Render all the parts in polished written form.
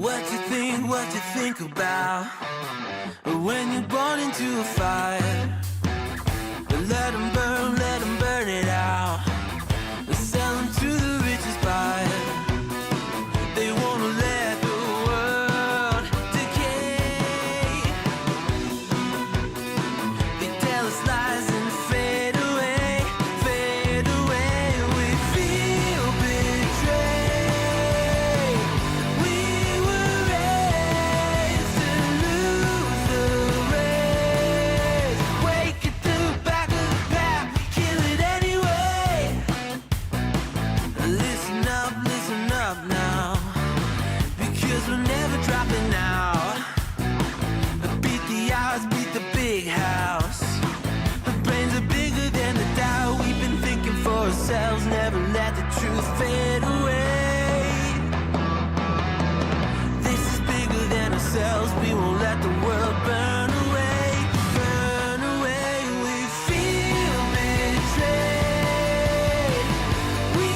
What you think about when you're born into a fire? Let them burn it out. Sell them to the richest buyer. They wanna let the world decay. They tell us lies and fade away, fade away. We feel betrayed. We were raised to lose the race. Wake at the back of the pack, kill it anyway. Listen up now, because we're never dropping out. Beat the odds, beat the big house. The brains are bigger than the doubt. We've been thinking for ourselves, never let the truth fade away. This is bigger than ourselves, we won't let the world burn away, burn away. We feel betrayed. We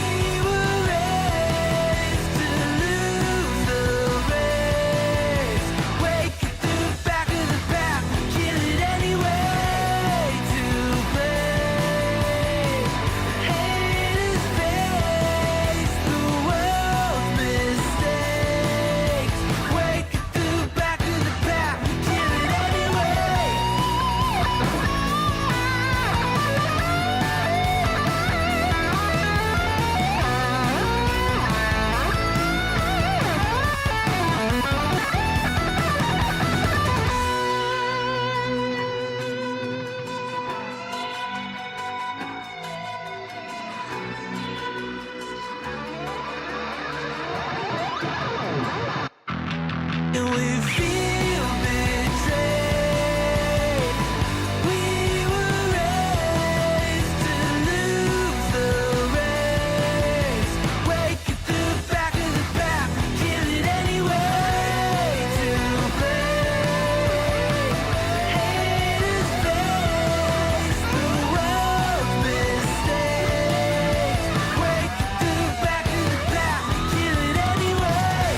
were raised to lose the race. Wake at the back of the pack, kill it anyway. To play, haters face the world's mistakes. Wake at the back of the pack, kill it anyway. And we feel betrayed. We were raised to lose the race. Wake at the back of the pack, kill it anyway. To play, haters face the world's mistakes. Wake at the back of the pack, kill it anyway.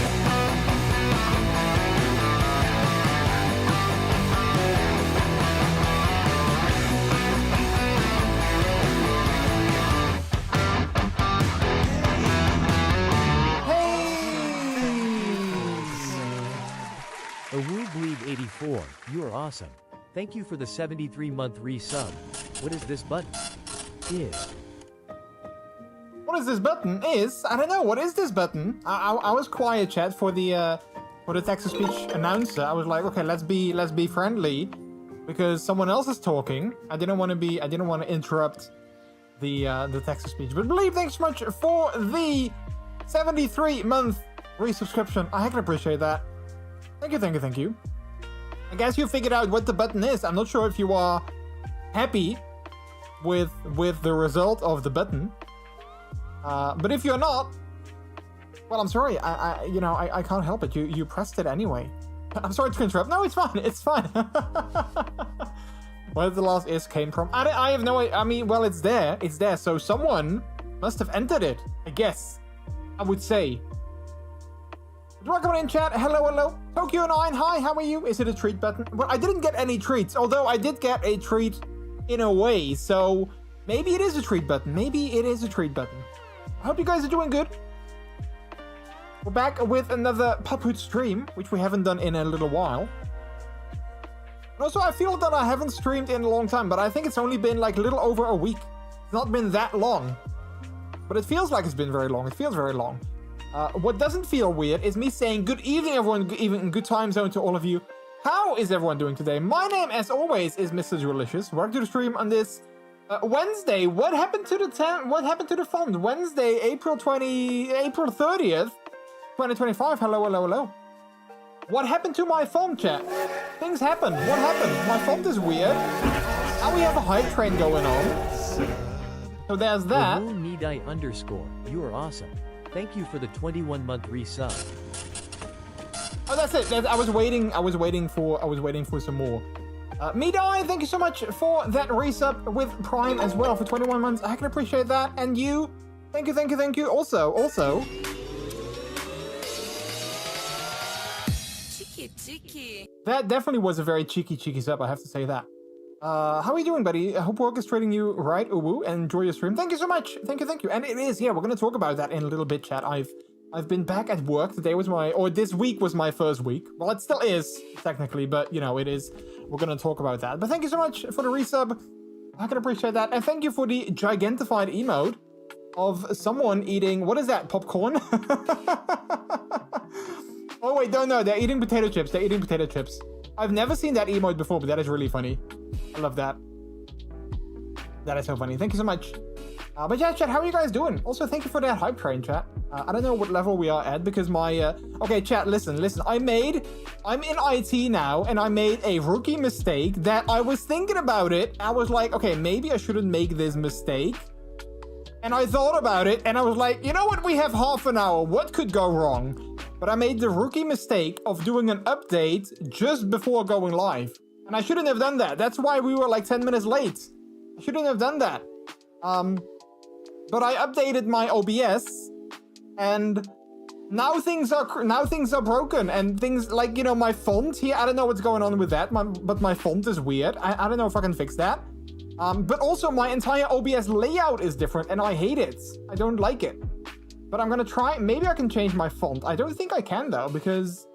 Awoo84, you are awesome. Thank you for the 73-month resub. What is this button? What is this button? I don't know. What is this button? I was quiet, chat, for the text-to-speech announcer. I was like, okay, let's be friendly, because someone else is talking. I didn't want to interrupt the text-to-speach. But believe, thanks so much for the 73-month resubscription. I can appreciate that. Thank you. I guess you figured out what the button is. I'm not sure if you are happy with the result of the button. But if you're not, well, I'm sorry. I can't help it. You pressed it anyway. I'm sorry to interrupt. No, it's fine. It's fine. Where the last is came from. I have no idea. I mean, well, it's there. It's there. So someone must have entered it, I guess. I would say. Welcome in chat. Hello. Tokyo9, hi, how are you? Is it a treat button? Well, I didn't get any treats, although I did get a treat in a way. So maybe it is a treat button. I hope you guys are doing good. We're back with another Puphood stream, which we haven't done in a little while. And also, I feel that I haven't streamed in a long time, but I think it's only been like a little over a week. It's not been that long. But it feels like it's been very long. It feels very long. What doesn't feel weird is me saying good evening, everyone, even good time zone to all of you. How is everyone doing today? My name, as always, is MrJordilicious. Welcome to the stream on this Wednesday. What happened to the font? Wednesday, April 30th, 2025. Hello. What happened to my font, chat? Things happen. What happened? My font is weird. Now we have a hype train going on. So there's that. _, you are awesome. Thank you for the 21-month resub. Oh, that's it. I was waiting for some more. Midai, thank you so much for that resub with Prime as well for 21 months. I can appreciate that. And you, thank you. Also, cheeky. That definitely was a very cheeky sub, I have to say that. How are you doing, buddy? I hope work is treating you right, Uwu, and enjoy your stream. Thank you so much. Thank you. And it is, yeah, we're gonna talk about that in a little bit, chat. I've been back at work. Today was this week was my first week. Well, it still is, technically, but, you know, it is. We're gonna talk about that. But thank you so much for the resub. I can appreciate that. And thank you for the gigantified emote of someone eating, what is that, popcorn? Oh, wait, no, they're eating potato chips. They're eating potato chips. I've never seen that emote before, but that is really funny. I love that. That is so funny. Thank you so much. But yeah, chat, how are you guys doing? Also, thank you for that hype train, chat. I don't know what level we are at because my... Okay, chat, listen. I'm in IT now, and I made a rookie mistake that I was thinking about it. I was like, okay, maybe I shouldn't make this mistake. And I thought about it, and I was like, you know what? We have half an hour. What could go wrong? But I made the rookie mistake of doing an update just before going live. And I shouldn't have done that. That's why we were like 10 minutes late. I shouldn't have done that. But I updated my OBS, and now things are broken, and things like, you know, my font here, I don't know what's going on with that, but my font is weird. I don't know if I can fix that. But also my entire OBS layout is different, and I hate it. I don't like it. But I'm gonna try. Maybe I can change my font. I don't think I can though, because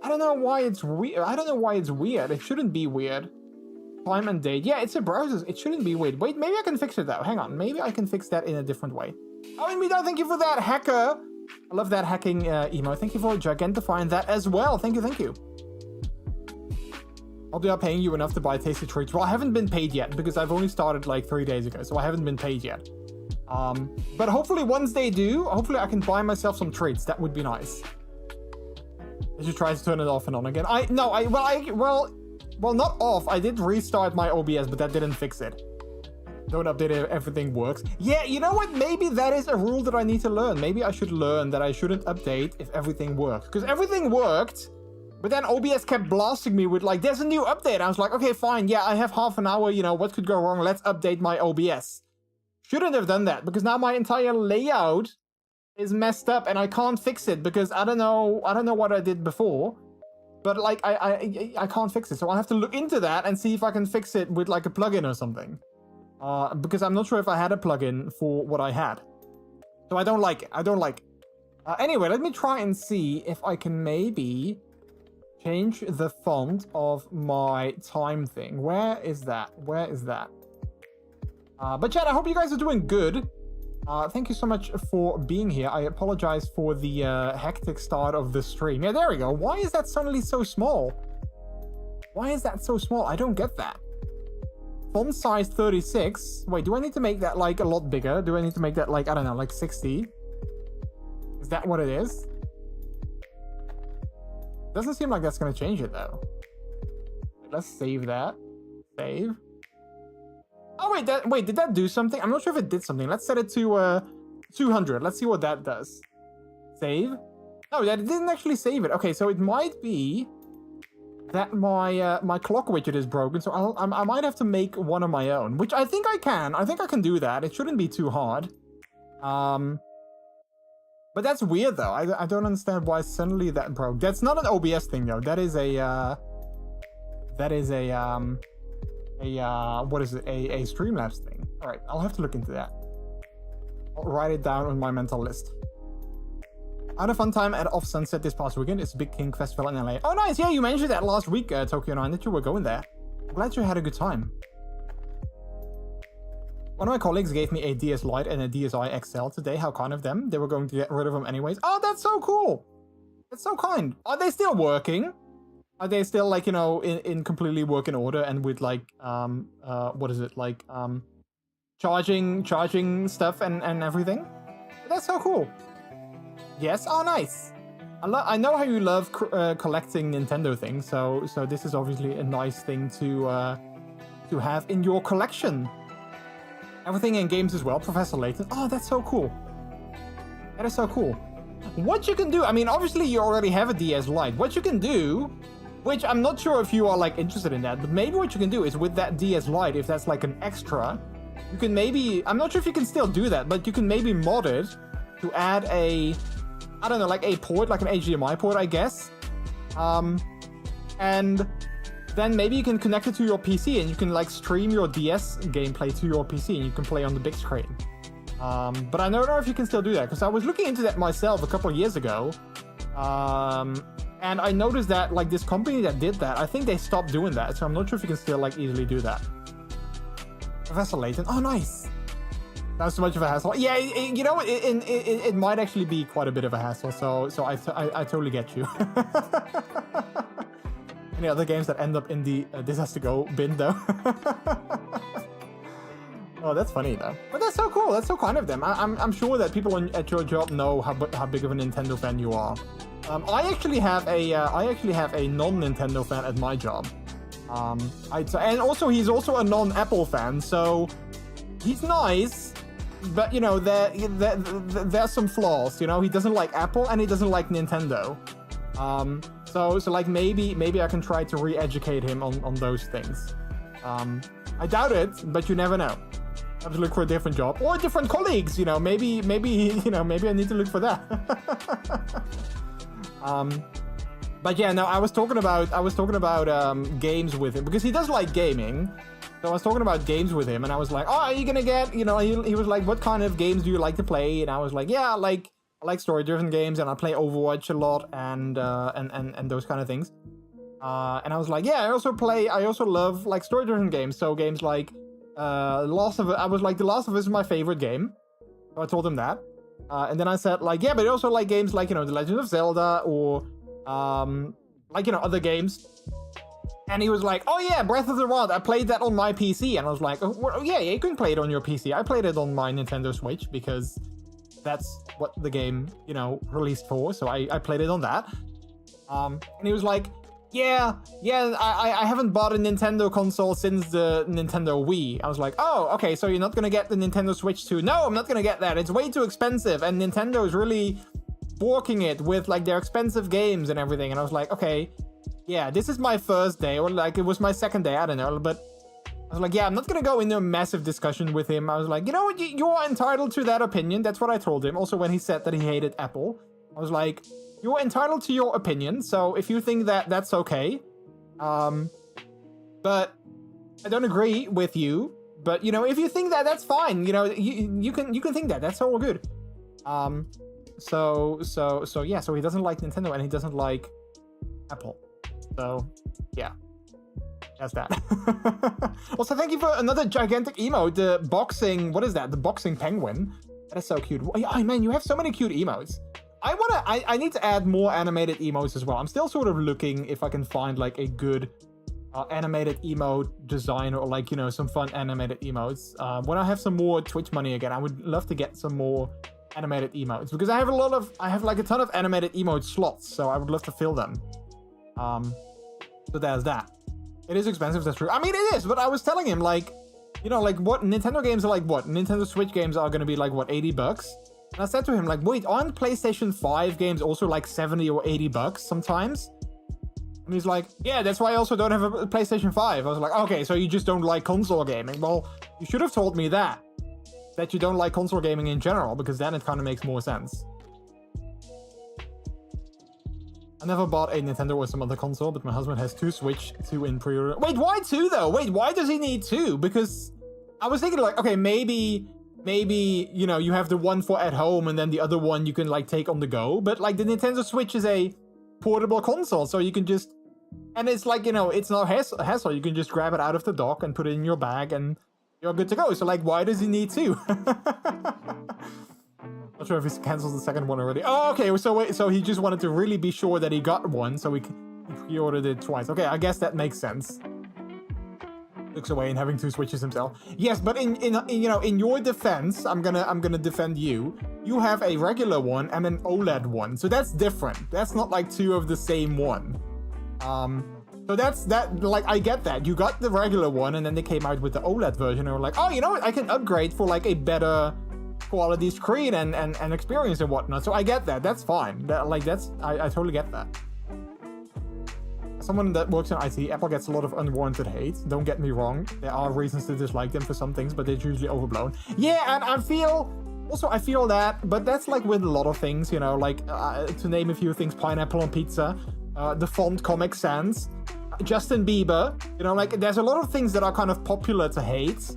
I don't know why it's weird. I don't know why it's weird. It shouldn't be weird. Time and date. Yeah, it's a browser. It shouldn't be weird. Wait, maybe I can fix it though. Hang on. Maybe I can fix that in a different way. Oh, and Mido, thank you for that, hacker. I love that hacking emo. Thank you for gigantifying that as well. Thank you. I'll be paying you enough to buy tasty treats. Well, I haven't been paid yet because I've only started like 3 days ago, so I haven't been paid yet. But hopefully once they do, hopefully I can buy myself some treats. That would be nice. I should try to turn it off and on again. Well, not off. I did restart my OBS, but that didn't fix it. Don't update it, everything works. Yeah, you know what? Maybe that is a rule that I need to learn. Maybe I should learn that I shouldn't update if everything works. Because everything worked, but then OBS kept blasting me with like, there's a new update. I was like, okay, fine. Yeah, I have half an hour. You know, what could go wrong? Let's update my OBS. Shouldn't have done that because now my entire layout is messed up and I can't fix it because I don't know what I did before. But like I can't fix it, so I'll have to look into that and see if I can fix it with like a plugin or something. Because I'm not sure if I had a plugin for what I had, so I don't like it. Anyway, let me try and see if I can maybe change the font of my time thing. Where is that? But chat, I hope you guys are doing good. Thank you so much for being here. I apologize for the hectic start of the stream. Yeah, there we go. Why is that suddenly so small? Why is that so small? I don't get that. Font size 36. Wait, do I need to make that like a lot bigger? Do I need to make that like, I don't know, like 60? Is that what it is? Doesn't seem like that's going to change it though. Let's save that. Save. Oh, wait, did that do something? I'm not sure if it did something. Let's set it to 200. Let's see what that does. Save. No, that didn't actually save it. Okay, so it might be that my clock widget is broken, so I might have to make one of my own, which I think I can. I think I can do that. It shouldn't be too hard. But that's weird though. I don't understand why suddenly that broke. That's not an OBS thing though. That is a what is it? A Streamlabs thing. All right, I'll have to look into that. I'll write it down on my mental list. I had a fun time at Off Sunset this past weekend. It's a big King festival in LA. Oh, nice. Yeah, you mentioned that last week, Tokyo 9, that you were going there. I'm glad you had a good time. One of my colleagues gave me a DS Lite and a DSi XL today. How kind of them. They were going to get rid of them anyways. Oh, that's so cool. That's so kind. Are they still working? Are they still like, you know, in completely working order and with like, what is it? Like, charging stuff and everything? That's so cool. Yes. Oh, nice. I know how you love collecting Nintendo things. So this is obviously a nice thing to have in your collection. Everything in games as well, Professor Layton. Oh, that's so cool. That is so cool. What you can do, I mean, obviously you already have a DS Lite. What you can do, which I'm not sure if you are like interested in that, but maybe what you can do is with that DS Lite, if that's like an extra, you can maybe, I'm not sure if you can still do that, but you can maybe mod it to add a, I don't know, like a port, like an HDMI port, I guess. And then maybe you can connect it to your PC and you can like stream your DS gameplay to your PC and you can play on the big screen. But I don't know if you can still do that, because I was looking into that myself a couple of years ago. And I noticed that like this company that did that, I think they stopped doing that. So I'm not sure if you can still like easily do that. Professor Layton. Oh, nice. That's too much of a hassle. Yeah, you know, it might actually be quite a bit of a hassle. So I totally get you. Any other games that end up in the this has to go bin though? Oh, that's funny though. But that's so cool. That's so kind of them. I'm sure that people at your job know how big of a Nintendo fan you are. I actually have a non-Nintendo fan at my job. And also he's also a non-Apple fan, so he's nice, but you know there's some flaws. You know, he doesn't like Apple and he doesn't like Nintendo. So like maybe I can try to re-educate him on those things. I doubt it, but you never know. I have to look for a different job or different colleagues. You know, maybe you know, maybe I need to look for that. But yeah, no, I was talking about games with him because he does like gaming. So I was talking about games with him, and I was like, "Oh, are you gonna get?" You know, he was like, "What kind of games do you like to play?" And I was like, "Yeah, I like story-driven games, and I play Overwatch a lot, and those kind of things." And I was like, "Yeah, I also love like story-driven games. So games like The Last of Us is my favorite game." So I told him that, and then I said like, "Yeah, but I also like games like, you know, The Legend of Zelda or like, you know, other games." And he was like, "Oh yeah, Breath of the Wild, I played that on my PC." And I was like, "Oh well, yeah, you can play it on your PC. I played it on my Nintendo Switch because that's what the game, you know, released for. So I played it on that." And he was like, yeah, I haven't bought a Nintendo console since the Nintendo Wii. I was like, "Oh, okay, so you're not gonna get the Nintendo Switch 2? No, I'm not gonna get that. It's way too expensive, and Nintendo is really forking it with like their expensive games and everything." And I was like, "Okay, yeah, this is my first day, or like it was my second day, I don't know." But I was like, "Yeah, I'm not gonna go into a massive discussion with him." I was like, "You know what, you are entitled to that opinion." That's what I told him. Also, when he said that he hated Apple, I was like, "You're entitled to your opinion, so if you think that, that's okay. But I don't agree with you. But you know, if you think that, that's fine. You know, you can think that. That's all good." So yeah, so he doesn't like Nintendo and he doesn't like Apple. So yeah, that's that. Also, thank you for another gigantic emote. The boxing, what is that? The boxing penguin. That is so cute. Oh man, you have so many cute emotes. I need to add more animated emotes as well. I'm still sort of looking if I can find like a good animated emote design, or like, you know, some fun animated emotes. When I have some more Twitch money again, I would love to get some more animated emotes, because I have like a ton of animated emote slots, so I would love to fill them. So there's that. It is expensive, that's true. I mean, it is, but I was telling him, like, you know, like, what Nintendo games are like, what Nintendo Switch games are gonna be like, what, $80? And I said to him, like, wait, aren't PlayStation 5 games also like $70 or $80 sometimes? And he's like, yeah, that's why I also don't have a PlayStation 5. I was like, okay, so you just don't like console gaming. Well, you should have told me that you don't like console gaming in general, because then it kind of makes more sense. I never bought a Nintendo or some other console, but my husband has 2 Switch, 2 in pre-order. Wait, why 2 though? Wait, why does he need 2? Because I was thinking like, okay, maybe, you know, you have the one for at home and then the other one you can like take on the go. But like the Nintendo Switch is a portable console, so you can just, and it's like, you know, it's not hassle. You can just grab it out of the dock and put it in your bag and you're good to go. So like, why does he need 2? Not sure if he's canceled the second one already. Oh, okay. So he just wanted to really be sure that he got one, so he pre-ordered it twice. Okay, I guess that makes sense. Looks away and having 2 Switches himself. Yes, but in you know, in your defense, I'm gonna defend you. You have a regular one and an OLED one, so that's different. That's not like 2 of the same one. So that's that. Like, I get that you got the regular one, and then they came out with the OLED version, and were like, oh, you know what? I can upgrade for like a better quality screen and experience and whatnot. So I get that. That's fine. I totally get that. As someone that works in IT, Apple gets a lot of unwarranted hate. Don't get me wrong. There are reasons to dislike them for some things, but it's usually overblown. Yeah, and I feel that, but that's like with a lot of things, you know, like to name a few things, pineapple on pizza. the font Comic Sans, Justin Bieber, you know, like there's a lot of things that are kind of popular to hate.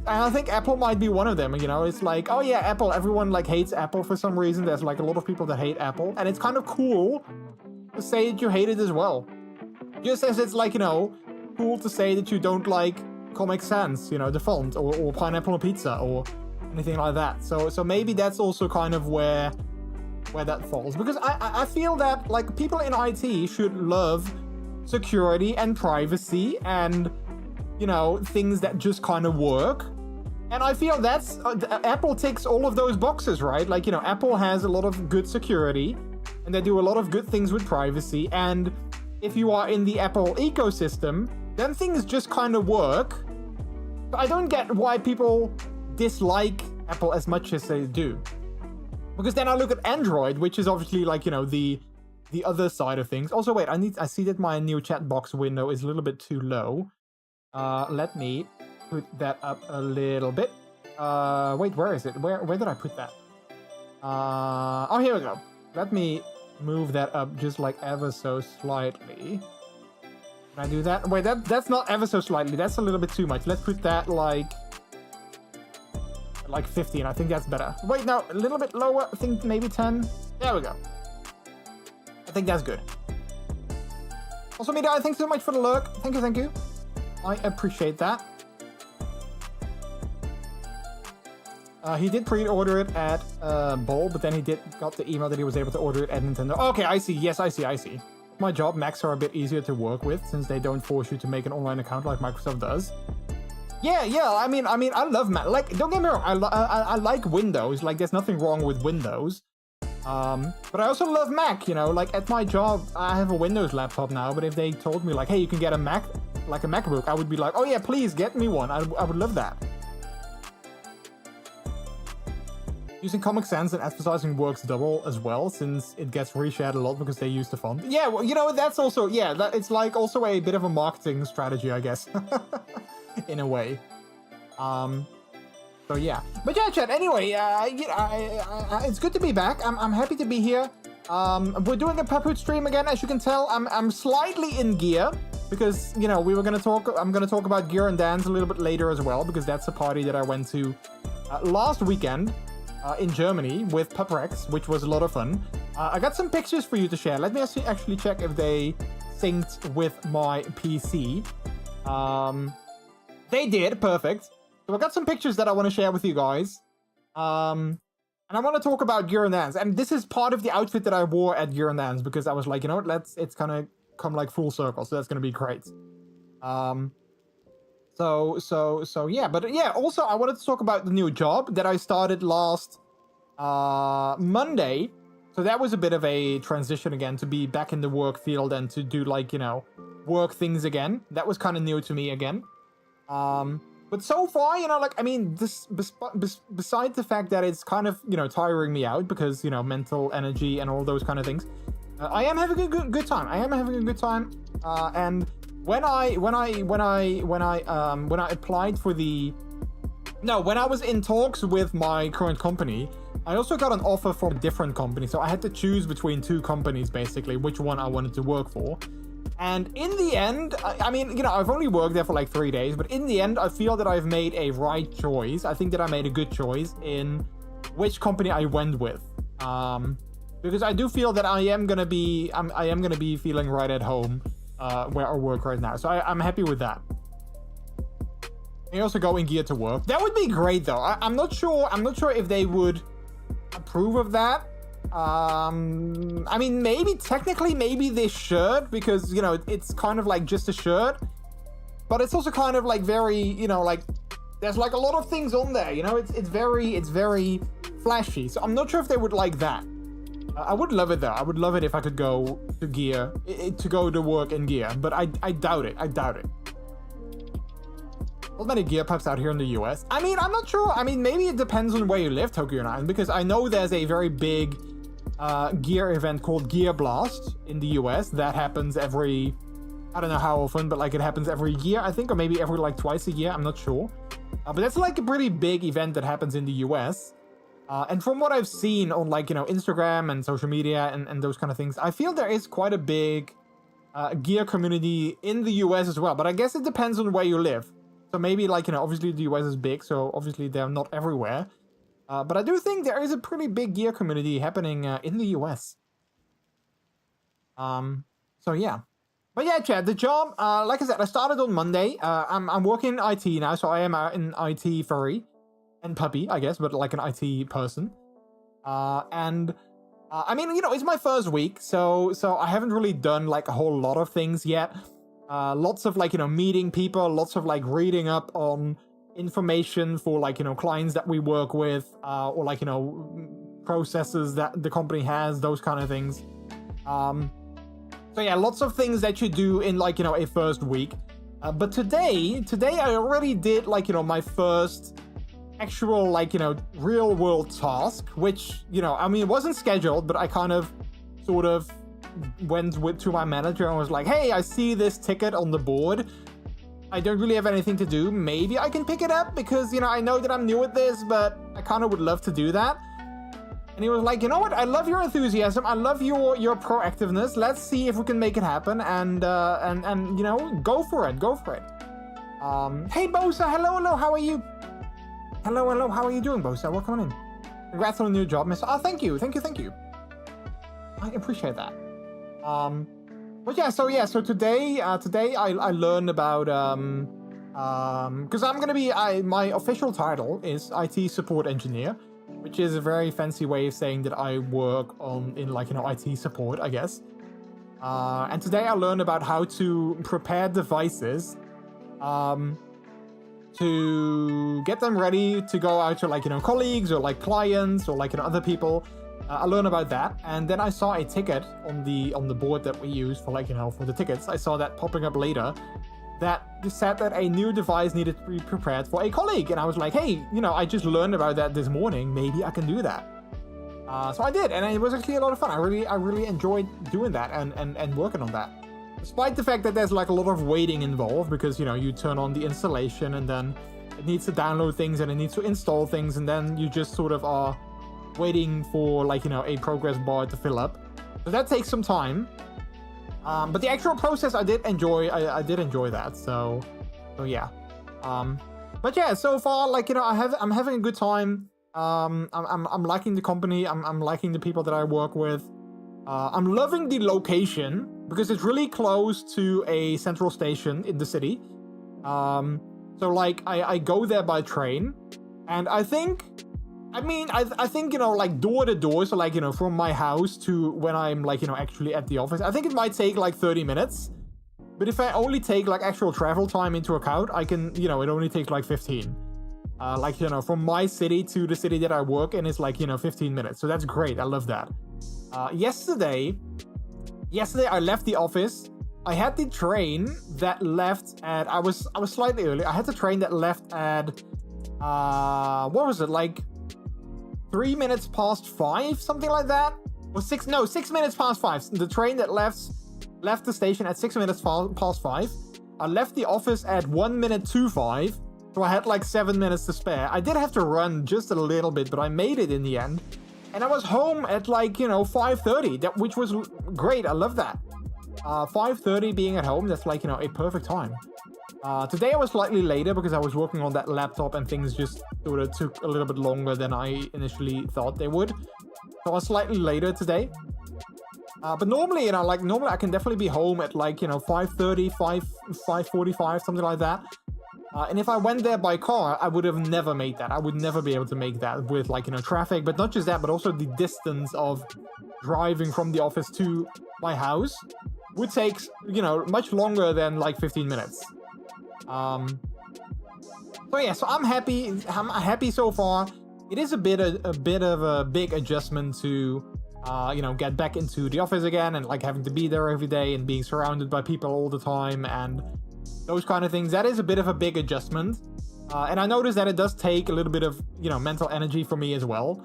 And I think Apple might be one of them, you know, it's like, oh yeah, Apple, everyone like hates Apple for some reason. There's like a lot of people that hate Apple, and it's kind of cool to say that you hate it as well. Just as it's like, you know, cool to say that you don't like Comic Sans, you know, the font, or Pineapple on Pizza, or anything like that. So maybe that's also kind of where that falls. Because I feel that, like, people in IT should love security and privacy and, you know, things that just kind of work. And I feel that's Apple ticks all of those boxes, right? Like, you know, Apple has a lot of good security and they do a lot of good things with privacy. And if you are in the Apple ecosystem, then things just kind of work. But I don't get why people dislike Apple as much as they do. Because then I look at Android, which is obviously like, you know, the other side of things. Also, wait, I see that my new chat box window is a little bit too low. Let me put that up a little bit. Wait, where is it? Where did I put that? Oh, here we go. Let me move that up just like ever so slightly. Can I do that? Wait, that's not ever so slightly. That's a little bit too much. Let's put that like 15. I think that's better. Wait, no, a little bit lower. I think maybe 10. There we go. I think that's good. Also, Midai, thanks so much for the lurk. Thank you. I appreciate that. He did pre-order it at Bol, but then he got the email that he was able to order it at Nintendo. Okay, I see. Yes, I see. My job, Macs are a bit easier to work with since they don't force you to make an online account like Microsoft does. Yeah. I mean, I love Mac. Like, don't get me wrong. I like Windows. Like, there's nothing wrong with Windows. But I also love Mac. You know, like at my job, I have a Windows laptop now. But if they told me like, hey, you can get a Mac, like a MacBook, I would be like, oh yeah, please get me one. I would love that. Using Comic Sans and advertising works double as well, since it gets reshared a lot because they use the font. Yeah, well, you know, that's also, yeah, it's like also a bit of a marketing strategy, I guess. In a way. So yeah. But yeah, chat, anyway, it's good to be back. I'm happy to be here. We're doing a Puphoot stream again, as you can tell. I'm slightly in gear because, you know, I'm gonna talk about Gear and Dance a little bit later as well, because that's a party that I went to last weekend. In Germany with Puprex, which was a lot of fun. I got some pictures for you to share. Let me actually check if they synced with my PC. They did, perfect. So I got some pictures that I want to share with you guys. And I want to talk about Gear and Dance. And this is part of the outfit that I wore at Gear and Dance, because I was like, you know what, it's gonna come like full circle, so that's gonna be great. So yeah, but yeah, also I wanted to talk about the new job that I started last Monday. So that was a bit of a transition again, to be back in the work field and to do, like, you know, work things again. That was kind of new to me again. But so far, you know, like, I mean, this besides the fact that it's kind of, you know, tiring me out because, you know, mental energy and all those kind of things, I am having a good time. And when I applied for when I was in talks with my current company, I also got an offer from a different company. So I had to choose between two companies, basically, which one I wanted to work for. And in the end, I mean, you know, I've only worked there for like 3 days, but in the end, I feel that I've made a right choice. I think that I made a good choice in which company I went with. Because I do feel that I am gonna be feeling right at home where I work right now. So I'm happy with that. I also go in gear to work. That would be great though. I'm not sure if they would approve of that. I mean, maybe they should, because, you know, it's kind of like just a shirt, but it's also kind of like very, you know, like there's like a lot of things on there, you know, it's very flashy. So I'm not sure if they would like that. I would love it though. I would love it if I could go to gear, to go to work in gear, but I doubt it. Not many gear pups out here in the US. I mean, I'm not sure. I mean, maybe it depends on where you live, Tokyo9, because I know there's a very big gear event called Gear Blast in the US that happens every, I don't know how often, but like it happens every year, I think, or maybe every like twice a year. I'm not sure. But that's like a pretty big event that happens in the US. And from what I've seen on like, Instagram and social media and those kind of things, I feel there is quite a big gear community in the US as well. But I guess it depends on where you live. So maybe like, obviously the US is big, so obviously they're not everywhere. But I do think there is a pretty big gear community happening in the US. So yeah. But yeah, Chad, the job, like I said, I started on Monday. I'm working in IT now, so I am in IT furry and puppy, I guess, but like an IT person. I mean, it's my first week, so I haven't really done like a whole lot of things yet. Lots of like, meeting people, lots of like reading up on information for like, clients that we work with, or like, processes that the company has, those kind of things. So yeah, lots of things that you do in like, a first week. But today I already did like, my first actual like, real world task, which, I mean, it wasn't scheduled, but I kind of sort of went to my manager and was like, hey, I see this ticket on the board. I don't really have anything to do. Maybe I can pick it up because, I know that I'm new at this, but I kind of would love to do that. And he was like, you know what? I love your enthusiasm. I love your proactiveness. Let's see if we can make it happen. And go for it. Go for it. Hey, Bosa. Hello. How are you? Hello. How are you doing, Bosa? Welcome in. Congrats on a new job, miss. Oh, thank you. I appreciate that. But yeah, so today I learned about because I'm gonna be my official title is IT support engineer, which is a very fancy way of saying that I work in like IT support, I guess. And today I learned about how to prepare devices to get them ready to go out to like colleagues or like clients or like other people. I learned about that, and then I saw a ticket on the board that we use for like for the tickets. I saw that popping up later that said that a new device needed to be prepared for a colleague, and I was like, hey, I just learned about that this morning. Maybe I can do that. So I did, and it was actually a lot of fun. I really enjoyed doing that and working on that, despite the fact that there's like a lot of waiting involved because you turn on the installation and then it needs to download things and it needs to install things, and then you just sort of are waiting for like a progress bar to fill up, so that takes some time. But the actual process I did enjoy. I did enjoy that. So yeah. But yeah, so far like I'm having a good time. I'm liking the company. I'm liking the people that I work with. I'm loving the location because it's really close to a central station in the city. So like I go there by train, and I think like door to door, so like from my house to when I'm like actually at the office, I think it might take like 30 minutes. But if I only take like actual travel time into account, I can it only takes like 15. From my city to the city that I work in is like 15 minutes. So that's great. I love that. Yesterday I left the office. I had the train that left at I was slightly early. I had the train that left at what was it, like 3 minutes past 5, something like that? Or 6 minutes past 5. The train that left the station at 6 minutes past 5. I left the office at 1 minute to 5, so I had like 7 minutes to spare. I did have to run just a little bit, but I made it in the end. And I was home at like 5:30, which was great. I love that. 5:30 being at home, that's like a perfect time. Today I was slightly later because I was working on that laptop and things just sort of took a little bit longer than I initially thought they would. So I was slightly later today. But normally, normally I can definitely be home at like, 5:30, 5:45, something like that. And if I went there by car, I would have never made that. I would never be able to make that with like, traffic, but not just that, but also the distance of driving from the office to my house would take, much longer than like 15 minutes. So yeah, so I'm happy so far. It is a bit of a big adjustment to get back into the office again and like having to be there every day and being surrounded by people all the time and those kind of things. That is a bit of a big adjustment. And I noticed that it does take a little bit of, mental energy for me as well.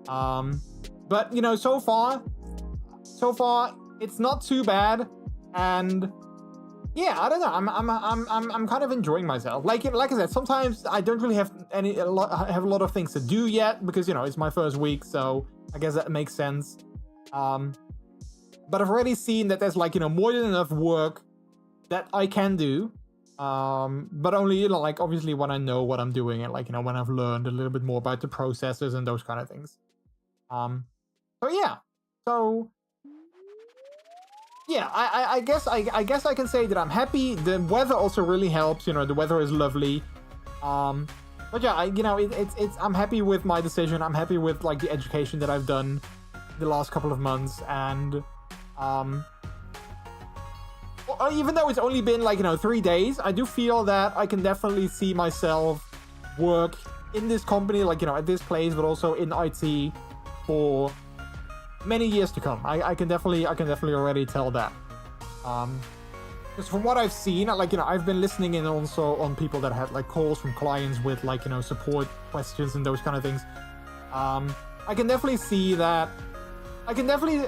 But, so far, it's not too bad. And yeah, I don't know. I'm kind of enjoying myself. Like I said, sometimes I don't really have a lot of things to do yet because, you know, it's my first week, so I guess that makes sense. But I've already seen that there's, like, you know, more than enough work that I can do. But only, you know, like, obviously when I know what I'm doing and, like, you know, when I've learned a little bit more about the processes and those kind of things. So yeah. So yeah, I guess I can say that I'm happy. The weather also really helps. You know, the weather is lovely. But yeah, you know, I'm happy with my decision. I'm happy with, like, the education that I've done the last couple of months, and even though it's only been, like, you know, 3 days, I do feel that I can definitely see myself work in this company, like, you know, at this place, but also in IT for many years to come. I can definitely already tell that. Because from what I've seen, like, you know, I've been listening in also on people that had, like, calls from clients with, like, you know, support questions and those kind of things. I can definitely see that. I can definitely,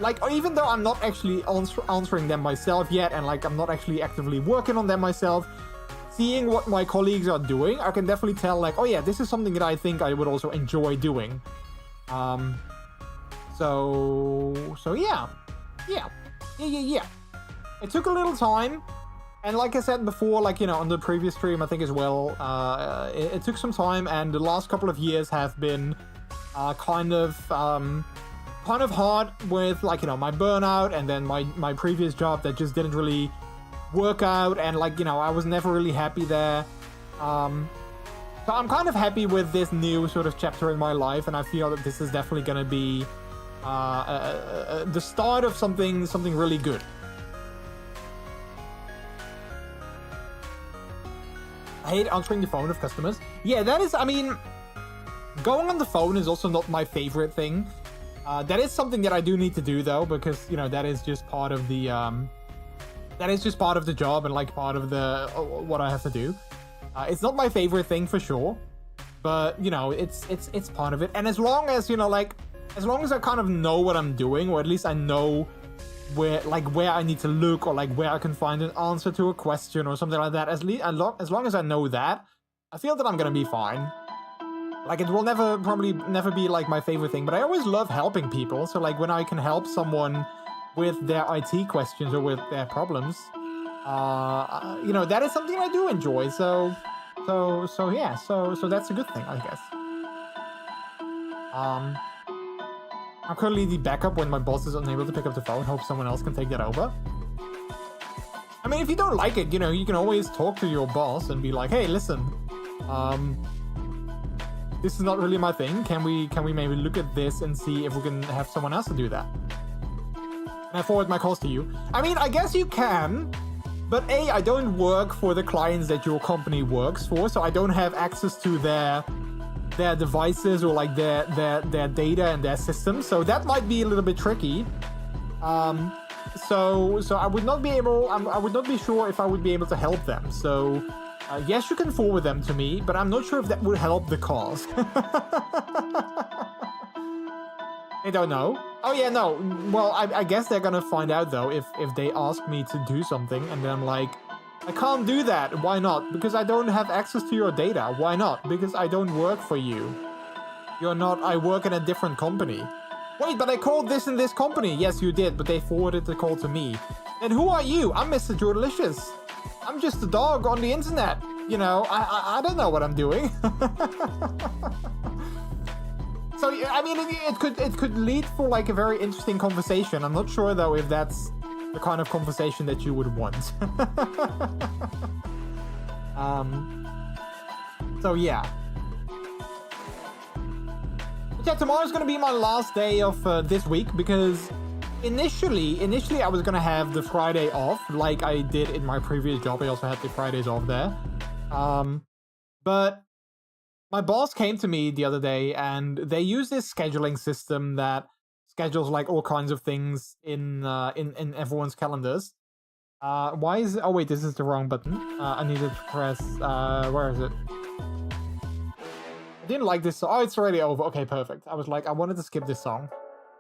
like, even though I'm not actually answering them myself yet, and, like, I'm not actually actively working on them myself, seeing what my colleagues are doing, I can definitely tell, like, oh yeah, this is something that I think I would also enjoy doing. So yeah. It took a little time, and like I said before, like, you know, on the previous stream, I think as well, it took some time, and the last couple of years have been kind of hard with, like, you know, my burnout, and then my previous job that just didn't really work out, and, like, you know, I was never really happy there. So I'm kind of happy with this new sort of chapter in my life, and I feel that this is definitely going to be the start of something really good. I hate answering the phone of customers. Yeah, that is, I mean, going on the phone is also not my favorite thing. That is something that I do need to do, though, because, you know, that is just part of the job, and, like, part of the what I have to do. It's not my favorite thing for sure, but, you know, it's part of it. And as long as, you know, like, as long as I kind of know what I'm doing, or at least I know where I need to look, or, like, where I can find an answer to a question or something like that, as long as I know that, I feel that I'm gonna be fine. Like, it will probably never be, like, my favorite thing, but I always love helping people. So, like, when I can help someone with their IT questions or with their problems, you know, that is something I do enjoy. So yeah, so that's a good thing, I guess. I'm currently the backup when my boss is unable to pick up the phone. Hope someone else can take that over. I mean, if you don't like it, you know, you can always talk to your boss and be like, hey, listen, this is not really my thing. Can we maybe look at this and see if we can have someone else to do that? And I forward my calls to you. I mean, I guess you can, but A, I don't work for the clients that your company works for, so I don't have access to their devices, or, like, their data and their systems, so that might be a little bit tricky. So I would not be sure if I would be able to help them. So yes, you can forward them to me, but I'm not sure if that would help the cause. I don't know. Oh yeah, no. Well, I guess they're gonna find out, though, if they ask me to do something, and then I'm like, I can't do that. Why not? Because I don't have access to your data. Why not? Because I don't work for you. You're not. I work in a different company. Wait, but I called this in this company. Yes, you did, but they forwarded the call to me. And who are you? I'm MrJordilicious. I'm just a dog on the internet. You know, I don't know what I'm doing. So, I mean, it could lead for, like, a very interesting conversation. I'm not sure, though, if that's the kind of conversation that you would want. So yeah. But yeah, tomorrow's gonna be my last day of this week, because initially I was gonna have the Friday off, like I did in my previous job. I also had the Fridays off there. But my boss came to me the other day, and they use this scheduling system that schedules, like, all kinds of things in everyone's calendars. Why is it? Oh wait, this is the wrong button. I need to press. Where is it? I didn't like this song. Oh, it's already over. Okay, perfect. I was like, I wanted to skip this song.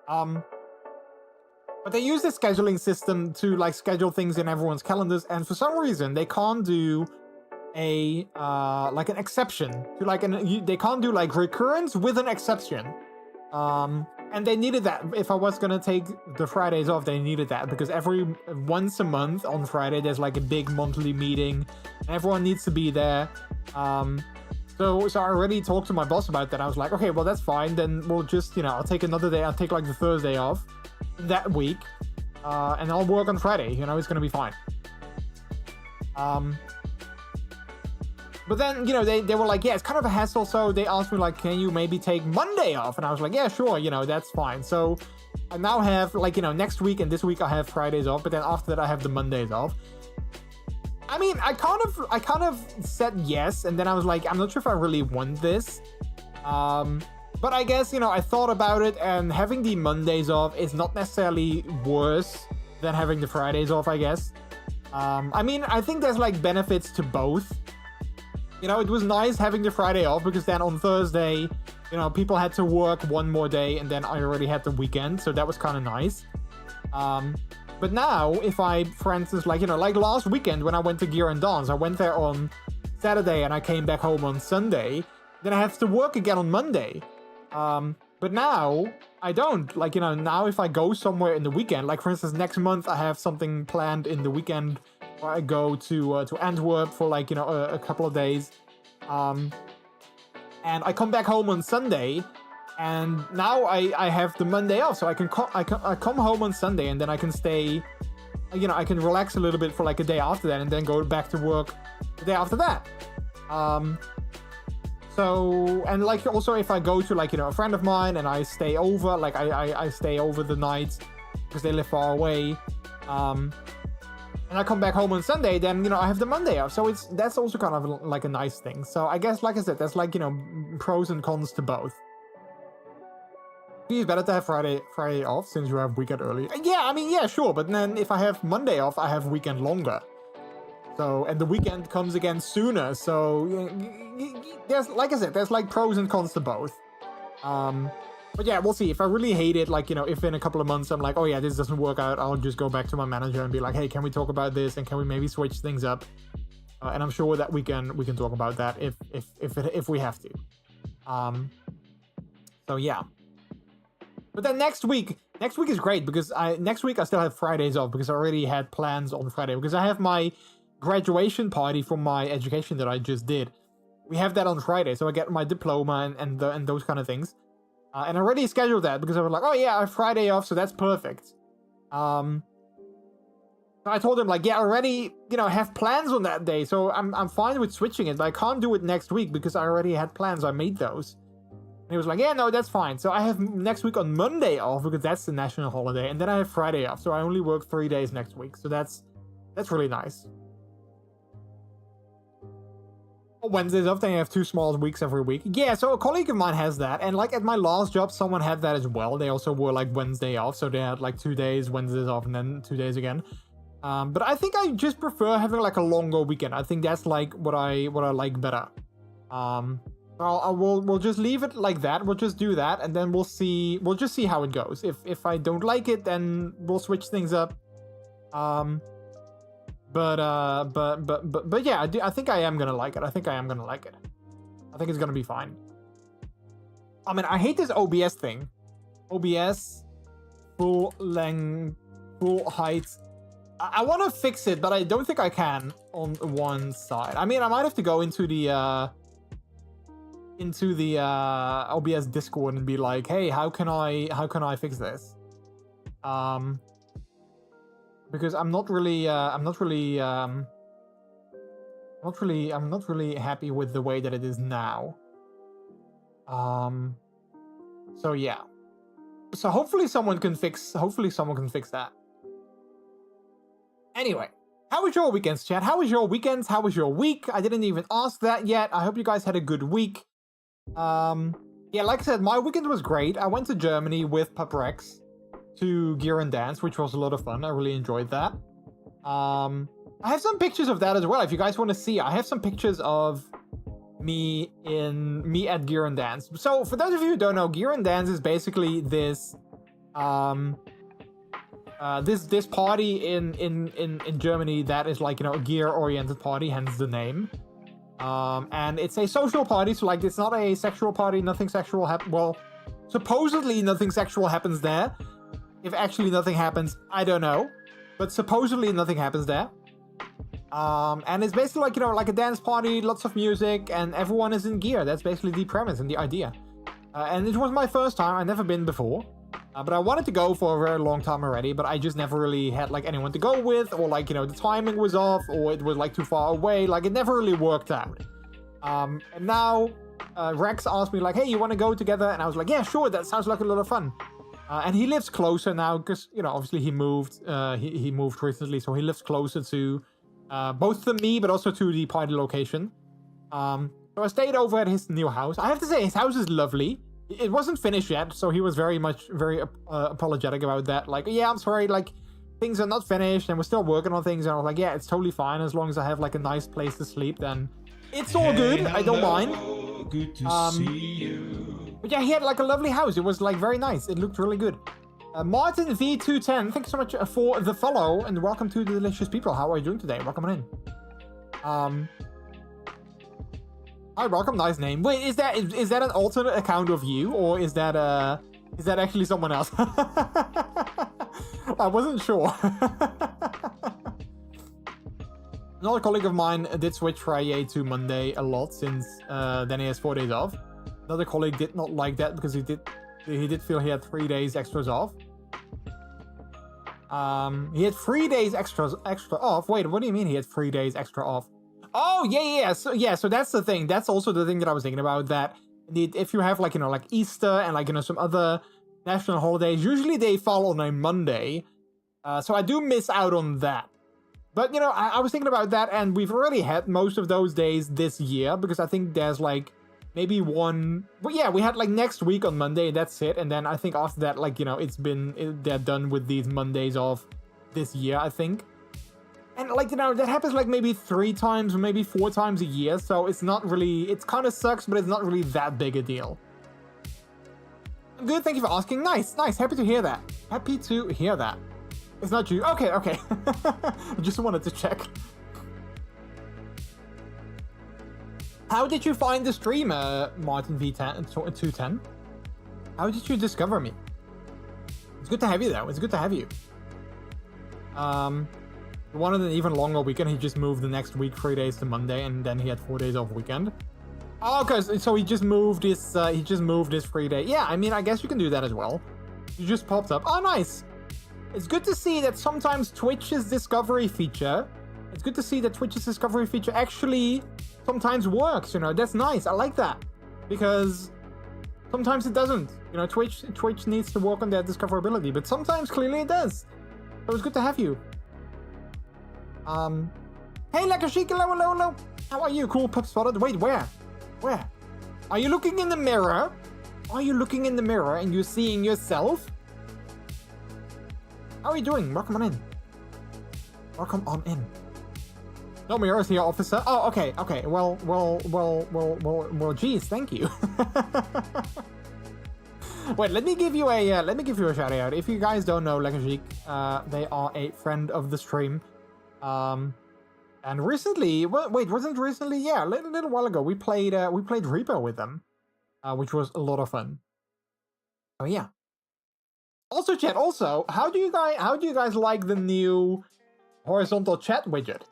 But But they use this scheduling system to like schedule things in everyone's calendars, and for some reason they can't do a like an exception to like they can't do like recurrence with an exception. And they needed that. If I was gonna take the Fridays off, they needed that because once a month on Friday there's like a big monthly meeting and everyone needs to be there. So I already talked to my boss about that. I was like, okay, well that's fine, then we'll just, you know, I'll take another day. I'll take like the Thursday off that week, and I'll work on Friday, you know, it's gonna be fine. But then, you know, they were like, yeah, it's kind of a hassle, so they asked me, like, can you maybe take Monday off? And I was like, yeah, sure, you know, that's fine. So I now have, like, you know, next week and this week I have Fridays off, but then after that I have the Mondays off. I mean, I kind of said yes, and then I was like, I'm not sure if I really want this. But I guess, you know, I thought about it, and having the Mondays off is not necessarily worse than having the Fridays off, I guess. I mean, I think there's, like, benefits to both. You know, it was nice having the Friday off because then on Thursday, you know, people had to work one more day and then I already had the weekend. So that was kind of nice. But now if I, for instance, like, you know, like last weekend when I went to Gear and Dance, I went there on Saturday and I came back home on Sunday. Then I have to work again on Monday. But now I don't. Like, you know, now if I go somewhere in the weekend, like for instance, next month I have something planned in the weekend. I go to Antwerp for like, you know, a couple of days, and I come back home on Sunday, and now I have the Monday off, so I come home on Sunday, and then I can stay, you know, I can relax a little bit for like a day after that, and then go back to work the day after that. So, and like also if I go to like, you know, a friend of mine and I stay over, like I stay over the night because they live far away. And I come back home on Sunday, then, you know, I have the Monday off. So that's also kind of like a nice thing. So I guess, like I said, there's like, you know, pros and cons to both. It's better to have Friday off since you have weekend early. Yeah, I mean, yeah, sure. But then if I have Monday off, I have weekend longer. So, and the weekend comes again sooner. So there's, like I said, there's like pros and cons to both. But yeah, we'll see. If I really hate it, like, you know, if in a couple of months I'm like, oh yeah, this doesn't work out, I'll just go back to my manager and be like, hey, can we talk about this? And can we maybe switch things up? And I'm sure that we can talk about that if we have to. So yeah. But then next week is great because next week I still have Fridays off because I already had plans on Friday because I have my graduation party from my education that I just did. We have that on Friday, so I get my diploma and those kind of things. And I already scheduled that because I was like, oh yeah, I have Friday off, so that's perfect. So I told him like, yeah, I already, you know, have plans on that day, so I'm fine with switching it, but I can't do it next week because I already had plans. I made those. And he was like, yeah, no, that's fine. So I have next week on Monday off because that's the national holiday, and then I have Friday off, so I only work 3 days next week. So that's really nice. Wednesdays off, then you have 2 small weeks every week. Yeah, so a colleague of mine has that, and like at my last job, someone had that as well. They also were like Wednesday off, so they had like 2 days, Wednesdays off, and then 2 days again. But I think I just prefer having like a longer weekend. I think that's like what I like better. We'll just leave it like that. We'll just do that, and then we'll just see how it goes. If I don't like it, then we'll switch things up. But yeah, I think I am gonna like it. I think it's gonna be fine. I mean, I hate this OBS thing. OBS, full length, full height. I want to fix it, but I don't think I can on one side. I mean, I might have to go into the OBS Discord and be like, hey, how can I fix this? Because I'm not really happy with the way that it is now. So yeah. So hopefully someone can fix that. Anyway, how was your weekends, chat? How was your weekends? How was your week? I didn't even ask that yet. I hope you guys had a good week. Yeah, like I said, my weekend was great. I went to Germany with Paprex to Gear and Dance, which was a lot of fun. I really enjoyed that. I have some pictures of that as well. If you guys want to see, I have some pictures of me at Gear and Dance. So for those of you who don't know, Gear and Dance is basically this this party in Germany that is like, you know, a gear-oriented party, hence the name. And it's a social party, so like it's not a sexual party. Nothing sexual well, supposedly nothing sexual happens there. If actually nothing happens, I don't know. But supposedly nothing happens there. And it's basically like, you know, like a dance party, lots of music, and everyone is in gear. That's basically the premise and the idea. And it was my first time. I've never been before. But I wanted to go for a very long time already, but I just never really had like anyone to go with, or like, you know, the timing was off, or it was like too far away. Like it never really worked out. And now Rex asked me like, hey, you want to go together? And I was like, yeah, sure. That sounds like a lot of fun. And he lives closer now because, you know, obviously he moved. He moved recently, so he lives closer to both to me, but also to the party location. So I stayed over at his new house. I have to say, his house is lovely. It wasn't finished yet, so he was very apologetic about that. Like, yeah, I'm sorry, like, things are not finished, and we're still working on things. And I was like, yeah, it's totally fine as long as I have like a nice place to sleep. Then it's all good. I don't mind. Good to see you. But yeah, he had like a lovely house. It was like very nice. It looked really good. Martin V210, thanks so much for the follow, and welcome to the delicious people. How are you doing today? Welcome on in. Hi, welcome. Nice name. Wait, is that an alternate account of you, or is that actually someone else? I wasn't sure. Another colleague of mine did switch Friday to Monday a lot since then he has 4 days off. Another colleague did not like that because he did feel he had 3 days extras off. He had 3 days extra off. Wait, what do you mean he had 3 days extra off? Oh, yeah. So that's the thing. That's also the thing that I was thinking about, that if you have like, you know, like Easter and like, you know, some other national holidays, usually they fall on a Monday. So I do miss out on that. But, you know, I was thinking about that, and we've already had most of those days this year, because I think there's like maybe one. But yeah, we had like next week on Monday, and that's it. And then I think after that, like, you know, they're done with these Mondays off this year, I think. And like, you know, that happens like maybe 3 times or maybe 4 times a year. So it's not really, it kind of sucks, but it's not really that big a deal. Good, thank you for asking. Nice. Happy to hear that. It's not you. Okay. I just wanted to check. How did you find the stream, Martin V210? How did you discover me? It's good to have you, though. It's good to have you. He wanted an even longer weekend. He just moved the next week 3 days to Monday, and then he had 4 days off weekend. Oh, okay. So he just moved his 3 day. Yeah, I mean, I guess you can do that as well. You just popped up. Oh, nice. It's good to see that sometimes Twitch's discovery feature actually sometimes works. You know, that's nice. I like that, because sometimes it doesn't. You know, Twitch needs to work on that discoverability, but sometimes clearly it does. So it's good to have you. Hey, Lekashik, hello. How are you? Cool, pup spotted. Wait, where? Are you looking in the mirror? And you're seeing yourself? How are you doing? Welcome on in. No mirrors here, officer. Oh, okay. Well, geez, thank you. Wait, let me give you a shout out. If you guys don't know Lekashik, they are a friend of the stream. And recently, wasn't recently? Yeah, a little while ago, we played Reaper with them, which was a lot of fun. Oh yeah. Also, chat. Also, how do you guys like the new horizontal chat widget?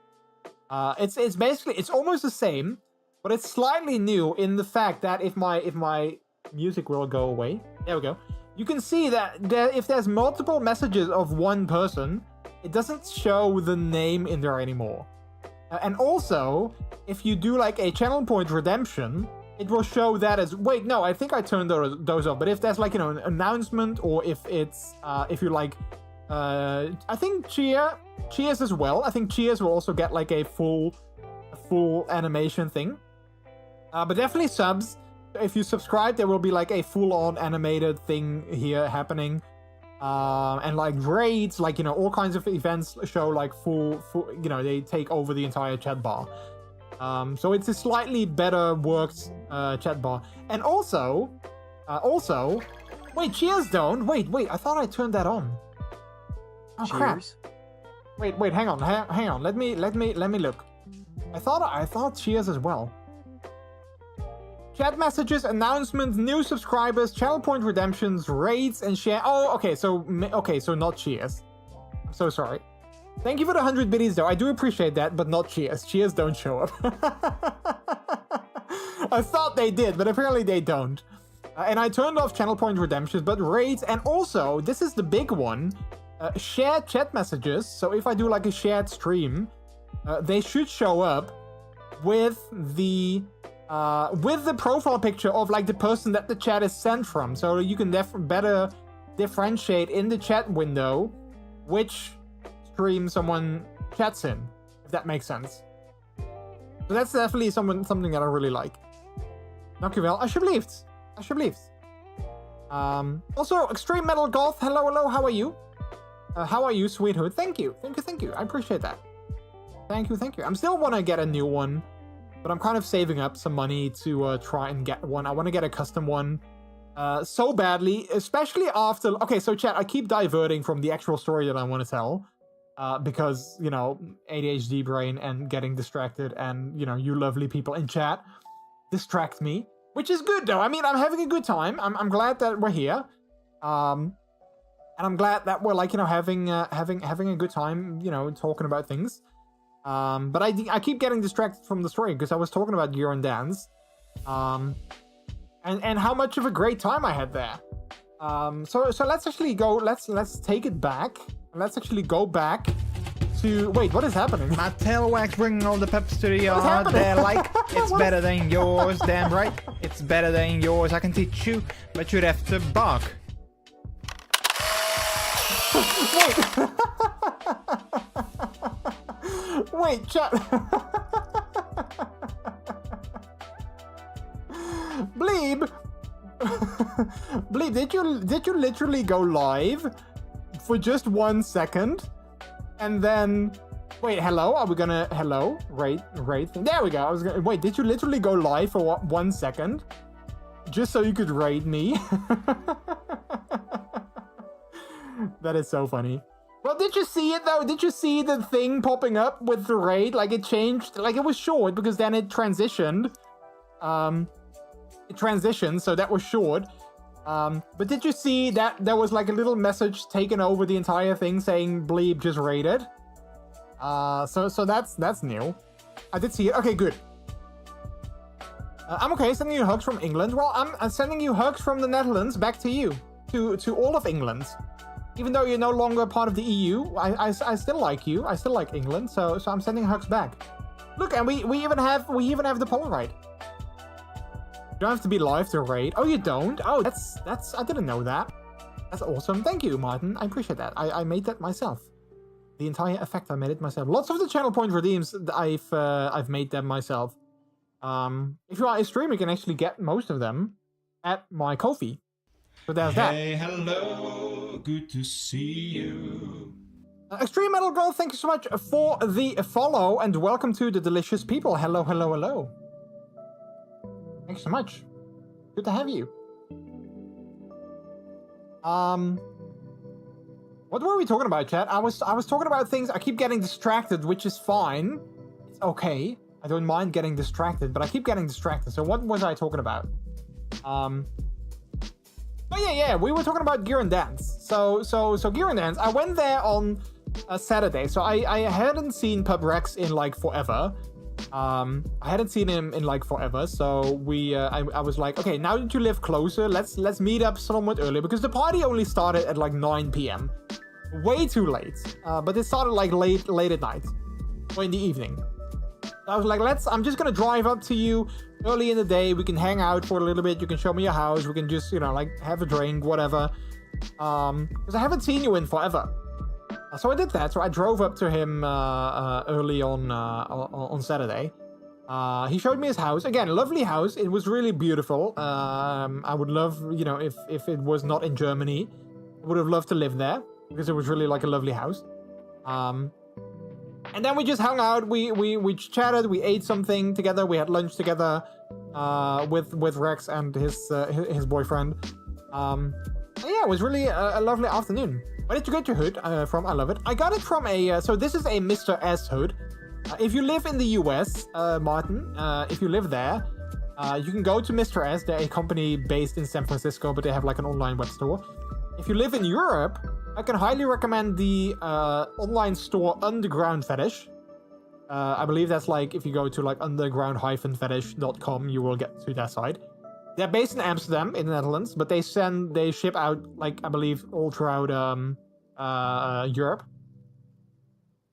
It's basically, it's almost the same, but it's slightly new in the fact that if my music will go away, there we go. You can see that if there's multiple messages of one person, it doesn't show the name in there anymore. And also, if you do like a channel point redemption, it will show that as, wait, no, I think I turned those off. But if there's like, you know, an announcement, or if it's, if you like, I think Cheers as well. I think Cheers will also get like a full animation thing. But definitely subs. If you subscribe, there will be like a full-on animated thing here happening. And like raids, like, you know, all kinds of events show like full, you know, they take over the entire chat bar. So it's a slightly better worked chat bar. And also, wait, Cheers don't. Wait, I thought I turned that on. Oh crap. Cheers. Wait, hang on. Hang on. Let me look. I thought cheers as well. Chat messages, announcements, new subscribers, channel point redemptions, raids, and share. Oh, okay, so not cheers. I'm so sorry. Thank you for the 100 biddies, though. I do appreciate that, but not cheers. Cheers don't show up. I thought they did, but apparently they don't. And I turned off channel point redemptions, but raids, and also, this is the big one, shared chat messages. So if I do like a shared stream, they should show up with the profile picture of like the person that the chat is sent from, so you can better differentiate in the chat window which stream someone chats in, if that makes sense. So that's definitely something that I really like. Dankjewel, alsjeblieft. Alsjeblieft. Also, Extreme Metal Goth, hello, how are you? How are you, sweetheart? Thank you. I appreciate that. Thank you. I still want to get a new one, but I'm kind of saving up some money to try and get one. I want to get a custom one so badly, especially after... Okay, so chat, I keep diverting from the actual story that I want to tell because, you know, ADHD brain and getting distracted and, you know, you lovely people in chat distract me, which is good, though. I mean, I'm having a good time. I'm glad that we're here. And I'm glad that we're, like, you know, having a good time, you know, talking about things. But I keep getting distracted from the story because I was talking about Gear and Dance, and how much of a great time I had there. So let's actually go. Let's take it back. Let's actually go back to. Wait, what is happening? My tail wax bringing all the peps to the yard. happening? They're like, it's better than yours. Damn right, it's better than yours. I can teach you, but you'd have to bark. Wait, chat. Bleeb, Bleeb, did you literally go live for just 1 second, and then wait? Hello, are we gonna raid thing? There we go. I was gonna wait. Did you literally go live for what, 1 second, just so you could raid me? That is so funny. Well, did you see it though? Did you see the thing popping up with the raid? Like it changed, like it was short because then it transitioned. It transitioned, so that was short. But did you see that there was like a little message taken over the entire thing saying Bleeb just raided? So that's new. I did see it. Okay, good. I'm okay, sending you hugs from England. Well, I'm sending you hugs from the Netherlands back to you. To all of England. Even though you're no longer part of the EU, I still like you. I still like England, so I'm sending hugs back. Look, and we even have the Polaroid. You don't have to be live to raid. Oh, you don't? Oh, that's I didn't know that. That's awesome. Thank you, Martin. I appreciate that. I made that myself. The entire effect, I made it myself. Lots of the channel point redeems, I've made them myself. If you are a streamer, you can actually get most of them at my Ko-fi. So there's that. Hey, hello, good to see you. Extreme Metal Girl, thank you so much for the follow, and welcome to the delicious people. Hello. Thanks so much. Good to have you. What were we talking about, chat? I was talking about things. I keep getting distracted, which is fine. It's okay. I don't mind getting distracted, but I keep getting distracted. So what was I talking about? Oh yeah, we were talking about Gear and Dance. So Gear and Dance, I went there on a Saturday. So I hadn't seen Pub Rex in like forever. I hadn't seen him in like forever. So I was like, okay, now that you live closer, let's meet up somewhat early, because the party only started at like 9 p.m. Way too late. But it started like late at night or in the evening. I was like, I'm just gonna drive up to you early in the day. We can hang out for a little bit. You can show me your house. We can just, you know, like have a drink, whatever. Because I haven't seen you in forever. So I did that. So I drove up to him early on Saturday. He showed me his house. Again, lovely house. It was really beautiful. I would love, you know, if it was not in Germany, I would have loved to live there because it was really like a lovely house. And then we just hung out, we chatted, we ate something together, we had lunch together with Rex and his boyfriend. Yeah, yeah, it was really a lovely afternoon. Where did you get your hood from? I love it. I got it from a, so this is a Mr. S hood. If you live in the US, Martin, if you live there, you can go to Mr. S. They're a company based in San Francisco, but they have like an online web store. If you live in Europe, I can highly recommend the online store Underground Fetish. I believe that's like, if you go to like underground-fetish.com, you will get to that site. They're based in Amsterdam, in the Netherlands, but they ship out, like, I believe, all throughout Europe.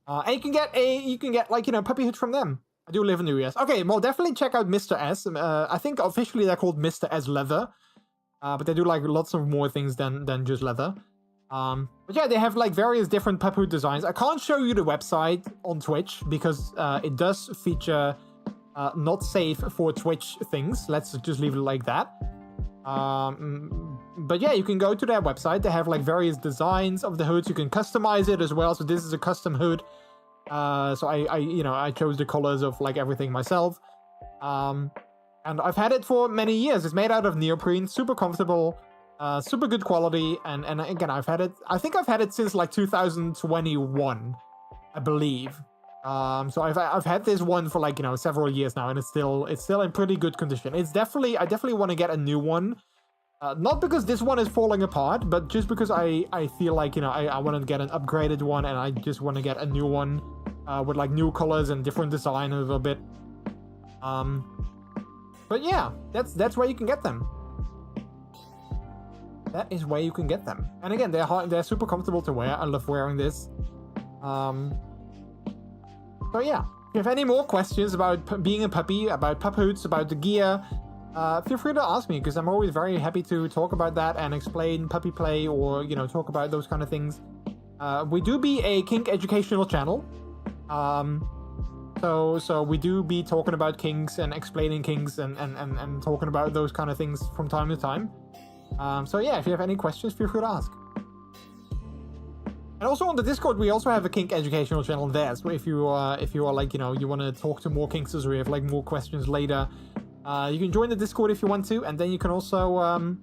And you can get like, you know, puppy hoods from them. I do live in the US. Okay, well, definitely check out Mr. S. I think officially they're called Mr. S Leather. But they do like lots of more things than just leather. But yeah, they have like various different pup hood designs. I can't show you the website on Twitch because it does feature not safe for Twitch things. Let's just leave it like that. But yeah, you can go to their website. They have like various designs of the hoods. You can customize it as well. So this is a custom hood. So I chose the colors of like everything myself. And I've had it for many years. It's made out of neoprene, super comfortable, super good quality. And again, I think I've had it since like 2021, I believe. So I've had this one for like, you know, several years now, and it's still in pretty good condition. I definitely want to get a new one. Not because this one is falling apart, but just because I feel like, you know, I want to get an upgraded one, and I just want to get a new one with like new colors and different design a little bit. But yeah, that's where you can get them. That is where you can get them. And again, they're super comfortable to wear. I love wearing this. So yeah, if you have any more questions about being a puppy, about pup hoods, about the gear, feel free to ask me, because I'm always very happy to talk about that and explain puppy play, or, you know, talk about those kind of things. We do be a kink educational channel. So we do be talking about kinks and explaining kinks and talking about those kind of things from time to time. So yeah, if you have any questions, feel free to ask. And also on the Discord, we also have a kink educational channel there. So if you are like, you know, you want to talk to more kinksters, or you have like more questions later, you can join the Discord if you want to, and then you can also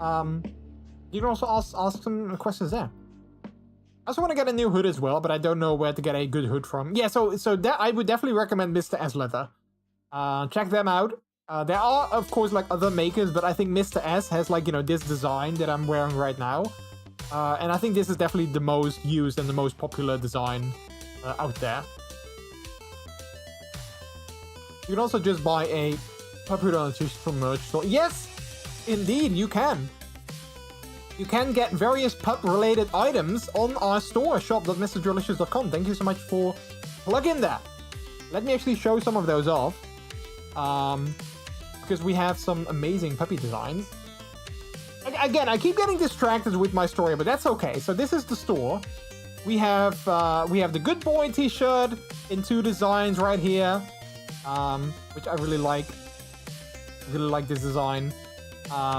ask some questions there. I also want to get a new hood as well, but I don't know where to get a good hood from. Yeah, so that I would definitely recommend Mr. S Leather. Check them out. There are, of course, like other makers, but I think Mr. S has like, you know, this design that I'm wearing right now. And I think this is definitely the most used and the most popular design out there. You can also just buy a pup hood on a t-shirt from merch store. Yes, indeed, you can. You can get various pup-related items on our store, shop.MrJordilicious.com. Thank you so much for plugging that. Let me actually show some of those off. Because we have some amazing puppy designs. Again, I keep getting distracted with my story, but that's okay. So this is the store. We have the Good Boy t-shirt in 2 designs right here, which I really like. I really like this design.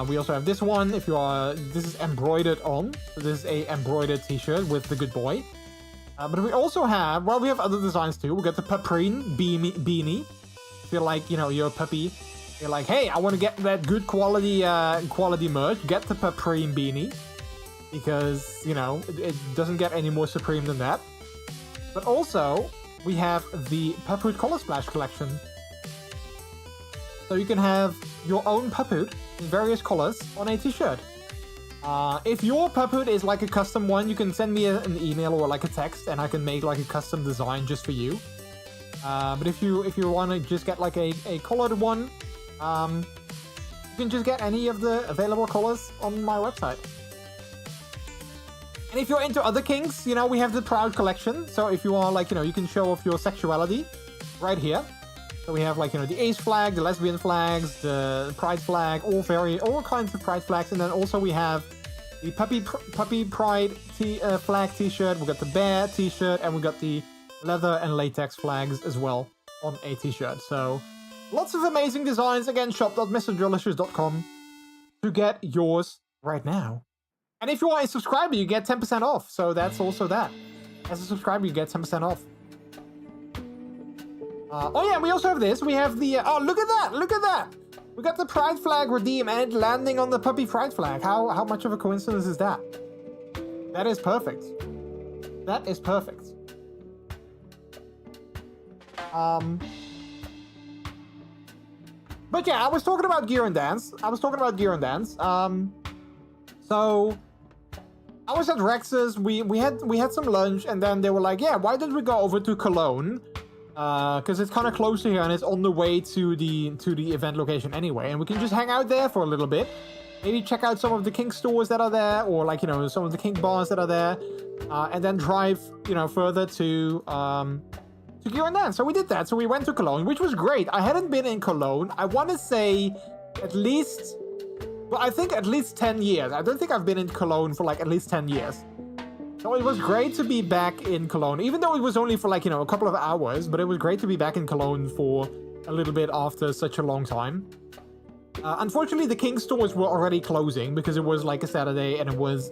We also have this one. This is embroidered on. So this is a embroidered t-shirt with the Good Boy. But we also have, well, we have other designs too. We got the Paprine beanie. If you're like, you know, you're a puppy, you're like, hey, I want to get that good quality merch. Get the Paprine beanie, because, you know, it doesn't get any more supreme than that. But also, we have the Pup Hood Color Splash collection. So you can have your own pup hood in various colors on a t-shirt. If your pup hood is like a custom one, you can send me an email or like a text, and I can make like a custom design just for you. But if you want to just get like a colored one, you can just get any of the available colors on my website. And if you're into other kinks, you know, we have the Proud collection. So if you are like, you know, you can show off your sexuality right here. So we have like, you know, the ace flag, the lesbian flags, the pride flag, all kinds of pride flags. And then also we have the puppy pride flag t-shirt. We got the bear t-shirt, and we got the leather and latex flags as well on a t-shirt. So lots of amazing designs. Again, shop.MrJordilicious.com to get yours right now. And if you are a subscriber, you get 10% off. So that's also that. As a subscriber, you get 10% off. Oh yeah, we also have this. We have the... oh, look at that! Look at that! We got the pride flag redeem and landing on the puppy pride flag. How much of a coincidence is that? That is perfect. That is perfect. But yeah, I was talking about gear and dance. So I was at Rex's. We had some lunch, and then they were like, "Yeah, why did we go over to Cologne? Because it's kind of close to here, and it's on the way to the event location anyway, and we can just hang out there for a little bit. Maybe check out some of the kink stores that are there, or like some of the kink bars that are there, and then drive further to gear and dance." So we did that. So we went to Cologne, which was great. I hadn't been in Cologne. I want to say at least. Well, I think at least 10 years. I don't think I've been in Cologne for like at least 10 years. So it was great to be back in Cologne, even though it was only for like, a couple of hours, but it was great to be back in Cologne for a little bit after such a long time. Unfortunately, the kink stores were already closing because it was like a Saturday and it was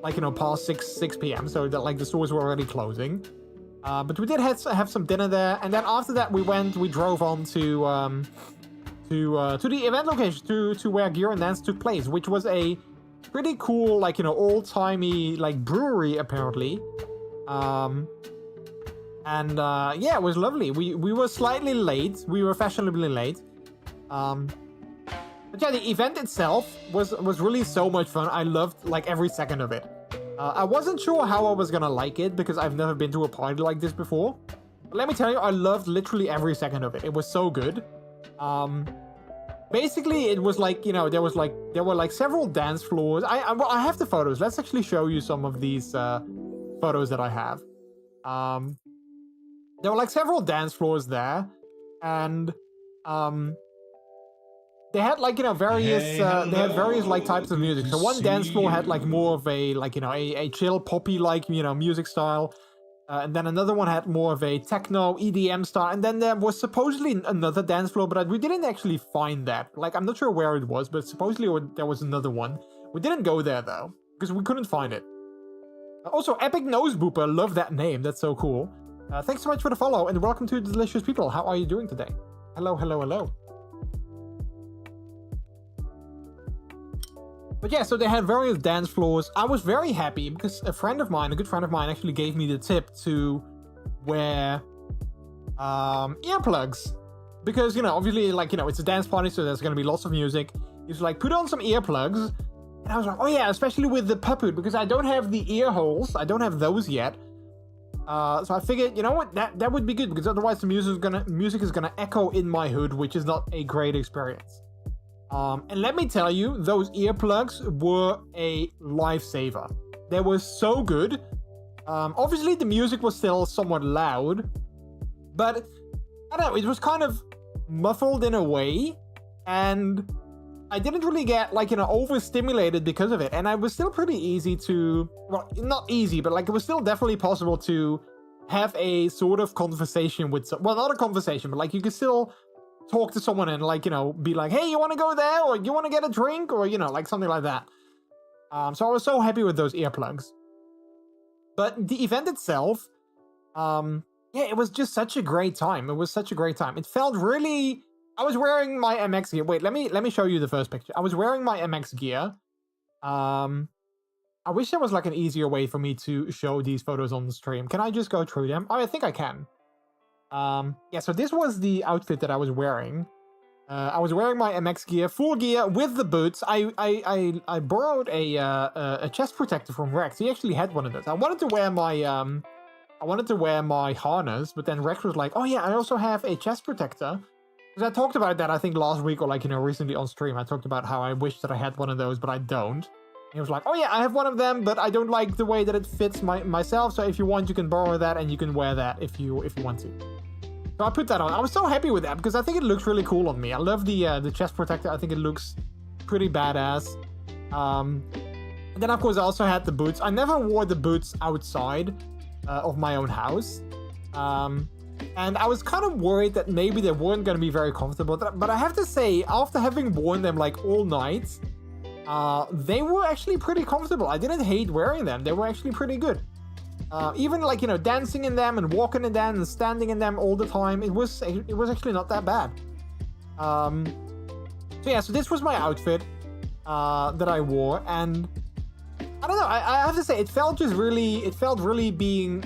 like, past 6 p.m. So that like the stores were already closing. But we did have some dinner there. And then after that, we drove on to the event location, to where Gear and Dance took place, which was a pretty cool, like, old-timey, like, brewery, apparently. Yeah, it was lovely. We were slightly late. We were fashionably late. But yeah, the event itself was really so much fun. I loved, like, every second of it. I wasn't sure how I was gonna like it, because I've never been to a party like this before. But let me tell you, I loved literally every second of it. It was so good. Basically, it was like, there were like several dance floors. I have the photos. Let's actually show you some of these photos that I have. There were like several dance floors there, and they had like various like types of music. So one dance floor had like more of a like a chill poppy like music style. And then another one had more of a techno EDM style. And then there was supposedly another dance floor, but we didn't actually find that. Like, I'm not sure where it was, but supposedly there was another one. We didn't go there, though, because we couldn't find it. Also, Epic Nose Booper, love that name. That's so cool. Thanks so much for the follow, and welcome to the Delicious People. How are you doing today? Hello, hello, hello. But yeah, so they had various dance floors. I was very happy because a good friend of mine, actually gave me the tip to wear earplugs. Because, obviously, like, it's a dance party, so there's going to be lots of music. He's like, put on some earplugs. And I was like, oh yeah, especially with the puppet, because I don't have the ear holes. I don't have those yet. So I figured, you know what, that would be good, because otherwise the music is gonna echo in my hood, which is not a great experience. And let me tell you, those earplugs were a lifesaver. They were so good. Obviously, the music was still somewhat loud, but I don't know, it was kind of muffled in a way, and I didn't really get, like, overstimulated because of it. And it was still pretty easy to, well, not easy, but, like, it was still definitely possible to have a sort of conversation with, well, not a conversation, but, like, you could still talk to someone and, like, be like, hey, you want to go there? Or you want to get a drink? Or, like, something like that. So I was so happy with those earplugs. But the event itself, yeah, it was just such a great time. It was such a great time. It felt really... I was wearing my MX gear. Wait, let me show you the first picture. I was wearing my MX gear. I wish there was, like, an easier way for me to show these photos on the stream. Can I just go through them? Oh, I think I can. Yeah, so this was the outfit that I was wearing. I was wearing my MX gear, full gear with the boots. I borrowed a chest protector from Rex. He actually had one of those. I wanted to wear my harness, but then Rex was like, "Oh yeah, I also have a chest protector." Because I talked about that, I think, last week or, like, recently on stream. I talked about how I wish that I had one of those, but I don't. And he was like, "Oh yeah, I have one of them, but I don't like the way that it fits myself. So if you want, you can borrow that and you can wear that if you want to." So I put that on. I was so happy with that because I think it looks really cool on me. I love the chest protector. I think it looks pretty badass. And then, of course, I also had the boots. I never wore the boots outside of my own house. And I was kind of worried that maybe they weren't going to be very comfortable. But I have to say, after having worn them, like, all night, they were actually pretty comfortable. I didn't hate wearing them. They were actually pretty good. Even, like, dancing in them and walking in them and standing in them all the time, it was actually not that bad. So yeah, so this was my outfit that I wore, and I don't know. I have to say, it felt really being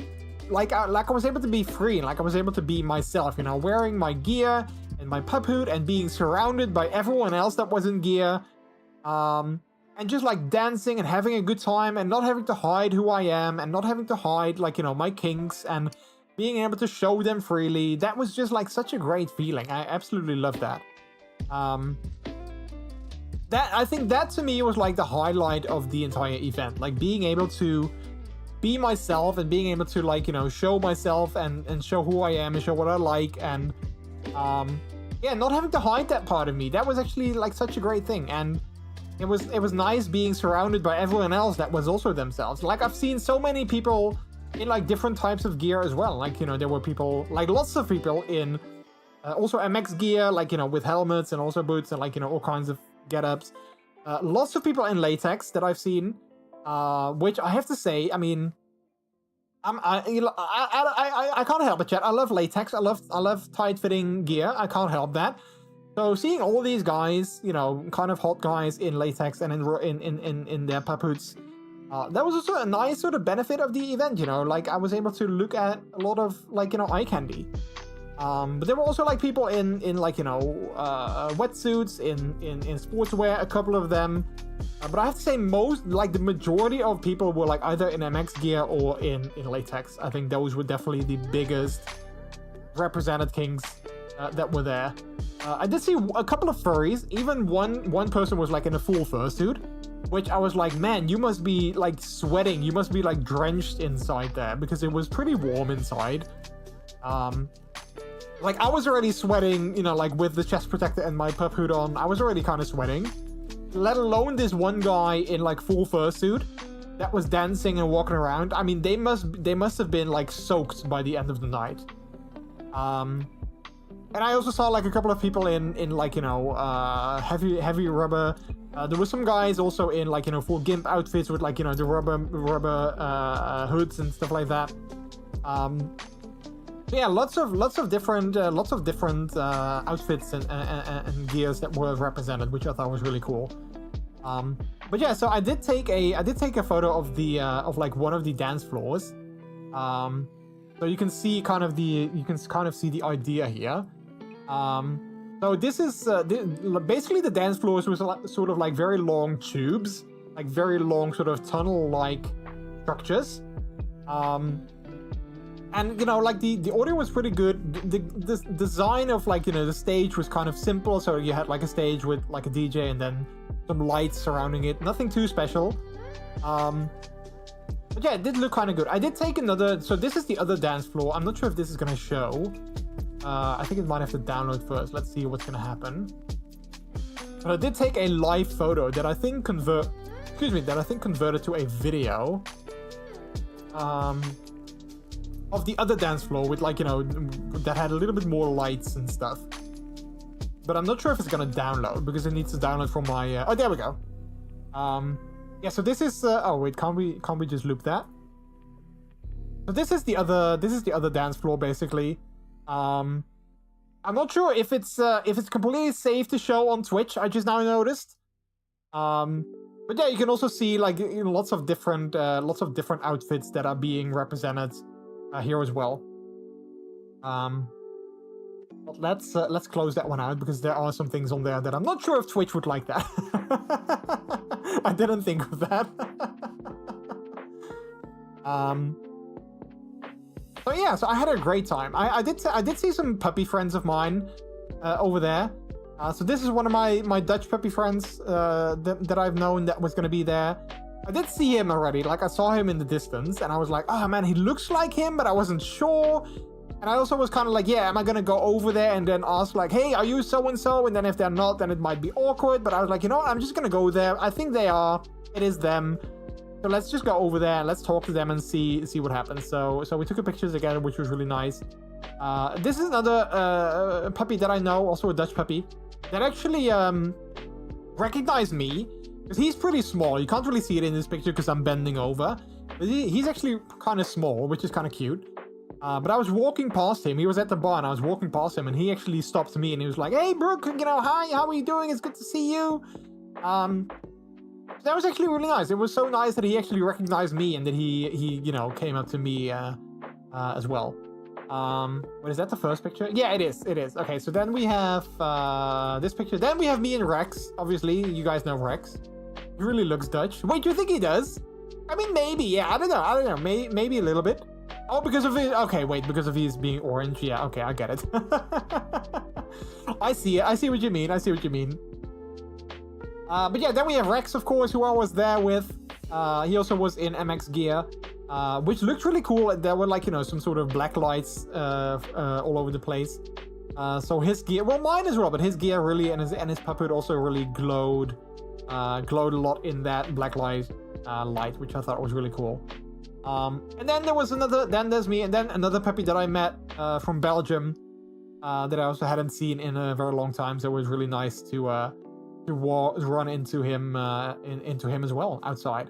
like I was able to be free, and like I was able to be myself. You know, wearing my gear and my pup hood, and being surrounded by everyone else that was in gear, and just like dancing and having a good time, and not having to hide who I am, and not having to hide like, you know, my kinks, and being able to show them freely. That was just like such a great feeling. I absolutely love that. I think that to me was like the highlight of the entire event, like being able to be myself, and being able to, like, you know, show myself and show who I am and show what I like, and yeah, not having to hide that part of me. That was actually like such a great thing, and it was nice being surrounded by everyone else that was also themselves. Like, I've seen so many people in like different types of gear as well. Like, you know, there were people, like lots of people in also MX gear, like, you know, with helmets and also boots and like, you know, all kinds of get-ups. Lots of people in latex that I've seen, which I have to say, I mean, I can't help it, chat. I love latex. I love tight-fitting gear. I can't help that. So seeing all these guys, you know, kind of hot guys in latex and in their pup hoods, that was also a nice sort of benefit of the event. You know, like I was able to look at a lot of, like, you know, eye candy. But there were also like people in like, you know, wetsuits, in sportswear, a couple of them. But I have to say, the majority of people were like either in MX gear or in latex. I think those were definitely the biggest represented kinks that were there. I did see a couple of furries. Even one person was like in a full fursuit, which I was like, man, you must be like sweating. You must be like drenched inside there, because it was pretty warm inside. Like, I was already sweating, you know, like with the chest protector and my pup hood on. I was already kind of sweating. Let alone this one guy in like full fursuit that was dancing and walking around. I mean, they must have been like soaked by the end of the night. And I also saw like a couple of people in like, you know, heavy rubber. There were some guys also in like, you know, full gimp outfits with like, you know, the rubber hoods and stuff like that. Yeah, lots of different outfits and gears that were represented, which I thought was really cool. But yeah, so I did take a photo of the of like one of the dance floors. So you can kind of see the idea here. So this is basically the dance floors was sort of like very long tubes, like very long sort of tunnel-like structures. And, you know, like the audio was pretty good. The design of, like, you know, the stage was kind of simple. So you had like a stage with like a DJ and then some lights surrounding it. Nothing too special. But yeah, it did look kind of good. I did take another. So this is the other dance floor. I'm not sure if this is gonna show. I think it might have to download first. Let's see what's gonna happen. But I did take a live photo that I think converted to a video. Of the other dance floor with, like, you know, that had a little bit more lights and stuff. But I'm not sure if it's gonna download, because it needs to download from my oh, there we go. Yeah, so this is oh wait, can't we just loop that? So this is the other dance floor basically. I'm not sure if it's completely safe to show on Twitch. I just now noticed. But yeah, you can also see, like, you know, lots of different outfits that are being represented here as well. But let's close that one out, because there are some things on there that I'm not sure if Twitch would like that. I didn't think of that. So yeah, so I had a great time. I did see some puppy friends of mine over there. So this is one of my Dutch puppy friends that I've known that was going to be there. I did see him already. Like, I saw him in the distance, and I was like, oh man, he looks like him, but I wasn't sure. And I also was kind of like, yeah, am I going to go over there and then ask, like, hey, are you so-and-so? And then if they're not, then it might be awkward. But I was like, you know what? I'm just going to go there. I think they are. It is them. So let's just go over there and let's talk to them and see what happens. So we took a pictures together, which was really nice. This is another puppy that I know, also a Dutch puppy, that actually recognized me. Because he's pretty small. You can't really see it in this picture because I'm bending over. But he's actually kind of small, which is kind of cute. But I was walking past him. He was at the bar and I was walking past him and he actually stopped me and he was like, "Hey, Brooke, you know, hi, how are you doing? It's good to see you." That was actually really nice. It was so nice that he actually recognized me and that he you know, came up to me as well. What is that, the first picture? Yeah, it is. Okay, so then we have this picture. Then we have me and Rex. Obviously, you guys know Rex. He really looks Dutch. Wait, do you think he does? I mean, maybe. Yeah, I don't know. Maybe a little bit. Oh, because of his... Okay, wait, because of his being orange. Yeah, okay, I get it. I see it. I see what you mean. But yeah, then we have Rex, of course, who I was there with. He also was in MX Gear, which looked really cool. There were, like, you know, some sort of black lights all over the place. So his gear... Well, mine as well, but his gear really... And his puppet also really glowed a lot in that black light, which I thought was really cool. And then there was another, then there's me, and then another puppy that I met from Belgium that I also hadn't seen in a very long time. So it was really nice to run into him as well outside.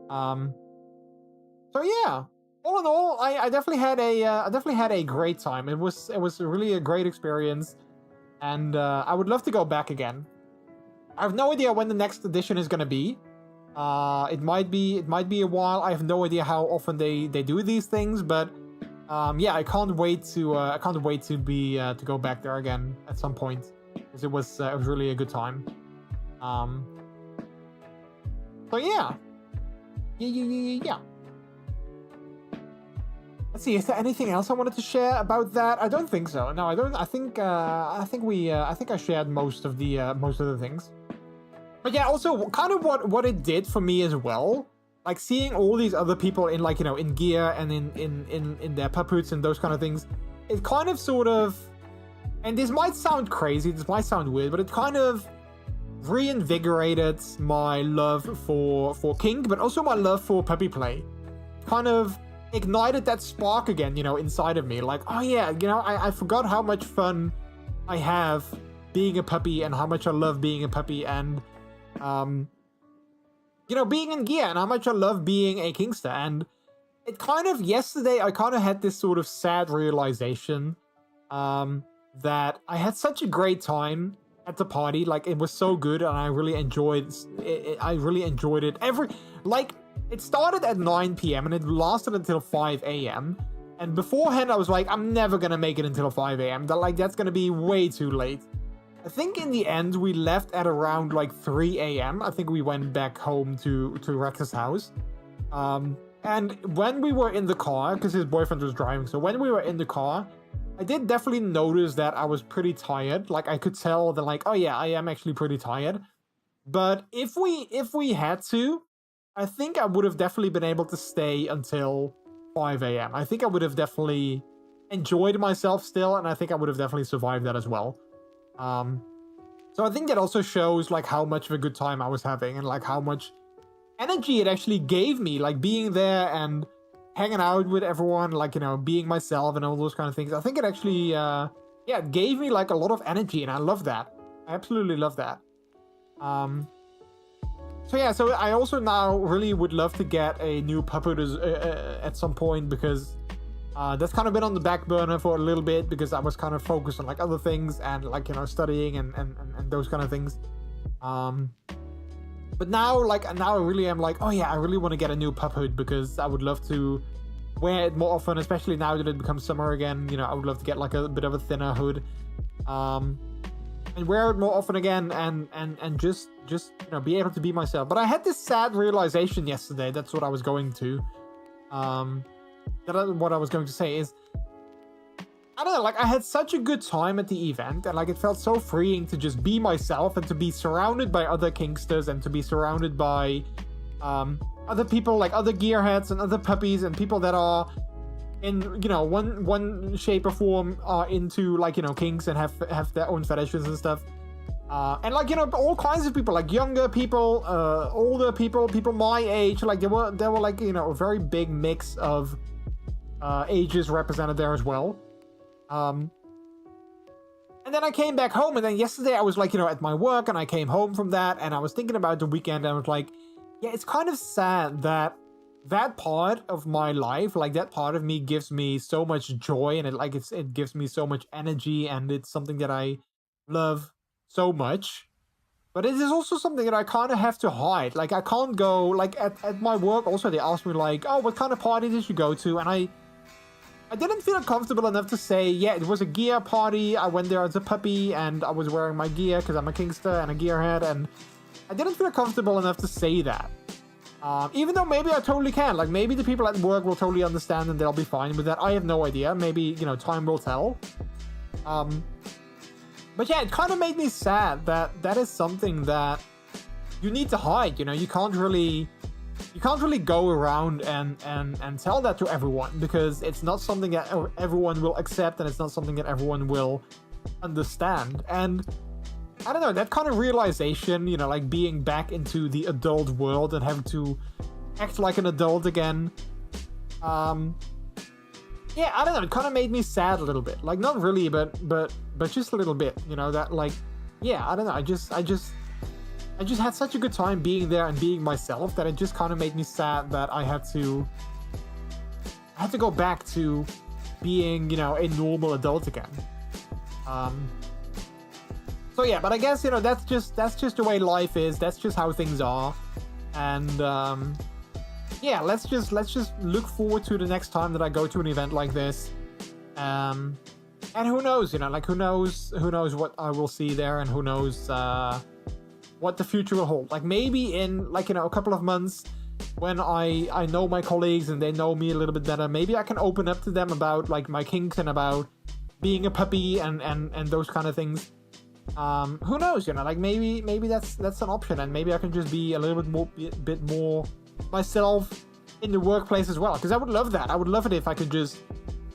So yeah, all in all, I definitely had a great time. It was really a great experience, and I would love to go back again. I have no idea when the next edition is gonna be. It might be a while. I have no idea how often they do these things, but yeah, I can't wait to go back there again at some point, because it was really a good time. So yeah. Let's see, is there anything else I wanted to share about that? I don't think so. No, I don't. I think I shared most of the things. But yeah, also kind of what it did for me as well, like seeing all these other people in, like, you know, in gear and in their puppets and those kind of things, it kind of sort of, and this might sound crazy, this might sound weird, but it kind of reinvigorated my love for kink, but also my love for puppy play. Kind of ignited that spark again, you know, inside of me. Like, oh yeah, you know, I forgot how much fun I have being a puppy and how much I love being a puppy, and you know, being in gear, and how much I love being a kinkster. And it kind of, yesterday, I kind of had this sort of sad realization that I had such a great time at the party. Like, it was so good, and I really enjoyed it. I really enjoyed it. It started at 9 p.m. and it lasted until 5 a.m. And beforehand, I was like, I'm never gonna make it until 5 a.m. That's gonna be way too late. I think in the end, we left at around like 3 a.m. I think we went back home to Rex's house. And when we were in the car, because his boyfriend was driving, so when we were in the car, I did definitely notice that I was pretty tired. Like, I could tell that, like, oh yeah, I am actually pretty tired. But if we had to, I think I would have definitely been able to stay until 5 a.m. I think I would have definitely enjoyed myself still, and I think I would have definitely survived that as well. So I think that also shows, like, how much of a good time I was having, and like how much energy it actually gave me, like being there and hanging out with everyone, like, you know, being myself and all those kind of things. I think it actually, yeah, it gave me like a lot of energy, and I love that. I absolutely love that. So yeah, so I also now really would love to get a new puppet at some point, because that's kind of been on the back burner for a little bit, because I was kind of focused on like other things and, like, you know, studying and those kind of things. But now I really am like, oh yeah, I really want to get a new puppet, because I would love to wear it more often, especially now that it becomes summer again. You know, I would love to get like a bit of a thinner hood, and wear it more often again, and just you know, be able to be myself. But I had this sad realization yesterday. That's what I was going to. What I was going to say is, I don't know, like, I had such a good time at the event, and like, it felt so freeing to just be myself and to be surrounded by other kinksters and to be surrounded by other people, like other gearheads and other puppies and people that are in, you know, one shape or form are into, like, you know, kinks and have their own fetishes and stuff. And like, you know, all kinds of people, like younger people, older people my age. Like, there were like, you know, a very big mix of ages represented there as well. And then I came back home, and then yesterday I was like, you know, at my work, and I came home from that, and I was thinking about the weekend, and I was like, yeah, it's kind of sad that that part of my life, like that part of me gives me so much joy, and it gives me so much energy, and it's something that I love so much. But it is also something that I kind of have to hide. Like, I can't go, like, at my work also, they asked me, like, oh, what kind of party did you go to? And I didn't feel comfortable enough to say, yeah, it was a gear party. I went there as a puppy, and I was wearing my gear because I'm a Kingster and a gearhead, and I didn't feel comfortable enough to say that. Even though maybe I totally can. Like, maybe the people at work will totally understand and they'll be fine with that. I have no idea. Maybe, you know, time will tell. But yeah, it kind of made me sad that that is something that you need to hide, you know? You can't really go around and tell that to everyone, because it's not something that everyone will accept, and it's not something that everyone will understand. And I don't know, that kind of realization, you know, like being back into the adult world and having to act like an adult again. Yeah, I don't know, it kind of made me sad a little bit. Like, not really, but just a little bit, you know, that, like, yeah, I don't know, I just had such a good time being there and being myself that it just kind of made me sad that I had to go back to being, you know, a normal adult again. So yeah, but I guess, you know, that's just the way life is. That's just how things are. And yeah, let's just look forward to the next time that I go to an event like this. And who knows, you know, like, who knows what I will see there, and who knows what the future will hold. Like, maybe in, like, you know, a couple of months, when I know my colleagues and they know me a little bit better, maybe I can open up to them about, like, my kinks and about being a puppy and those kind of things. Who knows, you know, like, maybe that's an option, and maybe I can just be a little bit more myself in the workplace as well, because I would love that. I would love it if I could just,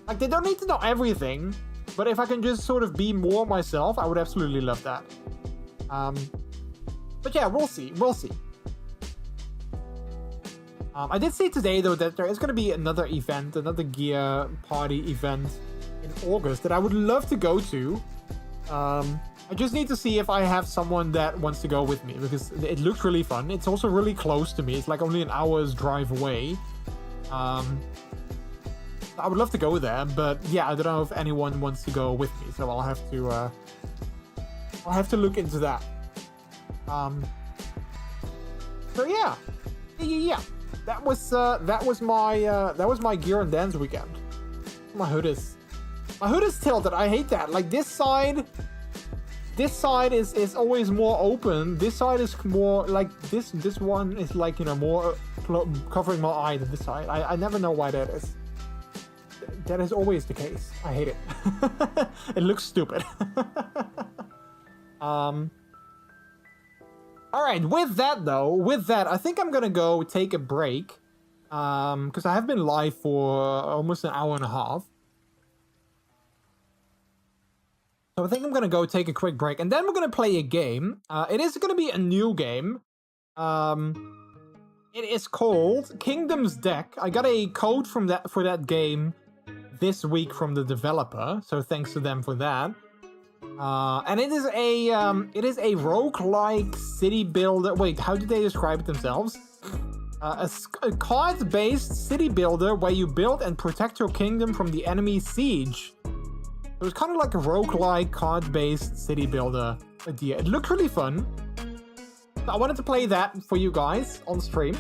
like, they don't need to know everything, but if I can just sort of be more myself, I would absolutely love that. But yeah, we'll see. I did see today, though, that there is going to be another event, another gear party event in August that I would love to go to. I just need to see if I have someone that wants to go with me, because it looks really fun. It's also really close to me. It's like only an hour's drive away. I would love to go there, but yeah, I don't know if anyone wants to go with me, so I'll have to look into that. So yeah. That was my gear and dance weekend. My hood is tilted. I hate that. Like, this side is always more open. This side is more like this one is, like, you know, more covering my eye than this side. I never know why that is. That is always the case. I hate it. It looks stupid. Alright, with that, I think I'm gonna go take a break. Because I have been live for almost an hour and a half. So I think I'm gonna go take a quick break, and then we're gonna play a game. It is gonna be a new game. It is called Kingdom's Deck. I got a code for that game this week from the developer, so thanks to them for that. And it is a roguelike city builder. Wait, how did they describe it themselves? A card-based city builder where you build and protect your kingdom from the enemy siege. So it's kind of like a roguelike card-based city builder idea. It looked really fun. So I wanted to play that for you guys on stream.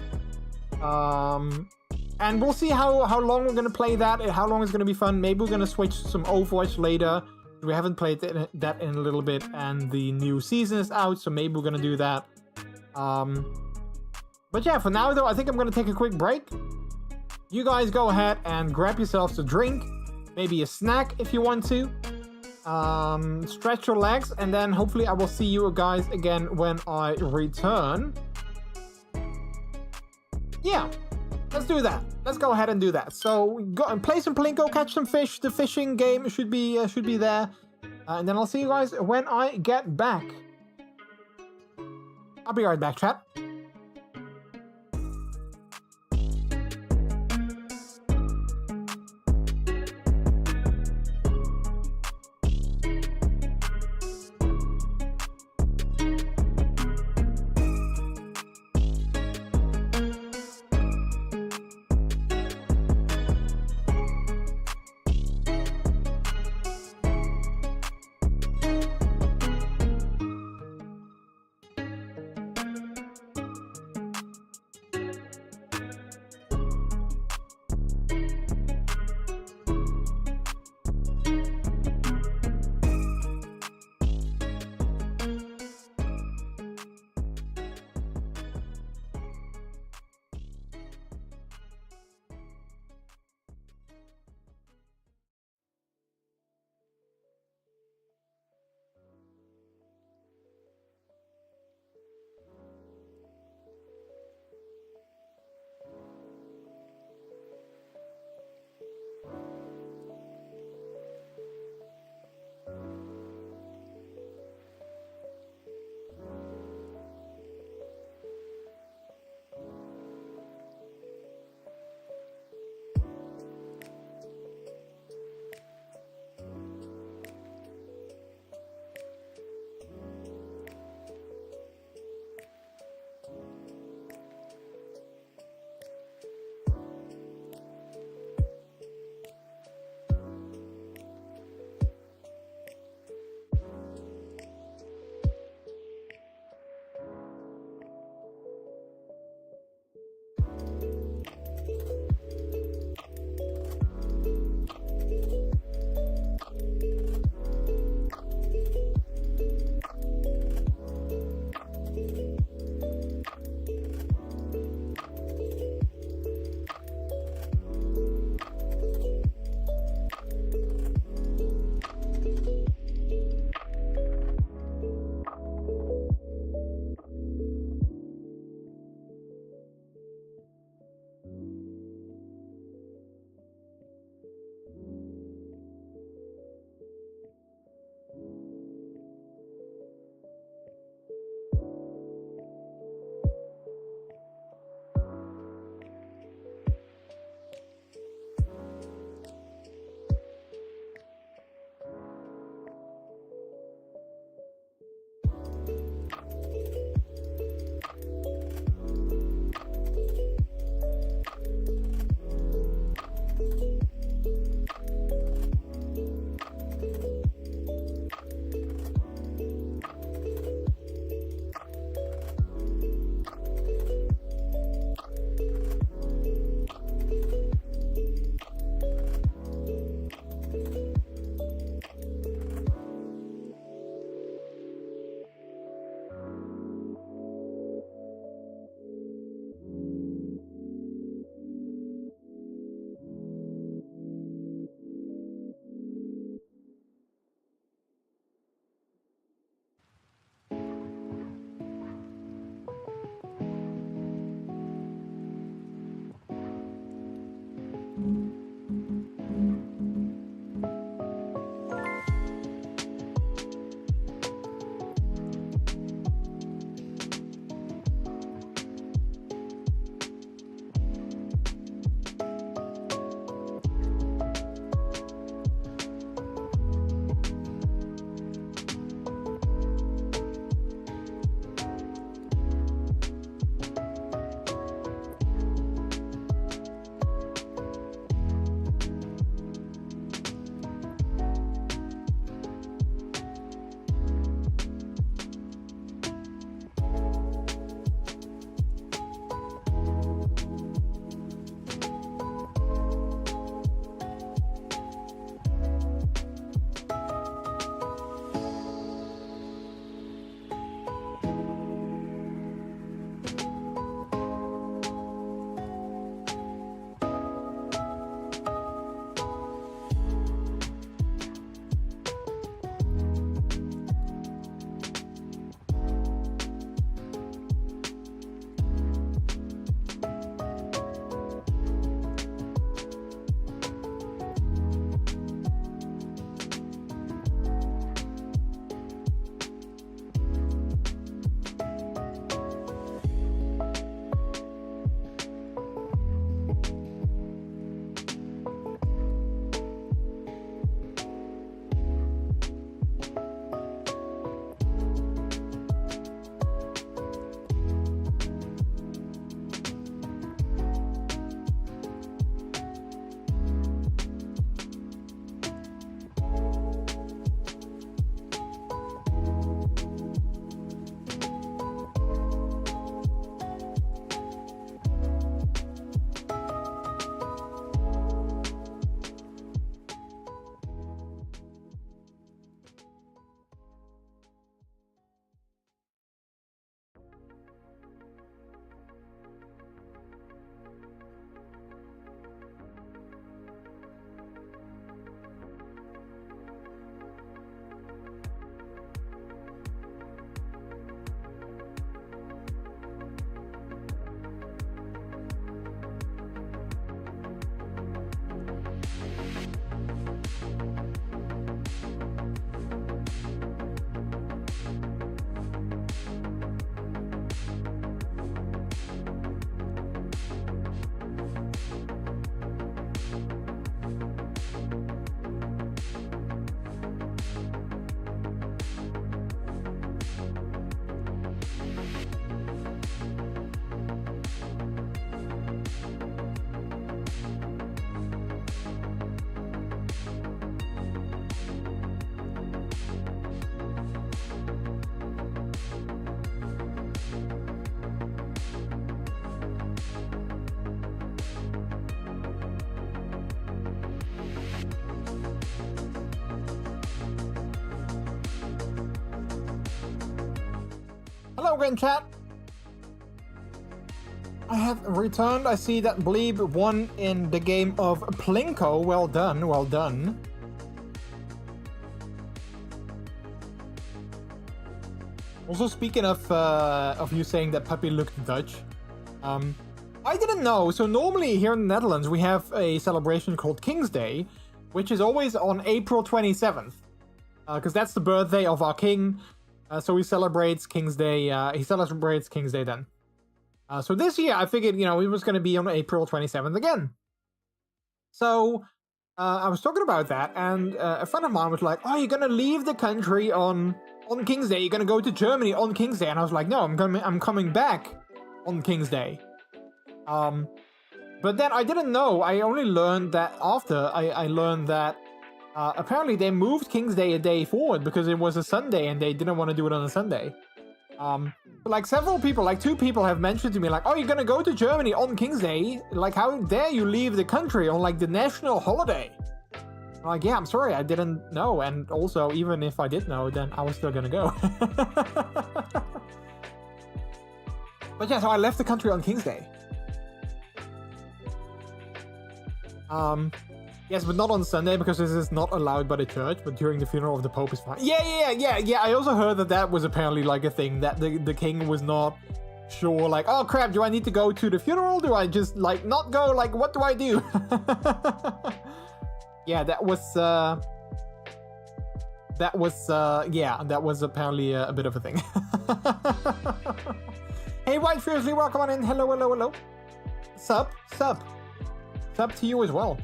And we'll see how long we're gonna play that and how long it's gonna be fun. Maybe we're gonna switch to some Overwatch later. We haven't played that in a little bit, and the new season is out, so maybe we're gonna do that. But yeah, for now though, I think I'm gonna take a quick break. You guys go ahead and grab yourselves a drink, maybe a snack if you want to. Stretch your legs, and then hopefully I will see you guys again when I return. Yeah, let's do that. Let's go ahead and do that. So go and play some Plinko, catch some fish. The fishing game should be there. And then I'll see you guys when I get back. I'll be right back, chat. hello again, chat. I have returned. I see that Bleeb won in the game of Plinko. Well done, well done. Also, speaking of you saying that Puppy looked Dutch, I didn't know. So normally here in the Netherlands, we have a celebration called King's Day, which is always on April 27th, because that's the birthday of our king. So he celebrates King's Day. He celebrates King's Day then. So this year, I figured, you know, it was going to be on April 27th again. So I was talking about that, and a friend of mine was like, "Oh, you're going to leave the country on King's Day. You're going to go to Germany on King's Day." And I was like, "No, I'm coming back on King's Day." But then I didn't know. I only learned that after I learned that apparently they moved King's Day a day forward because it was a Sunday and they didn't want to do it on a Sunday. But like several people, like 2 people have mentioned to me like, "Oh, you're gonna go to Germany on King's Day? Like, how dare you leave the country on like the national holiday?" I'm like, "Yeah, I'm sorry, I didn't know. And also, even if I did know, then I was still gonna go." But yeah, so I left the country on King's Day. Yes, but not on Sunday because this is not allowed by the church, but during the funeral of the Pope is fine. Yeah. I also heard that was apparently like a thing, that the king was not sure, like, "Oh crap, do I need to go to the funeral? Do I just like not go? Like, what do I do?" Yeah, that was apparently a bit of a thing. Hey, White Fiercely, welcome on in. Hello. Sup to you as well.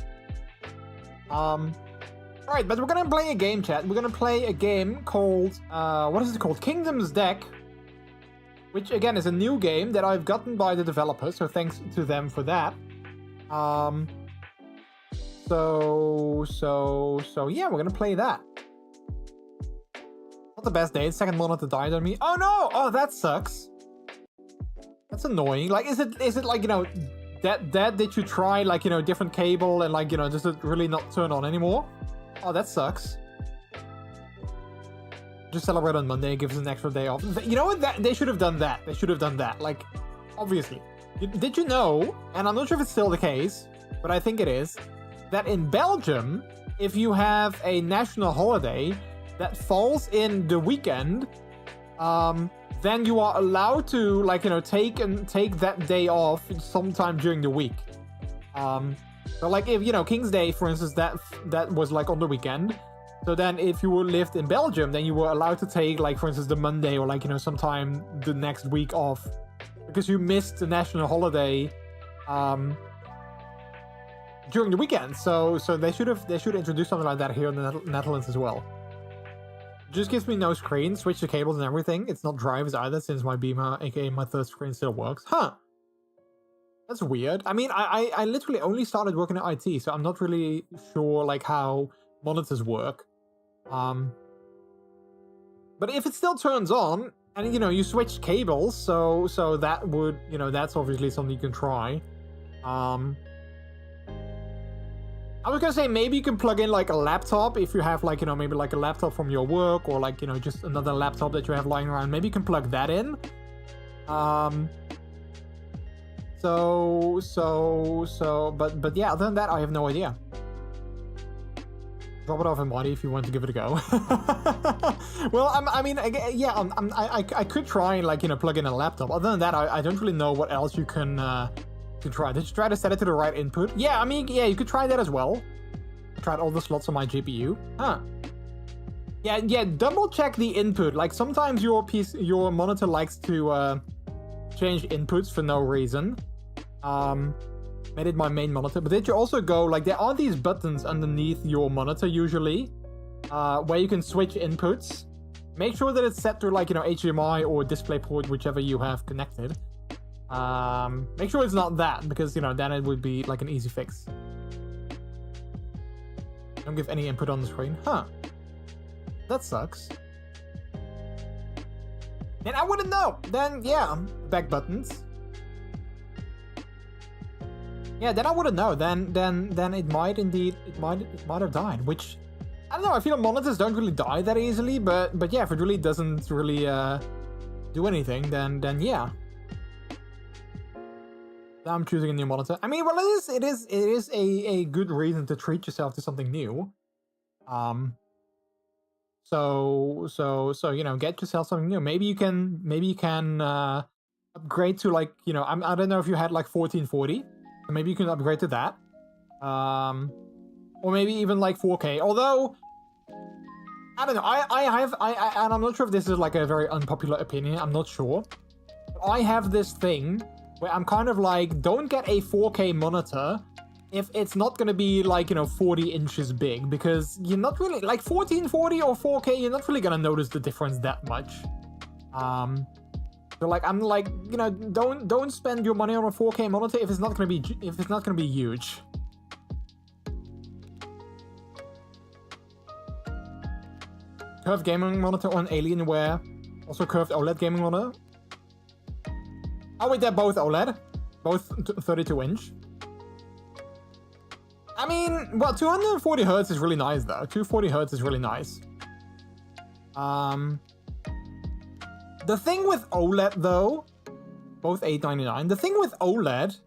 Alright, but we're gonna play a game, chat. We're gonna play a game called, what is it called? Kingdom's Deck. Which, again, is a new game that I've gotten by the developers, so thanks to them for that. So yeah, we're gonna play that. Not the best day, second monitor died on me. Oh no! Oh, that sucks. That's annoying. Like, is it like, you know, that did you try, like, you know, different cable and, like, you know, does it really not turn on anymore? Oh, that sucks. Just celebrate on Monday, give us an extra day off. You know what? They should have done that. They should have done that. Like, obviously. Did you know, and I'm not sure if it's still the case, but I think it is, that in Belgium, if you have a national holiday that falls in the weekend, then you are allowed to, like, you know, take that day off sometime during the week. So like, if, you know, King's Day, for instance, that was like on the weekend. So then if you lived in Belgium, then you were allowed to take, like, for instance, the Monday or, like, you know, sometime the next week off because you missed the national holiday during the weekend. So they should introduce something like that here in the Netherlands as well. Just gives me no screen, switch the cables and everything. It's not drivers either, since my Beamer, aka my third screen, still works. Huh. That's weird. I mean, I literally only started working at IT, so I'm not really sure, like, how monitors work. But if it still turns on, and, you know, you switch cables, so that would, you know, that's obviously something you can try. I was gonna say, maybe you can plug in, like, a laptop if you have, like, you know, maybe like a laptop from your work, or, like, you know, just another laptop that you have lying around. Maybe you can plug that in. But yeah, other than that, I have no idea. Drop it off in Marty if you want to give it a go. Well, I could try and, like, you know, plug in a laptop. Other than that, I don't really know what else you can try. Did you try to set it to the right input? Yeah, I mean, yeah, you could try that as well. I tried all the slots on my GPU. Huh. Yeah, double check the input. Like, sometimes your monitor likes to change inputs for no reason. Made it my main monitor. But did you also go, like, there are these buttons underneath your monitor usually, where you can switch inputs. Make sure that it's set to, like, you know, HDMI or DisplayPort, whichever you have connected. Make sure it's not that, because, you know, then it would be like an easy fix. Don't give any input on the screen. Huh. That sucks. And I wouldn't know. Then, yeah, back buttons. Yeah, then I wouldn't know. Then it might have died, which, I don't know, I feel monitors don't really die that easily, but yeah, if it really doesn't really do anything, then yeah. I'm choosing a new monitor. I mean, well, it is a good reason to treat yourself to something new. So you know, get yourself something new. Maybe you can upgrade to, like, you know, I don't know if you had like 1440. So maybe you can upgrade to that. Or maybe even like 4K. Although I don't know. And I'm not sure if this is like a very unpopular opinion. I'm not sure. But I have this thing where I'm kind of like, don't get a 4K monitor if it's not going to be like, you know, 40 inches big, because you're not really like 1440 or 4K. You're not really going to notice the difference that much. So like, I'm like, you know, don't spend your money on a 4K monitor if it's not going to be huge. Curved gaming monitor on Alienware. Also curved OLED gaming monitor. Oh wait, they're both OLED. Both 32 inch. I mean, well, 240 Hz is really nice though. 240 Hz is really nice. The thing with OLED though, both $8.99. The thing with OLED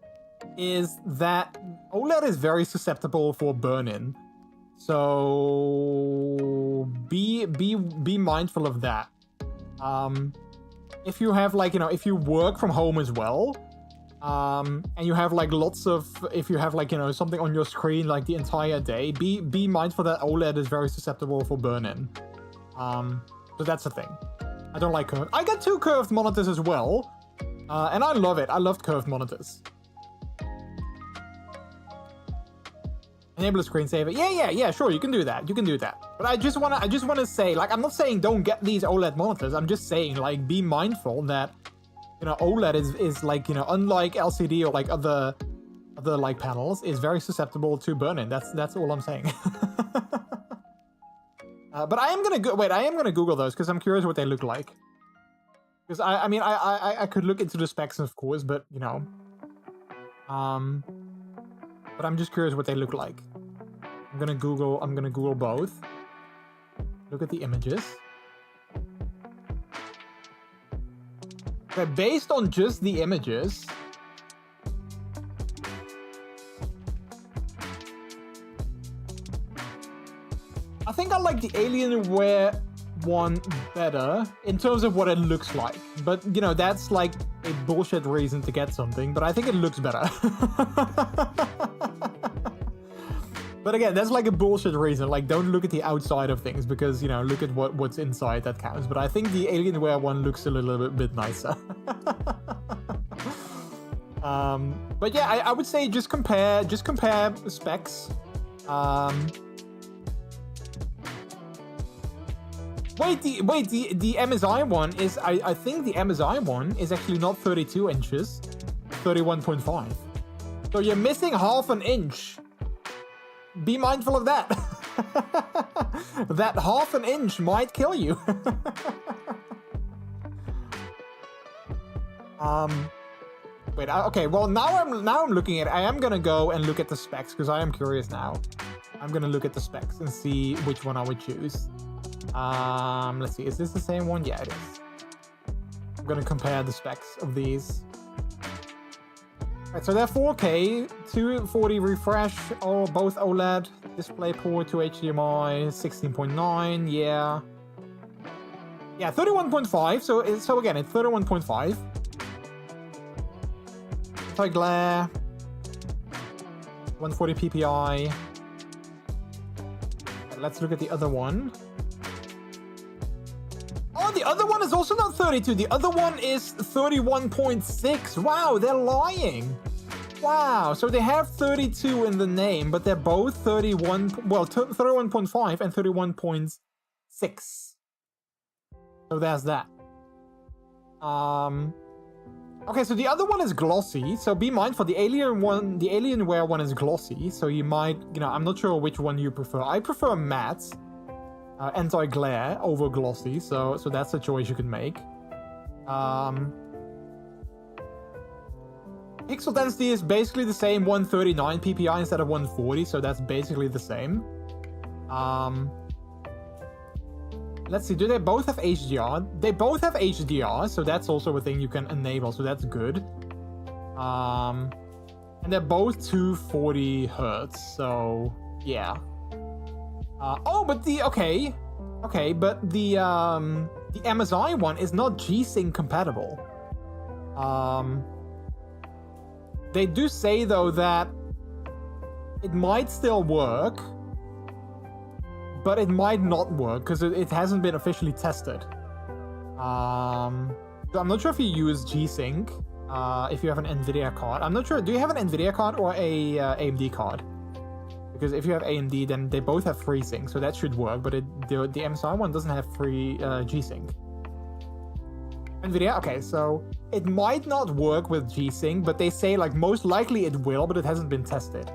is that OLED is very susceptible for burn-in. So be mindful of that. If you have, like, you know, if you work from home as well, and you have like if you have, like, you know, something on your screen like the entire day, be mindful that OLED is very susceptible for burn-in. So that's the thing. I don't like curved. I got 2 curved monitors as well, and I love it. I love curved monitors. Enable a screensaver. Yeah, sure, you can do that. You can do that. But I just wanna say, like, I'm not saying don't get these OLED monitors. I'm just saying, like, be mindful that, you know, OLED is like, you know, unlike LCD or like other like panels, is very susceptible to burn-in. That's all I'm saying. But I am gonna Google those because I'm curious what they look like. Because I mean I could look into the specs, of course, but you know, but I'm just curious what they look like. I'm gonna Google both. Look at the images. Okay, based on just the images, I think I like the Alienware one better in terms of what it looks like. But, you know, that's like a bullshit reason to get something, but I think it looks better. But again, that's like a bullshit reason. Like, don't look at the outside of things because, you know, look at what's inside that counts. But I think the Alienware one looks a little bit nicer. But yeah, I would say just compare specs. Wait, the MSI one is, I think the MSI one is actually not 32 inches, 31.5. So you're missing half an inch. Be mindful of that. That half an inch might kill you. Wait, okay, well now I'm looking at it. I am gonna go and look at the specs because I am curious now. I'm gonna look at the specs and see which one I would choose. Let's see, is this the same one? Yeah, it is. I'm gonna compare the specs of these. Right, so they're 4K, 240 refresh, both OLED, DisplayPort to HDMI, 16.9, yeah. Yeah, 31.5, so again, it's 31.5. Anti-glare, 140 PPI. Right, let's look at the other one. Oh, the other one is also not 32. The other one is 31.6. Wow, they're lying. Wow, so they have 32 in the name, but they're both 31.5 and 31.6. So there's that. Okay, so the other one is glossy. So be mindful, the Alienware one is glossy. So you might, you know, I'm not sure which one you prefer. I prefer matte. Anti-glare over glossy, so that's a choice you can make. Pixel density is basically the same, 139 PPI instead of 140, so that's basically the same. let's see, do they both have HDR? They both have HDR, so that's also a thing you can enable, so that's good. And they're both 240 hertz, so yeah. Oh, but okay, but the MSI one is not G-Sync compatible. They do say though that it might still work, but it might not work because it hasn't been officially tested. So I'm not sure if you use G-Sync if you have an NVIDIA card. I'm not sure. Do you have an NVIDIA card or a AMD card? Because if you have AMD, then they both have FreeSync, so that should work. But the MSI one doesn't have free G-Sync. NVIDIA, okay, so it might not work with G-Sync, but they say like most likely it will, but it hasn't been tested.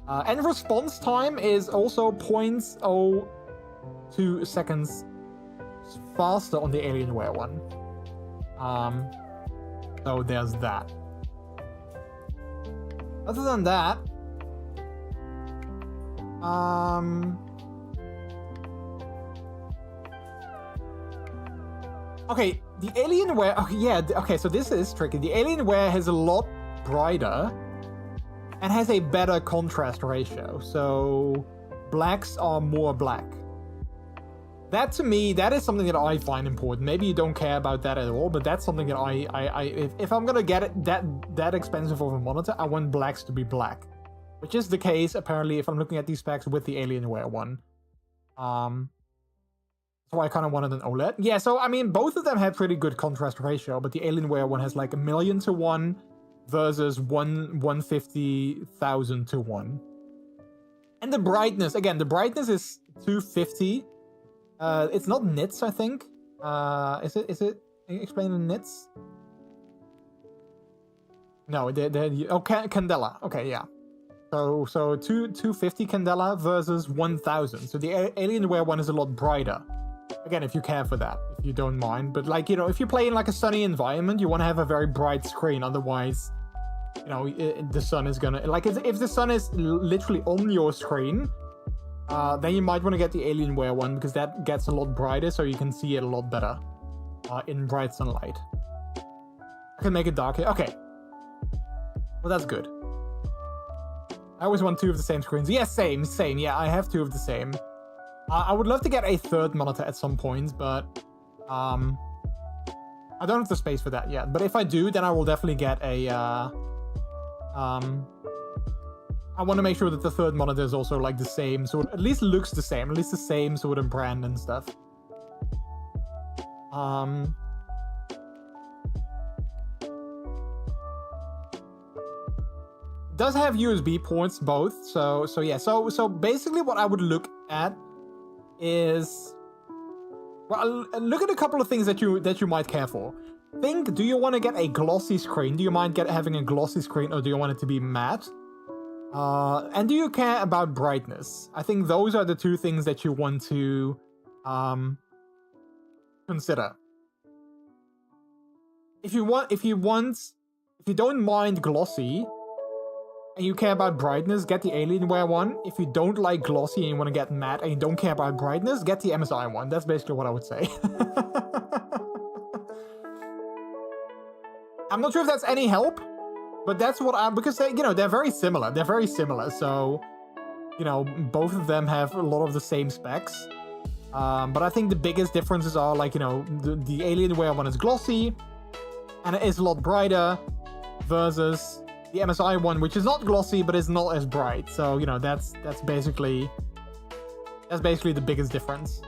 And response time is also 0.02 seconds faster on the Alienware one. So there's that. Other than that, okay, the Alienware, okay, yeah, okay, so this is tricky. The Alienware has a lot brighter and has a better contrast ratio, so blacks are more black. That to me, that is something that I find important. Maybe you don't care about that at all, but that's something that if I'm gonna get it that expensive of a monitor, I want blacks to be black. Which is the case, apparently, if I'm looking at these specs with the Alienware one. So I kind of wanted an OLED. Yeah, so, I mean, both of them have pretty good contrast ratio, but the Alienware one has like 1,000,000 to 1 versus 150,000 to 1. And the brightness, again, the brightness is 250. It's not nits, I think. Is it explaining nits? No, Candela. Okay, yeah. So 250 Candela versus 1,000. So the Alienware one is a lot brighter. Again, if you care for that, if you don't mind. But like, you know, if you play in like a sunny environment, you want to have a very bright screen. Otherwise, you know, the sun is gonna, like, if the sun is literally on your screen, then you might want to get the Alienware one because that gets a lot brighter, so you can see it a lot better in bright sunlight. I can make it darker. Okay. Well, that's good. I always want 2 of the same screens. Yeah, same. Yeah, I have 2 of the same. I would love to get a 3rd monitor at some point, but I don't have the space for that yet. But if I do, then I will definitely get a... I want to make sure that the 3rd monitor is also like the same, so at least looks the same, at least the same sort of brand and stuff. Does have USB ports both, so yeah, so basically what I would look at is, well, look at a couple of things that you might care for. Think, do you want to get a glossy screen? Do you mind having a glossy screen, or do you want it to be matte? And do you care about brightness? I think those are the 2 things that you want to consider. If you don't mind glossy and you care about brightness, get the Alienware one. If you don't like glossy and you want to get matte and you don't care about brightness, get the MSI one. That's basically what I would say. I'm not sure if that's any help, but that's what because they're very similar. They're very similar. So, you know, both of them have a lot of the same specs. But I think the biggest differences are, like, you know, the Alienware one is glossy and it is a lot brighter versus the MSI one, which is not glossy but is not as bright. So, you know, that's basically the biggest difference.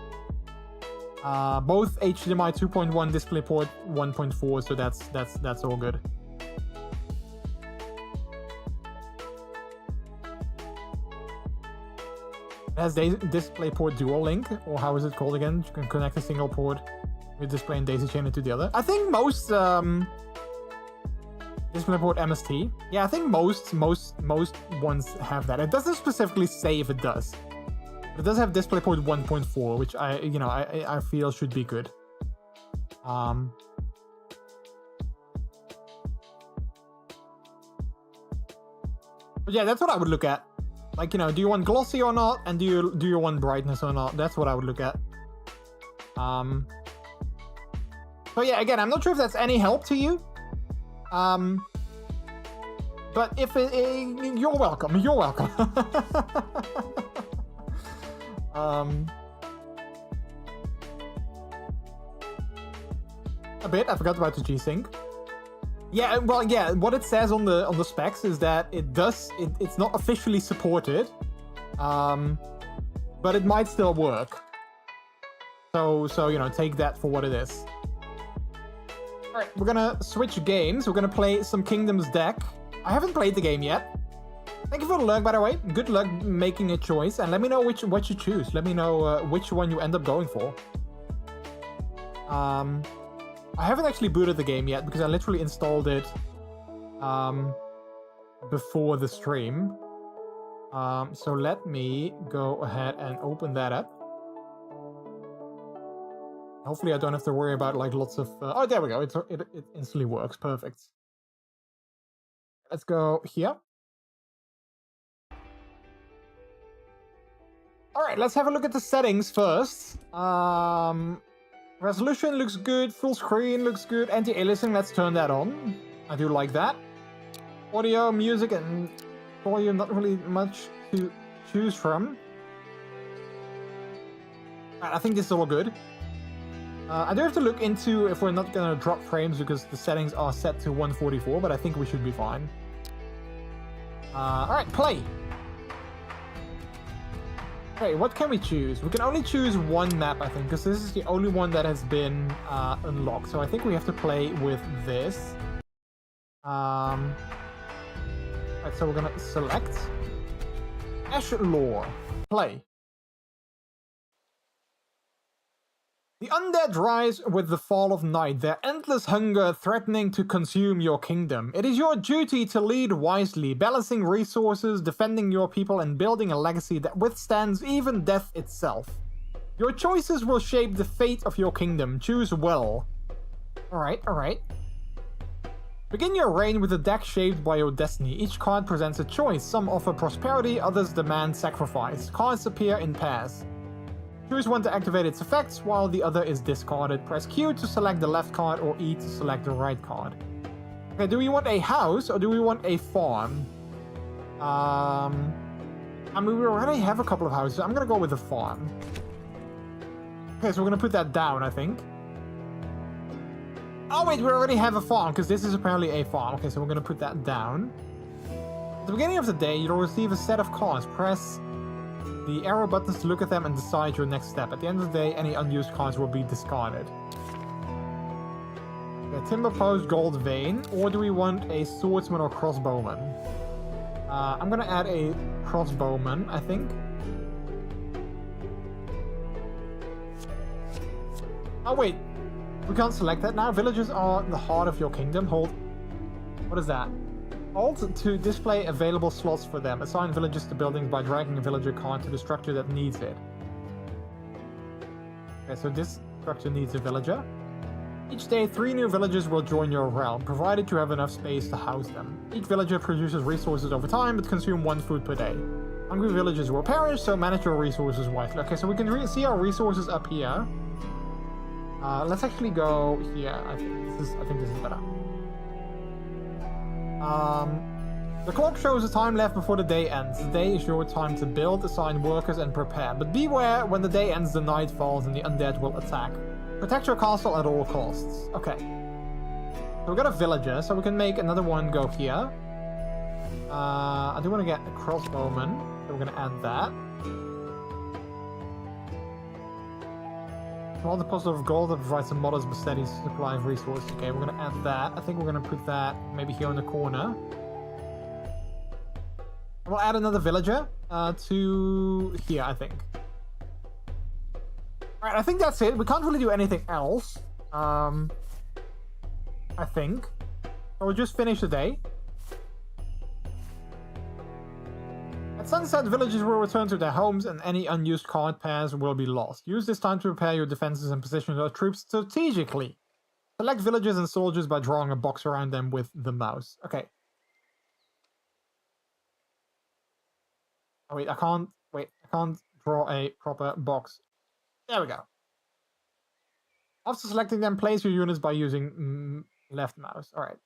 Both HDMI 2.1, DisplayPort 1.4, so that's all good. It has DisplayPort Dual Link, or how is it called again? You can connect a single port with display and daisy chain into the other. I think most DisplayPort MST. Yeah, I think most ones have that. It doesn't specifically say if it does. It does have DisplayPort 1.4, which I feel should be good. But yeah, that's what I would look at. Like, you know, do you want glossy or not? And do you want brightness or not? That's what I would look at. So yeah, again, I'm not sure if that's any help to you. But if you're welcome. You're welcome. A bit. I forgot about the G-Sync. Yeah, well, yeah. What it says on the specs is that it's not officially supported, but it might still work. So you know, take that for what it is. All right, we're gonna switch games. We're gonna play some Kingdoms deck. I haven't played the game yet. Thank you for the luck, by the way. Good luck making a choice, and let me know what you choose. Let me know which one you end up going for. I haven't actually booted the game yet because I literally installed it before the stream. So let me go ahead and open that up. Hopefully I don't have to worry about like lots of... oh, there we go. It instantly works. Perfect. Let's go here. All right, let's have a look at the settings first. Resolution looks good. Full screen looks good. Anti-aliasing, let's turn that on. I do like that. Audio, music, and volume, not really much to choose from. Right, I think this is all good. I do have to look into if we're not going to drop frames because the settings are set to 144, but I think we should be fine. Alright, play! Okay, what can we choose? We can only choose one map, I think, because this is the only one that has been unlocked. So I think we have to play with this. Right, so we're gonna select Ash Lore. Play. The undead rise with the fall of night, their endless hunger threatening to consume your kingdom. It is your duty to lead wisely, balancing resources, defending your people, and building a legacy that withstands even death itself. Your choices will shape the fate of your kingdom. Choose well. Alright. Begin your reign with a deck shaped by your destiny. Each card presents a choice. Some offer prosperity, others demand sacrifice. Cards appear in pairs. Choose one to activate its effects, while the other is discarded. Press Q to select the left card or E to select the right card. Okay, do we want a house or do we want a farm? I mean, we already have a couple of houses. I'm gonna go with a farm. Okay, so we're gonna put that down, I think. Oh wait, we already have a farm, because this is apparently a farm. Okay, so we're gonna put that down. At the beginning of the day, you'll receive a set of cards. Press the arrow buttons to look at them and decide your next step. At the end of the day, any unused cards will be discarded. Okay, Timber Post, Gold Vein, or do we want a Swordsman or Crossbowman? I'm gonna add a Crossbowman, I think. Oh wait, we can't select that now. Villages are the heart of your kingdom. Hold. What is that? Alt to display available slots for them. Assign villages to buildings by dragging a villager card to the structure that needs it. Okay, so this structure needs a villager. Each day, 3 new villagers will join your realm, provided you have enough space to house them. Each villager produces resources over time, but consume 1 food per day. Hungry villagers will perish, so manage your resources wisely. Okay, so we can see our resources up here. Let's actually go here. I think this is better. The clock shows the time left before the day ends. The day is your time to build, assign workers, and prepare. But beware, when the day ends, the night falls and the undead will attack. Protect your castle at all costs. Okay. So we got a villager, so we can make another one go here. I do want to get a crossbowman, so we're going to add that. All deposit of gold that provides a modest but steady supply of resources. Okay, we're going to add that. I think we're going to put that maybe here in the corner. We'll add another villager to here, I think. Alright, I think that's it. We can't really do anything else. I think. So we'll just finish the day. At sunset, villagers will return to their homes and any unused card pairs will be lost. Use this time to prepare your defenses and position your troops strategically. Select villagers and soldiers by drawing a box around them with the mouse. Okay. Oh, wait, I can't draw a proper box. There we go. After selecting them, place your units by using left mouse. All right.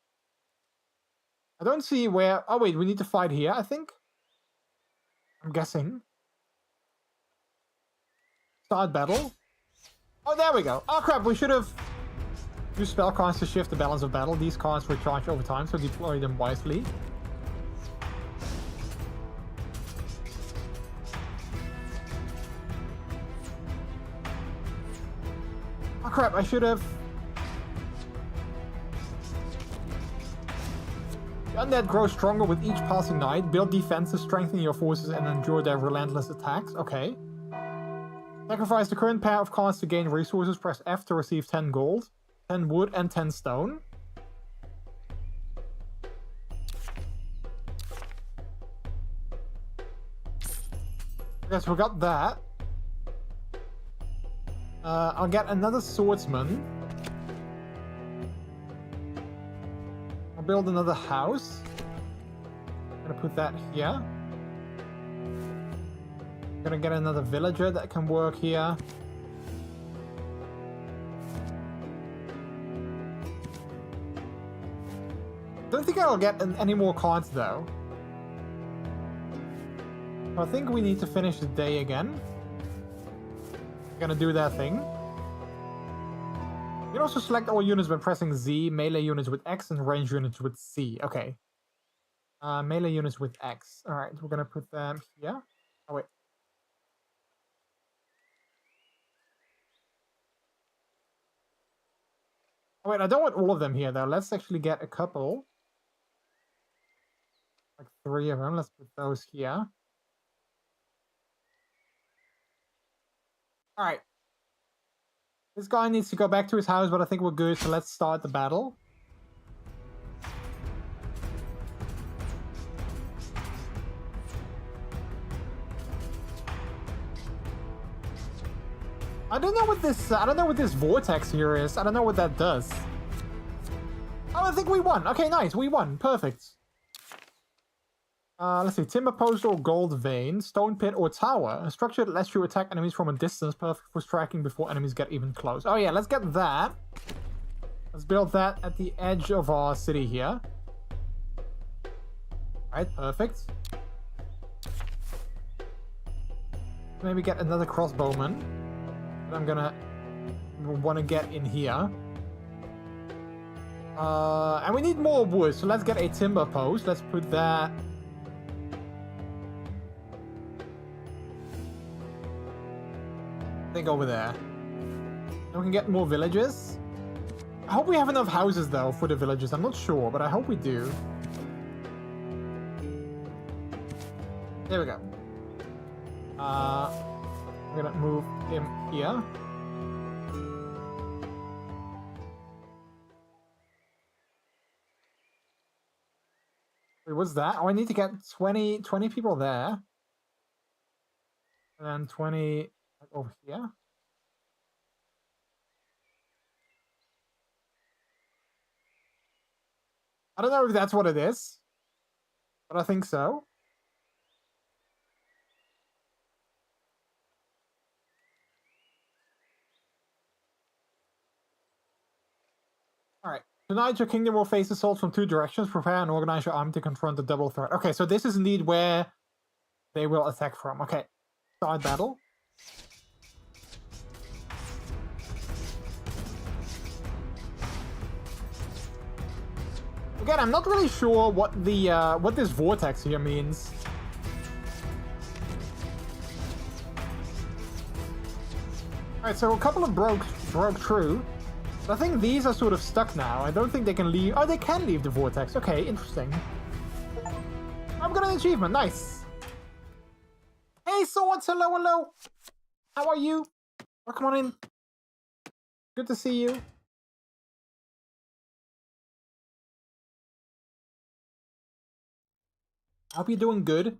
I don't see where... Oh, wait, we need to fight here, I think. I'm guessing. Start battle. Oh, there we go. Oh, crap, we should have used spell cards to shift the balance of battle. These cards recharge over time, so deploy them wisely. Oh, crap, I should have... The undead grow stronger with each passing night. Build defenses, strengthen your forces, and endure their relentless attacks. Okay. Sacrifice the current pair of cards to gain resources. Press F to receive 10 gold, 10 wood, and 10 stone. Okay, so we got that. I'll get another swordsman. I'll build another house. I'm gonna put that here. I'm gonna get another villager that can work here. Don't think I'll get any more cards though. I think we need to finish the day again. Gonna do that thing. You can also select all units by pressing Z, melee units with X, and range units with C. Okay. Melee units with X. Alright, we're gonna put them here. Oh, wait. Oh, wait, I don't want all of them here, though. Let's actually get a couple. Like 3 of them. Let's put those here. Alright. This guy needs to go back to his house, but I think we're good, so let's start the battle. I don't know what this vortex here is. I don't know what that does. Oh, I think we won. Okay, nice. We won. Perfect. Let's see. Timber post or gold vein, stone pit or tower. A structure that lets you attack enemies from a distance, perfect for striking before enemies get even close. Oh yeah, let's get that. Let's build that at the edge of our city here. Alright, perfect. Maybe get another crossbowman. But I'm gonna want to get in here. And we need more wood, so let's get a timber post. Let's put that... I think over there. And we can get more villages. I hope we have enough houses though for the villages. I'm not sure, but I hope we do. There we go. I'm gonna move him here. Wait, what's that? Oh, I need to get 20 people there. And then 20 over here. I don't know if that's what it is, but I think so. Alright. Tonight your kingdom will face assault from 2 directions. Prepare and organize your army to confront the double threat. Okay, so this is indeed where they will attack from. Okay. Start battle. Again, I'm not really sure what the what this vortex here means. Alright, so a couple of broke through. But I think these are sort of stuck now. I don't think they can leave. Oh, they can leave the vortex. Okay, interesting. I've got an achievement. Nice. Hey, Swords. Hello, hello. How are you? Oh, come on in. Good to see you. I hope you're doing good.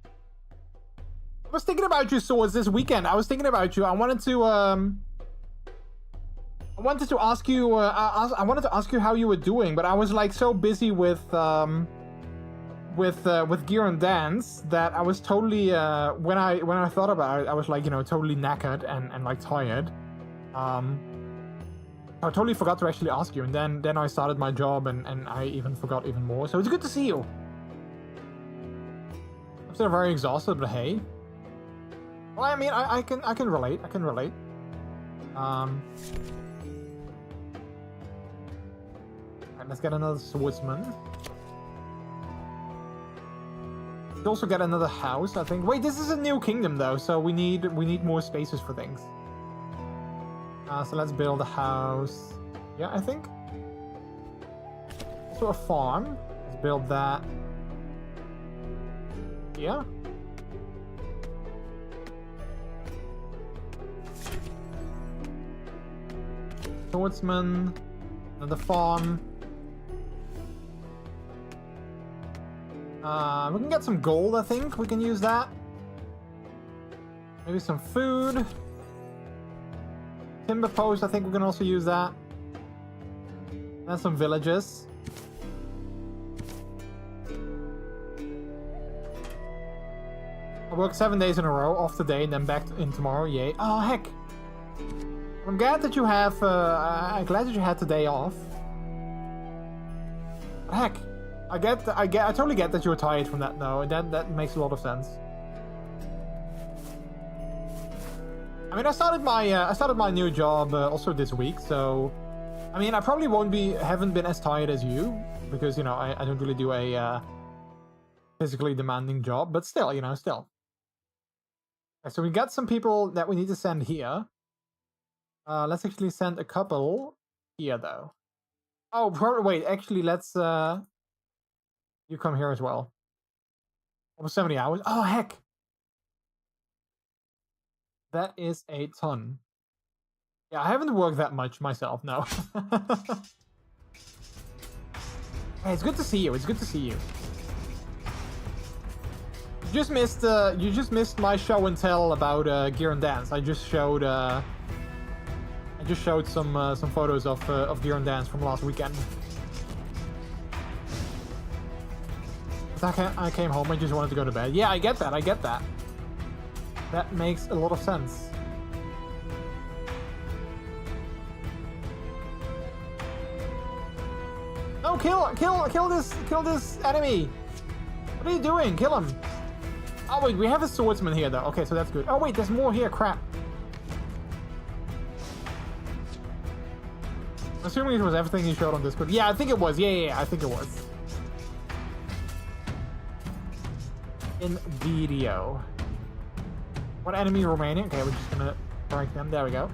I was thinking about you, Swords, this weekend. I was thinking about you. I wanted to ask you. I wanted to ask you how you were doing, but I was like so busy with gear and dance that I was totally when I thought about it, I was like, you know, totally knackered and like tired. I totally forgot to actually ask you, and then I started my job, and I even forgot even more. So it's good to see you. I'm still very exhausted, but hey. Well, I mean, I can relate. I can relate. Alright, let's get another swordsman. Let's also get another house, I think. Wait, this is a new kingdom though, so we need more spaces for things. So let's build a house. Yeah, I think. Also a farm. Let's build that. Yeah. Swordsman. Another farm. We can get some gold, I think. We can use that. Maybe some food. Timber post, I think we can also use that. And some villages. I work 7 days in a row, off today, and then back in tomorrow. Yay! Oh heck! I'm glad that you have. I'm glad that you had today off. Heck, I totally get that you were tired from that though, and that makes a lot of sense. I mean, I started my new job also this week, so I mean, I probably haven't been as tired as you, because you know I don't really do a physically demanding job, but still, you know, still. Okay, so we got some people that we need to send here. Let's actually send a couple here though. Oh, wait, actually, let's you come here as well. Almost 70 hours. Oh heck. That is a ton. Yeah, I haven't worked that much myself, no. Hey, it's good to see you. It's good to see you. You just missed my show and tell about Gear and Dance. I just showed some photos of Gear and Dance from last weekend. I came home. I just wanted to go to bed. Yeah, I get that. I get that. That makes a lot of sense. No, kill this enemy. What are you doing? Kill him. Oh wait, we have a swordsman here though. Okay, so that's good. Oh wait, there's more here. Crap. I'm assuming it was everything you showed on Discord. Yeah, I think it was. Yeah, I think it was. In video. One enemy remaining. Okay, we're just gonna break them. There we go.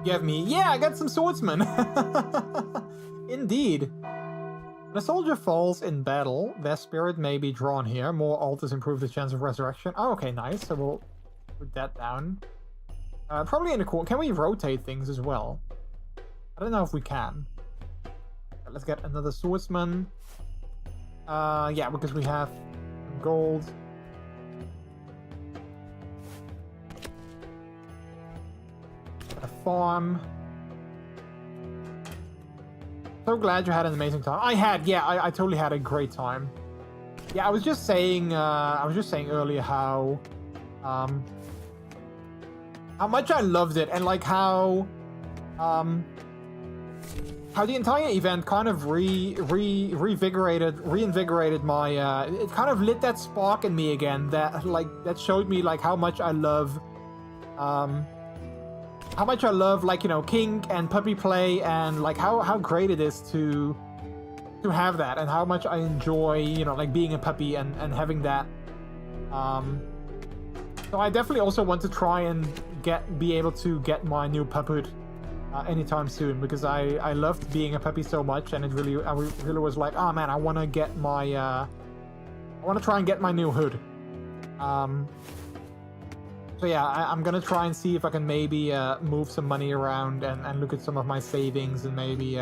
Give me. Yeah, I got some swordsmen. Indeed. When a soldier falls in battle, their spirit may be drawn here. More altars improve the chance of resurrection. Oh, okay, nice. So we'll put that down. Probably in the corner. Can we rotate things as well? I don't know if we can. Let's get another swordsman. Yeah, because we have gold. A farm. So glad you had an amazing time. I totally had a great time. Yeah, I was just saying earlier how much I loved it, and like how the entire event kind of reinvigorated my it kind of lit that spark in me again, that showed me like how much I love like, you know, kink and puppy play, and like how great it is to have that, and how much I enjoy, you know, like being a puppy and having that. So I definitely also want to try and be able to get my new pupphood anytime soon, because I loved being a puppy so much, and I really was like, oh man, I want to get my I want to try and get my new hood. So yeah, I'm gonna try and see if I can maybe move some money around and look at some of my savings, and maybe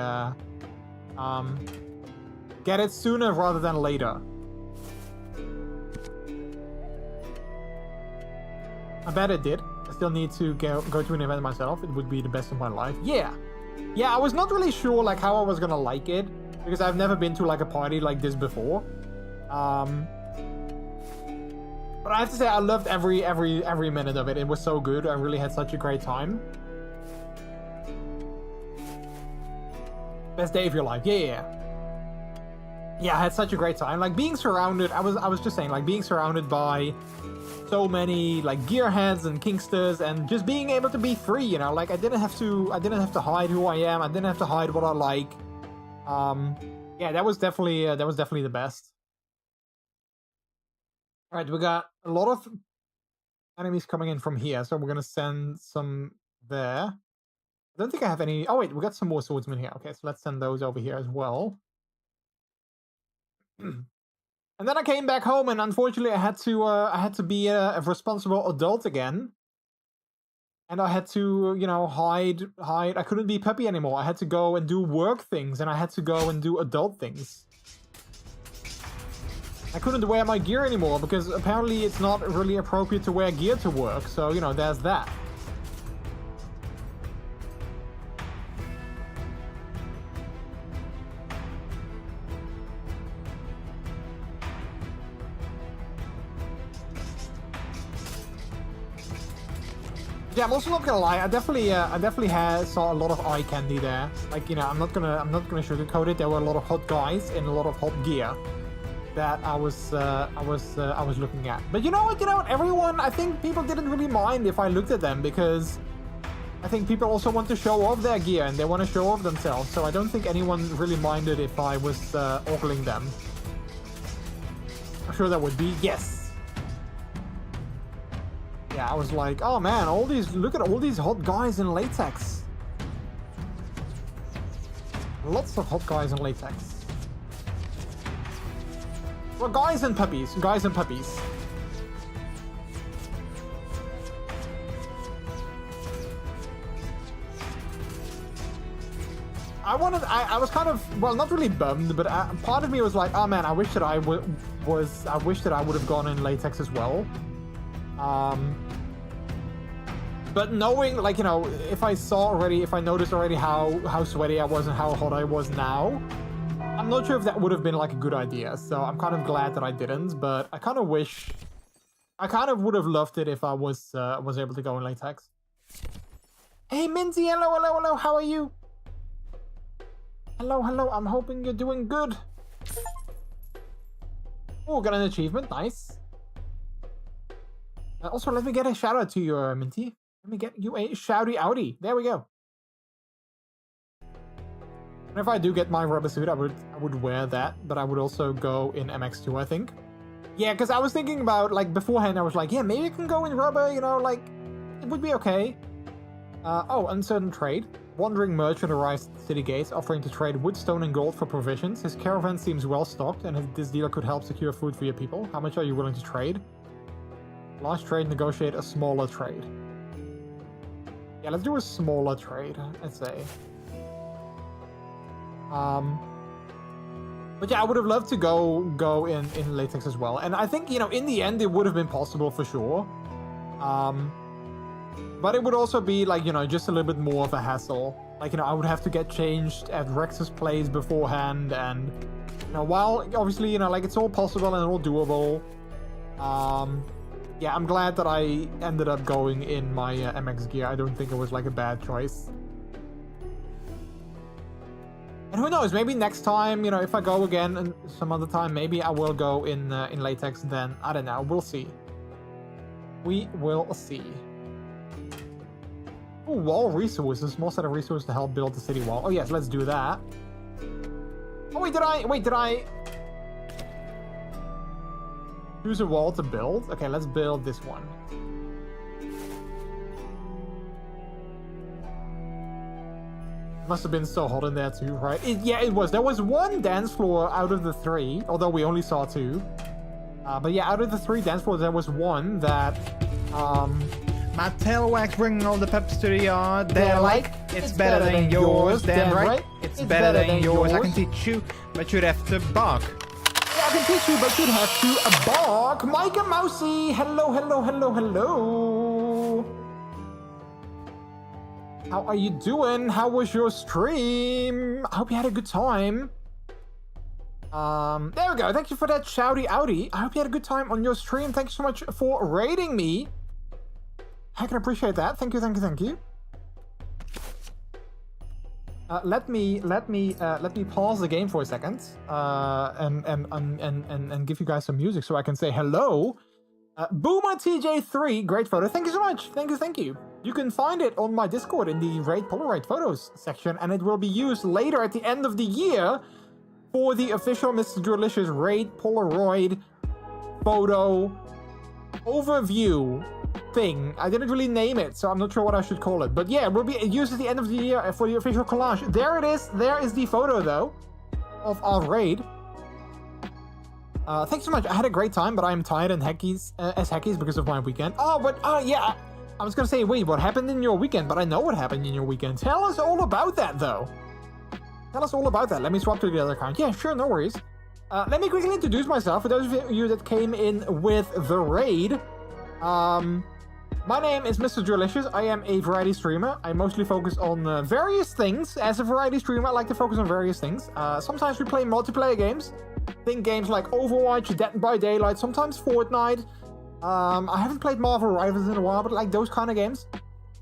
get it sooner rather than later. I bet it did. I still need to go to an event myself. It would be the best of my life. Yeah, I was not really sure like how I was gonna like it, because I've never been to like a party like this before. But I have to say, I loved every minute of it. It was so good. I really had such a great time. Best day of your life. Yeah. I had such a great time. Like being surrounded, I was just saying, like being surrounded by so many like gearheads and kinksters, and just being able to be free, you know, like I didn't have to hide who I am. I didn't have to hide what I like. Yeah, that was definitely the best. All right, we got a lot of enemies coming in from here, so we're gonna send some there. I don't think I have any. Oh wait, we got some more swordsmen here. Okay, so let's send those over here as well. And then I came back home, and unfortunately, I had to be a responsible adult again. And I had to, you know, hide. I couldn't be puppy anymore. I had to go and do work things, and I had to go and do adult things. I couldn't wear my gear anymore because apparently it's not really appropriate to wear gear to work. So, you know, there's that. Yeah, I'm also not gonna lie. I definitely saw a lot of eye candy there. Like, you know, I'm not gonna sugarcoat it. There were a lot of hot guys in a lot of hot gear that I was looking at. But you know what? Everyone, I think people didn't really mind if I looked at them, because I think people also want to show off their gear and they want to show off themselves. So I don't think anyone really minded if I was ogling them. I'm sure that would be yes. Yeah, I was like, oh man, look at all these hot guys in latex. Lots of hot guys in latex. Well, guys and puppies. I was kind of, well, not really bummed, but part of me was like, oh man, I wish that I would have gone in latex as well. But knowing, like, you know, if I noticed already how sweaty I was and how hot I was now, I'm not sure if that would have been like a good idea. So I'm kind of glad that I didn't, but I kind of would have loved it if I was able to go in latex. Hey Minzy, hello, how are you? Hello, I'm hoping you're doing good. Oh, got an achievement, nice. Also, let me get a shout out to you, Minty. Let me get you a shouty outie. There we go. And if I do get my rubber suit, I would wear that, but I would also go in MX2, I think. Yeah, because I was thinking about, like, beforehand, I was like, yeah, maybe I can go in rubber, you know, like, it would be okay. Oh, uncertain trade. Wandering merchant arrives at the city gates, offering to trade wood, stone, and gold for provisions. His caravan seems well stocked, and this deal could help secure food for your people. How much are you willing to trade? Large trade, negotiate a smaller trade. Yeah, let's do a smaller trade, I'd say. But yeah, I would have loved to go in latex as well. And I think, you know, in the end, it would have been possible for sure. But it would also be, like, you know, just a little bit more of a hassle. Like, you know, I would have to get changed at Rex's place beforehand. And, you know, while, obviously, you know, like, it's all possible and all doable. Yeah, I'm glad that I ended up going in my MX gear. I don't think it was, like, a bad choice. And who knows, maybe next time, you know, if I go again and some other time, maybe I will go in latex then. I don't know, we'll see. We will see. Oh, wall resources. Small set of resources to help build the city wall. Oh yes, let's do that. Oh wait, did I choose a wall to build? Okay, let's build this one. Must have been so hot in there too, right? Yeah, it was. There was one dance floor out of the 3, although we only saw 2. But yeah, out of the 3 dance floors, there was one that, my tail wax bringing all the pups to the yard. They're like, it's better than yours. Damn right, it's better than yours. I can teach you, but you'd have to bark. Yeah, I can teach you, but you'd have to bark. Micah Mousy, hello. How are you doing? How was your stream? I hope you had a good time. There we go. Thank you for that shouty outy. I hope you had a good time on your stream. Thank you so much for rating me. I can appreciate that. Thank you, thank you, thank you. Let me pause the game for a second, and give you guys some music so I can say hello. Boomer TJ3, great photo. Thank you so much. Thank you, thank you. You can find it on my Discord in the Raid Polaroid Photos section, and it will be used later at the end of the year for the official MrJordilicious Raid Polaroid photo overview thing. I didn't really name it, so I'm not sure what I should call it. But yeah, it will be used at the end of the year for the official collage. There it is. There is the photo, though, of our raid. Thanks so much. I had a great time, but I'm tired and as heckies because of my weekend. Oh, but yeah, I was gonna say, wait, what happened in your weekend? But I know what happened in your weekend. Tell us all about that, though. Tell us all about that. Let me swap to the other account. Yeah, sure, no worries. Let me quickly introduce myself for those of you that came in with the raid. My name is MrJordilicious. I am a variety streamer. I mostly focus on various things. As a variety streamer, I like to focus on various things. Sometimes we play multiplayer games. Think games like Overwatch, Dead by Daylight, sometimes Fortnite. I haven't played Marvel Rivals in a while, but like those kind of games.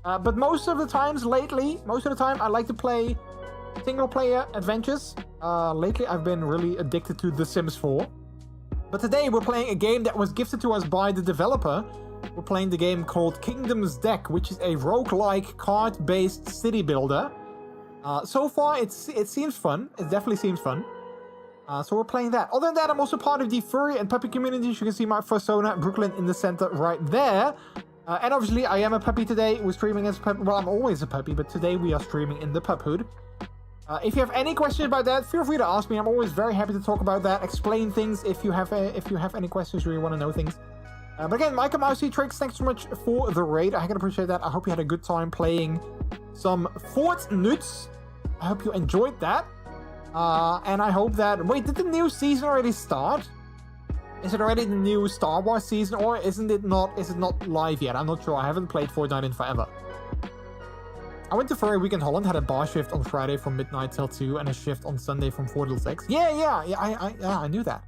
But most of the time I like to play single-player adventures. Lately, I've been really addicted to The Sims 4. But today, we're playing a game that was gifted to us by the developer. We're playing the game called Kingdom's Deck, which is a roguelike card-based city builder. So far, it seems fun. It definitely seems fun. So we're playing that. Other than that, I'm also part of the furry and puppy communities. You can see my persona, Brooklyn, in the center right there. And obviously, I am a puppy today. We're streaming as a puppy. Well, I'm always a puppy, but today we are streaming in the puphood. If you have any questions about that, feel free to ask me. I'm always very happy to talk about that, explain things if you have any questions or you want to know things. But again, Micah Mousey Tricks, thanks so much for the raid. I can appreciate that. I hope you had a good time playing some Fortnite. I hope you enjoyed that. And I hope that... Wait, did the new season already start? Is it already the new Star Wars season, or is it not live yet? I'm not sure. I haven't played Fortnite in forever. I went to Furry Week in Holland, had a bar shift on Friday from midnight till 2, and a shift on Sunday from 4 till 6. Yeah, I knew that.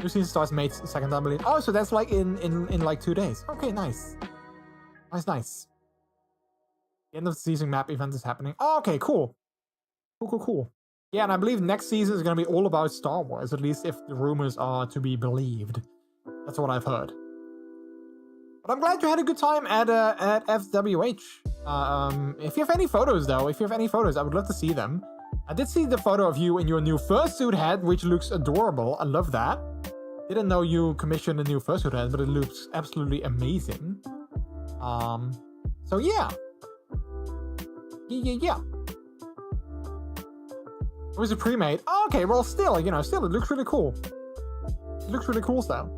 New season starts May 2nd, I believe. Oh, so that's like in like 2 days. Okay, nice. Nice. The end of the season map event is happening. Oh, okay, cool. Cool. Yeah, and I believe next season is going to be all about Star Wars, at least if the rumors are to be believed. That's what I've heard. But I'm glad you had a good time at FWH. If you have any photos, though, I would love to see them. I did see the photo of you in your new fursuit hat, which looks adorable. I love that. Didn't know you commissioned a new fursuit hat, but it looks absolutely amazing. So yeah. Yeah. It was a pre-made. Oh, okay, well, still, it looks really cool. It looks really cool, though.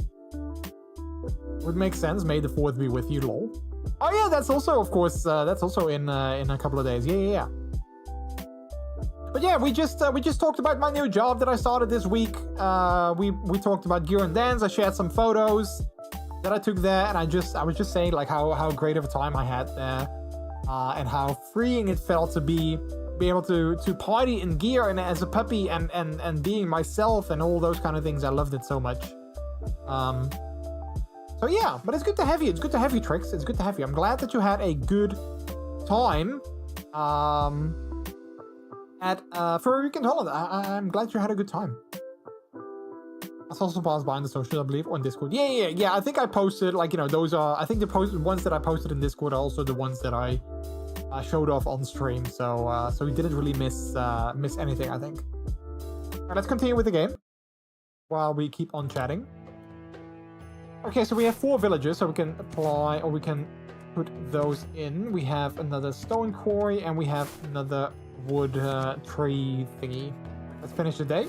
Would make sense. May the 4th be with you, lol. Oh yeah, that's also, of course, that's also in a couple of days. Yeah. But yeah, we just talked about my new job that I started this week. We talked about Gear and Dance. I shared some photos that I took there, and I was just saying like how great of a time I had there, and how freeing it felt to be able to party in gear and as a puppy and being myself and all those kind of things. I loved it so much. So yeah, but it's good to have you. It's good to have you, Trix. It's good to have you. I'm glad that you had a good time at for a week in Holland. I'm glad you had a good time. I also passed by on the social, I believe, on Discord. Yeah. I think I posted, like, those are, I think the ones that I posted in Discord are also the ones that I showed off on stream. So we didn't really miss anything, I think. All right, let's continue with the game while we keep on chatting. Okay, so we have 4 villages, so we can apply, or we can put those in. We have another stone quarry, and we have another wood tree thingy. Let's finish the day.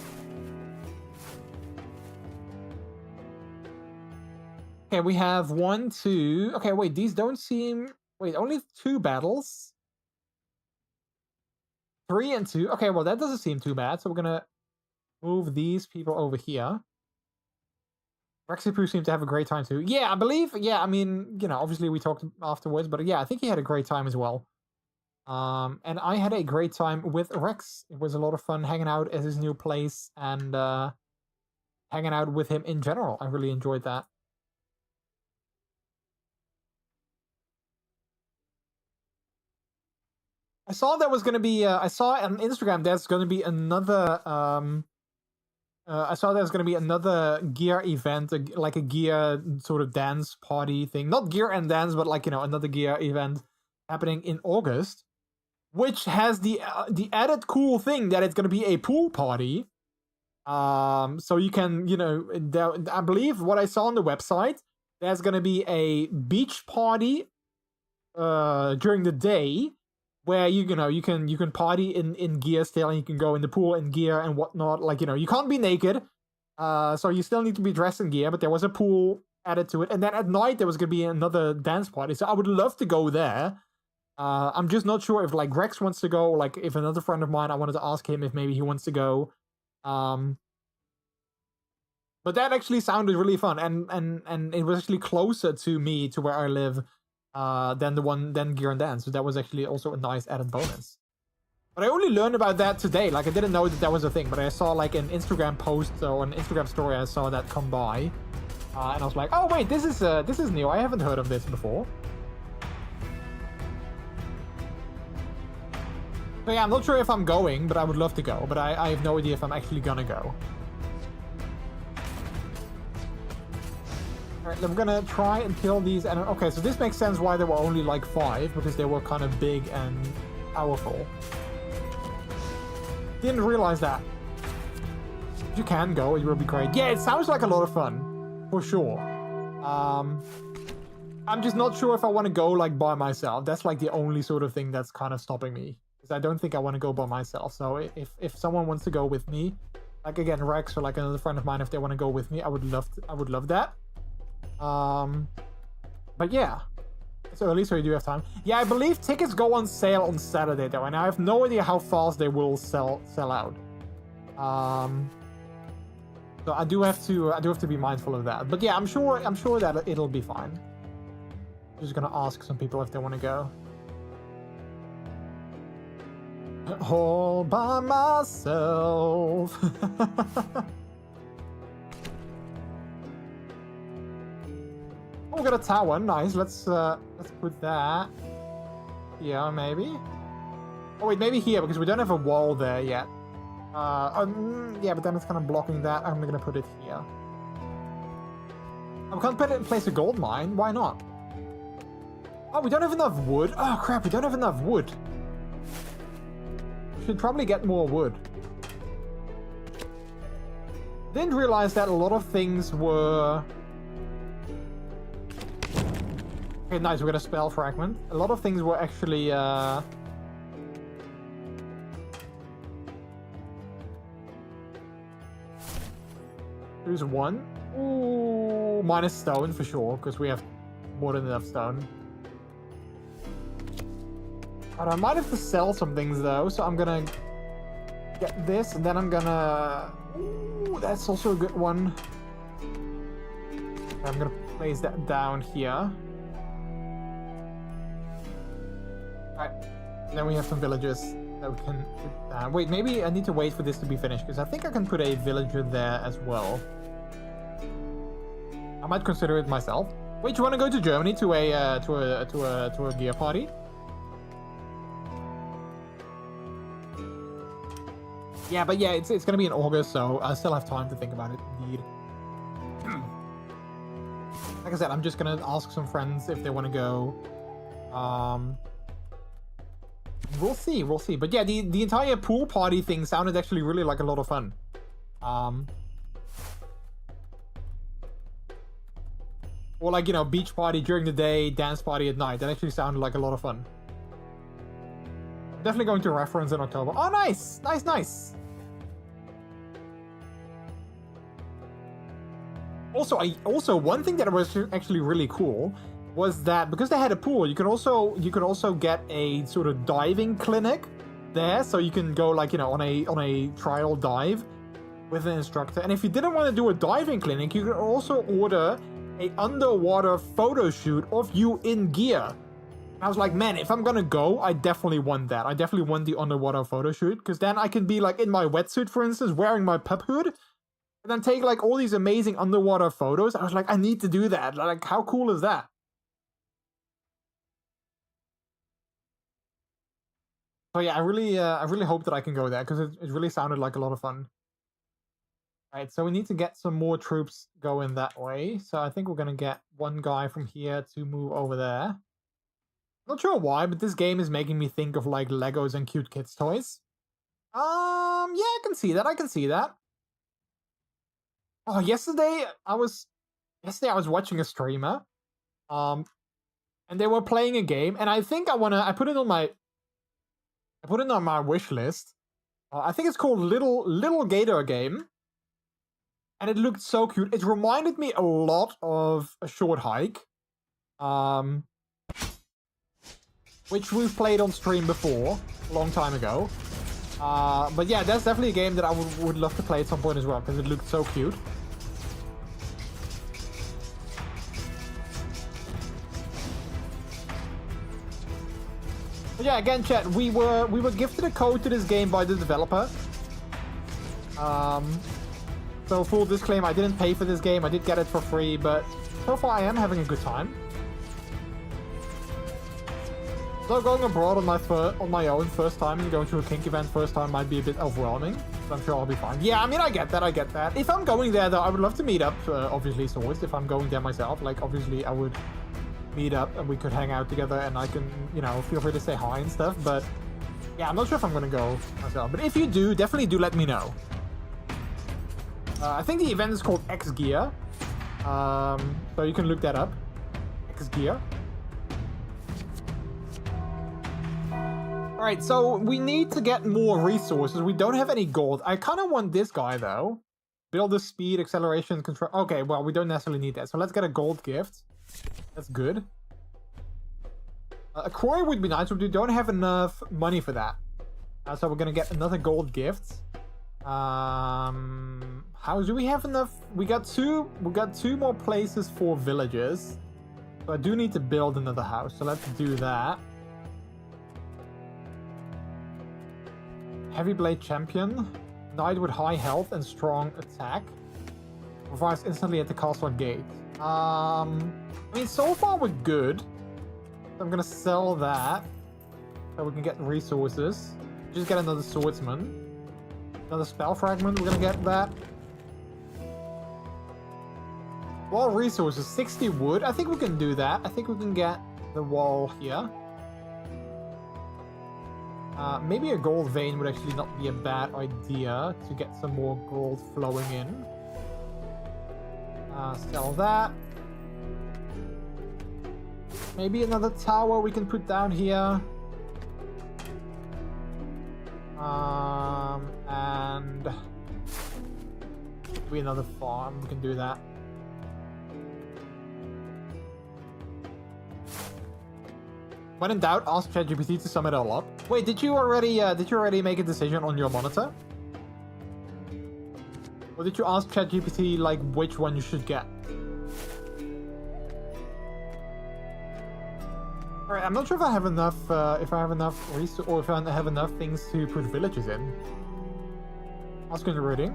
Okay, we have 1, 2... Okay, wait, these don't seem... Wait, only 2 battles? 3 and 2? Okay, well, that doesn't seem too bad, so we're gonna move these people over here. Rexipoo seemed to have a great time too. Yeah, I believe. Yeah, I mean, obviously we talked afterwards, but yeah, I think he had a great time as well. And I had a great time with Rex. It was a lot of fun hanging out at his new place and hanging out with him in general. I really enjoyed that. I saw there was going to be, I saw on Instagram there's going to be another, I saw there's going to be another gear event, like a gear sort of dance party thing. Not gear and dance, but like, you know, another gear event happening in August, which has the added cool thing that it's going to be a pool party. So you can, you know, I believe what I saw on the website, there's going to be a beach party during the day, where you can party in gear still, and you can go in the pool in gear and whatnot. Like, you know, you can't be naked, so you still need to be dressed in gear. But there was a pool added to it, and then at night there was gonna be another dance party. So I would love to go there. I'm just not sure if like Rex wants to go. Like if another friend of mine, I wanted to ask him if maybe he wants to go. But that actually sounded really fun, and it was actually closer to me, to where I live, than Gear and Dance. So that was actually also a nice added bonus. But I only learned about that today. Like I didn't know that was a thing, but I saw like an Instagram post or an Instagram story. I saw that come by, and I was like, oh wait, this is new. I haven't heard of this before. So yeah, I'm not sure if I'm going, but I would love to go. But I have no idea if I'm actually gonna go. Alright, I'm gonna try and kill these. And okay, so this makes sense why there were only like 5, because they were kind of big and powerful. Didn't realize that. If you can go, it will be great. Yeah, it sounds like a lot of fun, for sure. I'm just not sure if I want to go like by myself. That's like the only sort of thing that's kind of stopping me, because I don't think I want to go by myself. So if someone wants to go with me, like again Rex or like another friend of mine, if they want to go with me, I would love that. But yeah, it's early, so you do have time. Yeah, I believe tickets go on sale on Saturday though, and I have no idea how fast they will sell out. So I do have to be mindful of that. But yeah, I'm sure that it'll be fine. I'm just gonna ask some people if they want to go. All by myself. Oh, we got a tower. Nice. Let's put that. Yeah, maybe. Oh wait, maybe here, because we don't have a wall there yet. Yeah, but then it's kind of blocking that. I'm gonna put it here. I can't place a gold mine. Why not? Oh, we don't have enough wood. Oh crap, we don't have enough wood. We should probably get more wood. Didn't realize that a lot of things were... Okay, nice, we got a spell fragment. A lot of things were actually, There's one. Ooh, minus stone for sure, because we have more than enough stone. But I might have to sell some things though, so I'm gonna get this, and then I'm gonna... Ooh, that's also a good one. I'm gonna place that down here. Alright, then we have some villagers that we can put down. Wait, maybe I need to wait for this to be finished, because I think I can put a villager there as well. I might consider it myself. Wait, you want to go to Germany to a gear party? Yeah, but yeah, it's gonna be in August, so I still have time to think about it. Indeed. Like I said, I'm just gonna ask some friends if they want to go. We'll see. But yeah, the entire pool party thing sounded actually really like a lot of fun. Or like, you know, beach party during the day, dance party at night. That actually sounded like a lot of fun. Definitely going to reference in October. Oh, nice! Nice! Also, one thing that was actually really cool was that because they had a pool, you could also get a sort of diving clinic there, so you can go like, you know, on a trial dive with an instructor. And if you didn't want to do a diving clinic, you could also order a underwater photo shoot of you in gear. I was like, man, if I'm gonna go, I definitely want that. I definitely want the underwater photo shoot, because then I can be like in my wetsuit, for instance, wearing my pup hood, and then take like all these amazing underwater photos. I was like, I need to do that. Like, how cool is that? So yeah, I really hope that I can go there, because it really sounded like a lot of fun. Alright, so we need to get some more troops going that way. So I think we're gonna get one guy from here to move over there. Not sure why, but this game is making me think of like Legos and cute kids toys. Yeah, I can see that. I can see that. Oh, yesterday I was watching a streamer, and they were playing a game, and I think I put it on my wish list. I think it's called Little Gator Game, and it looked so cute. It reminded me a lot of A Short Hike, which we've played on stream before, a long time ago. But yeah, that's definitely a game that I would love to play at some point as well, because it looked so cute. But yeah, again, chat, we were gifted a code to this game by the developer. So full disclaimer, I didn't pay for this game. I did get it for free, but so far I am having a good time. So going abroad on my own first time and going to a kink event first time might be a bit overwhelming, but I'm sure I'll be fine. Yeah, I mean, I get that. If I'm going there, though, I would love to meet up, obviously, Swords. If I'm going there myself, like, obviously, I would meet up and we could hang out together and I can, you know, feel free to say hi and stuff, but yeah, I'm not sure if I'm gonna go myself. But if you do, definitely do let me know. I think the event is called X Gear, so you can look that up. X Gear. Alright, so we need to get more resources. We don't have any gold. I kind of want this guy, though. Build the speed, acceleration, control. Okay, well, we don't necessarily need that. So let's get a gold gift. That's good. A quarry would be nice, but we don't have enough money for that. So we're going to get another gold gift. How do we have enough? We got two more places for villages. So I do need to build another house. So let's do that. Heavy Blade Champion. Knight with high health and strong attack. Provides instantly at the castle gate. I mean, so far we're good. I'm gonna sell that. So we can get resources. Just get another swordsman. Another spell fragment, we're gonna get that. Wall resources, 60 wood. I think we can do that. I think we can get the wall here. Maybe a gold vein would actually not be a bad idea to get some more gold flowing in. Sell that. Maybe another tower we can put down here. And maybe another farm, we can do that. When in doubt, ask ChatGPT to sum it all up. Wait, did you already make a decision on your monitor? Or did you ask ChatGPT like which one you should get? Alright, I'm not sure if I have enough resources or if I have enough things to put villages in. Ask in the reading.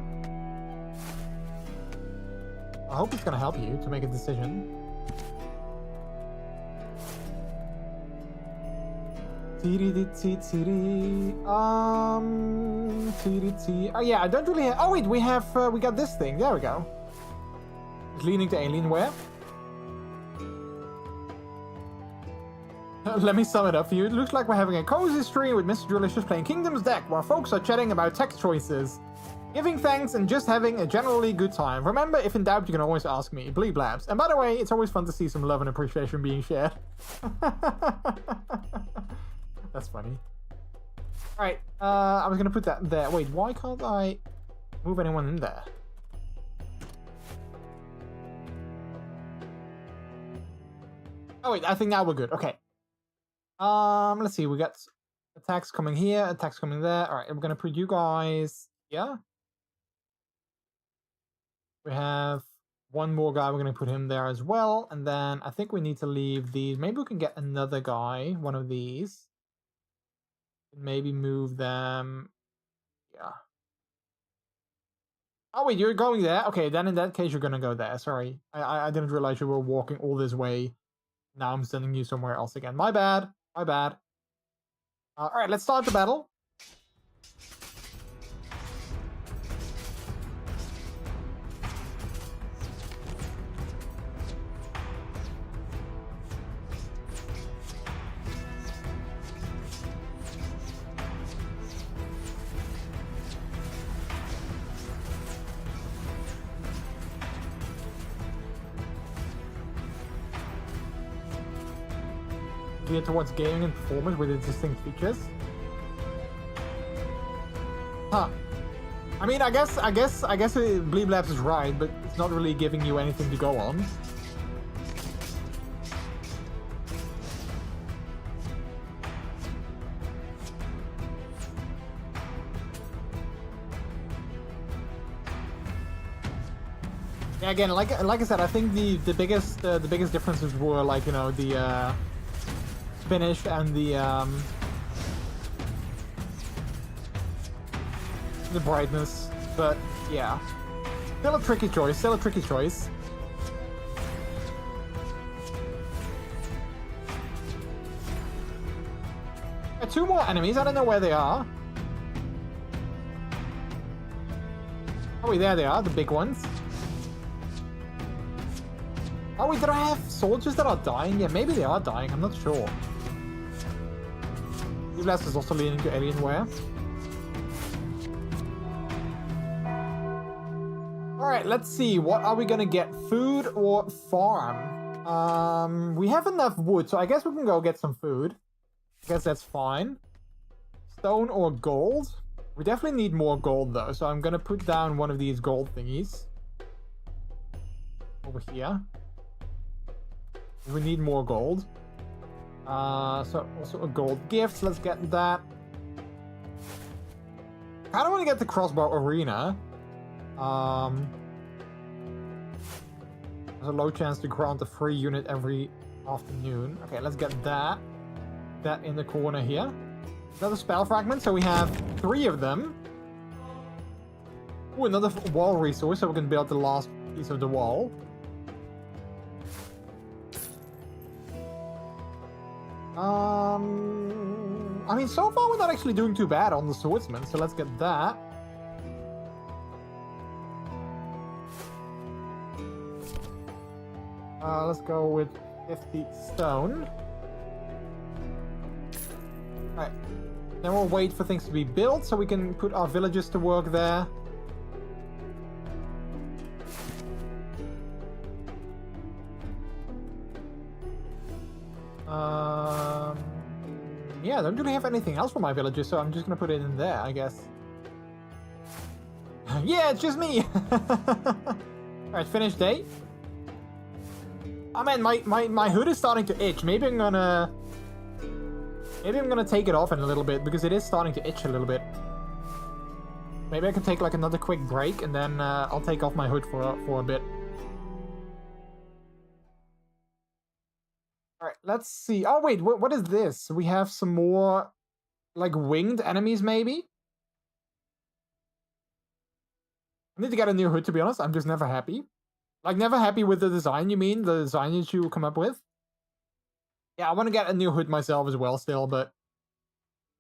I hope it's gonna help you to make a decision. Oh yeah, I don't really have... Oh wait, we got this thing. There we go. It's leaning to Alienware. Let me sum it up for you. It looks like we're having a cozy stream with MrJordilicious playing Kingdom's Deck, while folks are chatting about tech choices, giving thanks, and just having a generally good time. Remember, if in doubt, you can always ask me. Bleeblabs. And by the way, it's always fun to see some love and appreciation being shared. That's funny. Alright, I was gonna put that there. Wait, why can't I move anyone in there? Oh wait, I think now we're good. Okay. Let's see, we got attacks coming here, attacks coming there. Alright, we're gonna put you guys here. We have one more guy. We're going to put him there as well. And then I think we need to leave these. Maybe we can get another guy, one of these. Maybe move them. Yeah. Oh, wait, you're going there? Okay, then in that case, you're going to go there. Sorry. I didn't realize you were walking all this way. Now I'm sending you somewhere else again. My bad. My bad. Alright, let's start the battle. Geared towards gaming and performance with its distinct features. Huh. I mean, I guess Bleep Labs is right, but it's not really giving you anything to go on. Yeah, again, like I said, I think the biggest differences were like, you know, the finish and the brightness, but yeah, still a tricky choice. Two more enemies. I don't know where they are. Oh wait, there they are, the big ones. Oh wait, did I have soldiers that are dying? Yeah, maybe they are dying. I'm not sure. Blast is also leading to Alienware. Alright, let's see. What are we gonna get? Food or farm? We have enough wood, so I guess we can go get some food. I guess that's fine. Stone or gold? We definitely need more gold though, so I'm gonna put down one of these gold thingies. Over here. We need more gold. So also a gold gift. Let's get that. I don't want to get the crossbow arena. There's a low chance to grant a free unit every afternoon. Okay, let's get that. That in the corner here. Another spell fragment. So we have 3 of them. Ooh, another wall resource, so we can build the last piece of the wall. I mean, so far we're not actually doing too bad on the swordsman, so let's get that. Let's go with 50 stone. Alright. Then we'll wait for things to be built so we can put our villagers to work there. Yeah, I don't really have anything else for my villagers, so I'm just gonna put it in there, I guess. Yeah, it's just me! Alright, finish day. Oh man, my hood is starting to itch. Maybe I'm gonna take it off in a little bit, because it is starting to itch a little bit. Maybe I can take like another quick break, and then I'll take off my hood for a bit. Alright, let's see. Oh wait, what is this? We have some more, like, winged enemies, maybe? I need to get a new hood, to be honest. I'm just never happy. Like, never happy with the design, you mean? The design that you come up with? Yeah, I want to get a new hood myself as well still, but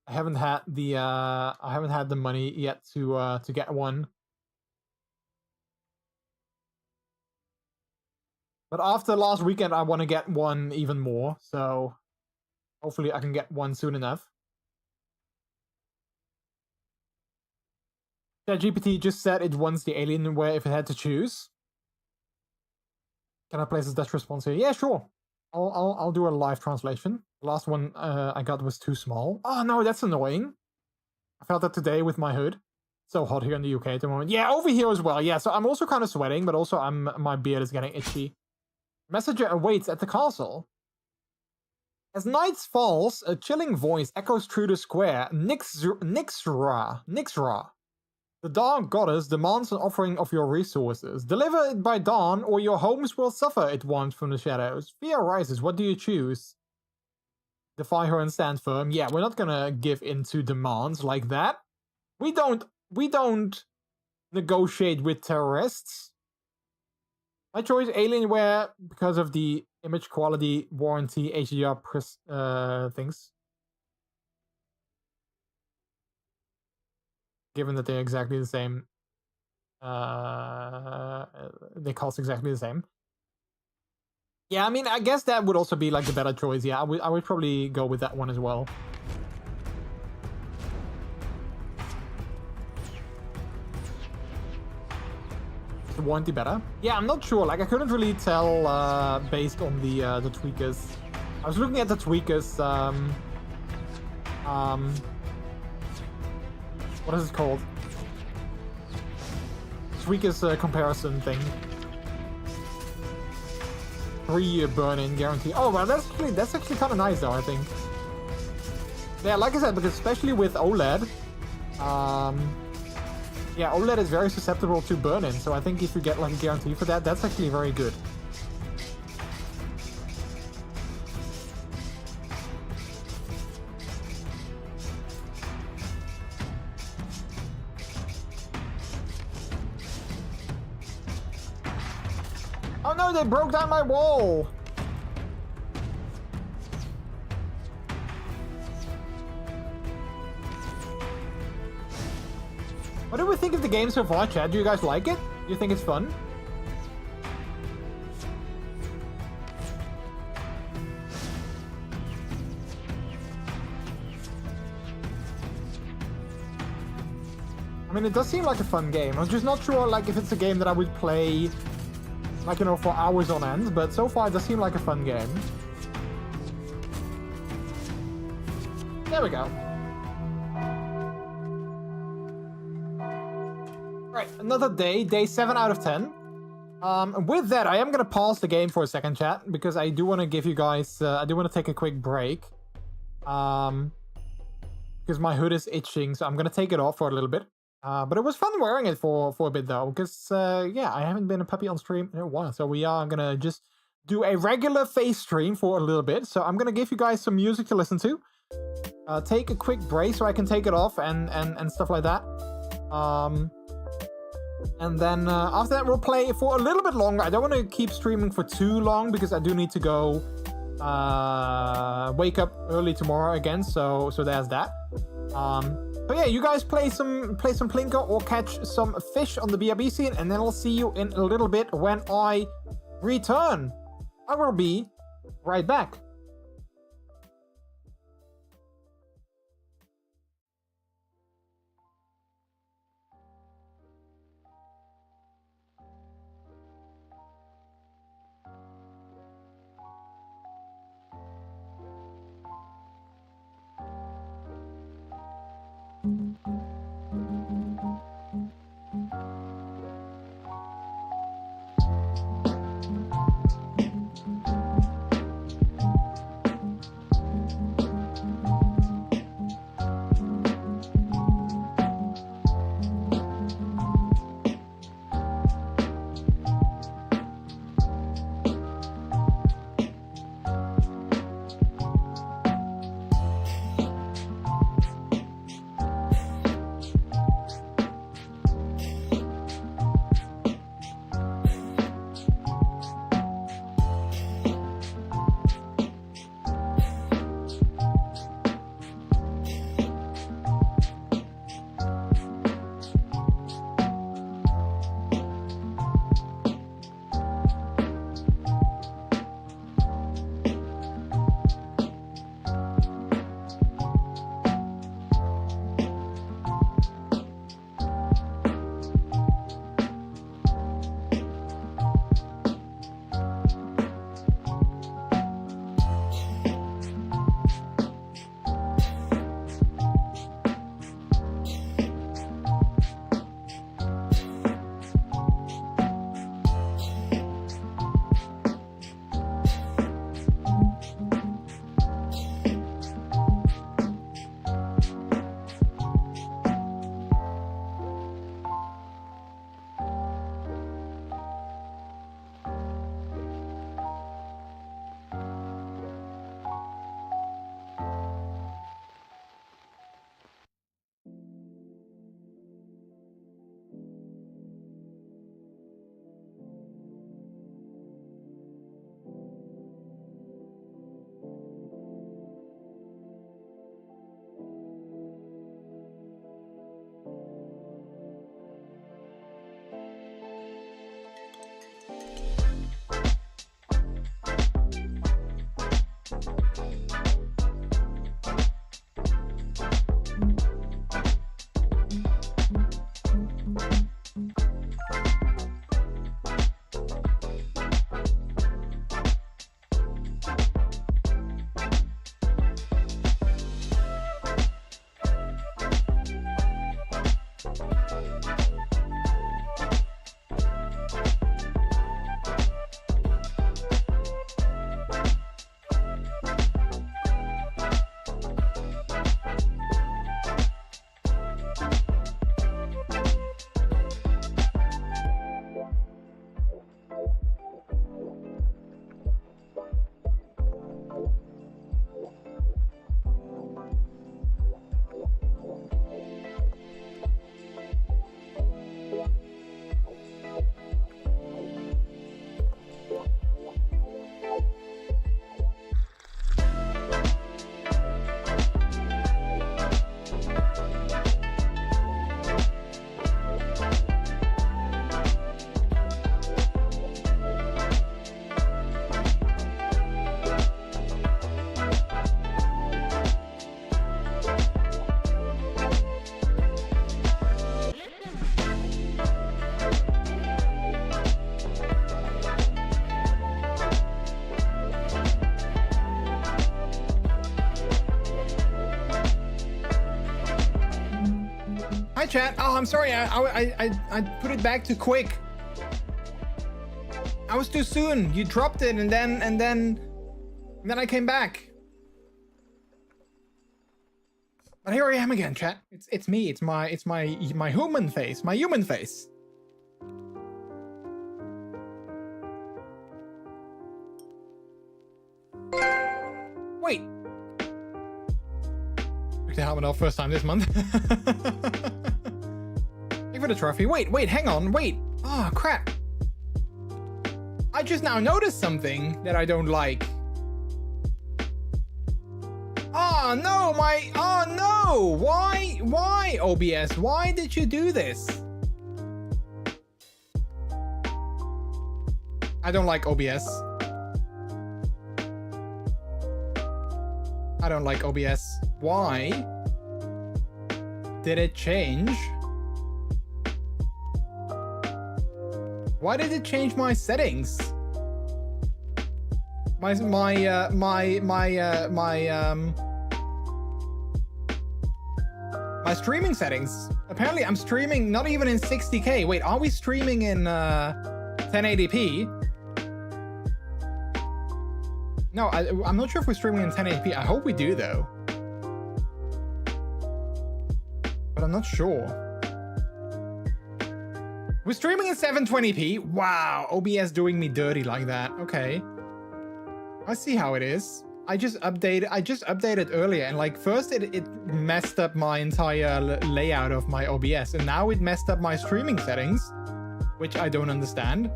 I haven't had the money yet to get one. But after last weekend, I want to get one even more, so hopefully I can get one soon enough. ChatGPT just said it wants the Alienware if it had to choose. Can I place a Dutch response here? Yeah, sure. I'll do a live translation. The last one I got was too small. Oh no, that's annoying. I felt that today with my hood. It's so hot here in the UK at the moment. Yeah, over here as well. Yeah, so I'm also kind of sweating, but also my beard is getting itchy. Messenger awaits at the castle. As night falls, a chilling voice echoes through the square. Nixra. The Dark Goddess demands an offering of your resources. Deliver it by dawn, or your homes will suffer, it warns from the shadows. Fear rises. What do you choose? Defy her and stand firm. Yeah, we're not gonna give in to demands like that. We don't negotiate with terrorists. My choice, Alienware, because of the image quality, warranty, HDR things. Given that they're exactly the same, they cost exactly the same. Yeah, I mean, I guess that would also be like the better choice. Yeah, I would probably go with that one as well. Is the warranty better? Yeah, I'm not sure. Like, I couldn't really tell based on the tweakers. I was looking at the tweakers. What is it called? Tweakers comparison thing. 3-year burn-in guarantee. Oh, well, that's actually kind of nice, though, I think. Yeah, like I said, because especially with OLED, yeah, OLED is very susceptible to burn-in, so I think if you get like a guarantee for that, that's actually very good. Oh no, they broke down my wall! What do we think of the game so far, Chad? Do you guys like it? Do you think it's fun? I mean, it does seem like a fun game. I'm just not sure, like, if it's a game that I would play, like, you know, for hours on end, but so far it does seem like a fun game. There we go. Right, another day, day 7 out of 10. With that, I am going to pause the game for a second, chat, because I do want to give you guys, I do want to take a quick break. Because my hood is itching, so I'm going to take it off for a little bit. But it was fun wearing it for a bit, though, because, yeah, I haven't been a puppy on stream in a while, so we are going to just do a regular face stream for a little bit. So I'm going to give you guys some music to listen to. Take a quick break so I can take it off and stuff like that. And then after that, we'll play for a little bit longer. I don't want to keep streaming for too long because I do need to go wake up early tomorrow again. So there's that. So yeah, you guys play some Plinko or catch some fish on the BRB scene, and then I'll see you in a little bit when I return. I will be right back. chat. Oh, I'm sorry. I put it back too quick. I was too soon. You dropped it, and then I came back. But here I am again, chat. It's me. It's my human face. My human face. Wait. Took the helmet off first time this month. Thank you for the trophy. Wait, hang on. Wait. Oh, crap. I just now noticed something that I don't like. Oh no, oh no! Why, OBS? Why did you do this? I don't like OBS. I don't like OBS. Why did it change? Why did it change my settings? My streaming settings. Apparently I'm streaming not even in 60k. Wait, are we streaming in 1080p? No, I'm not sure if we're streaming in 1080p. I hope we do though. But I'm not sure. We're streaming in 720p. Wow, OBS doing me dirty like that. Okay. I see how it is. I just updated earlier, and like first it messed up my entire layout of my OBS, and now it messed up my streaming settings, which I don't understand.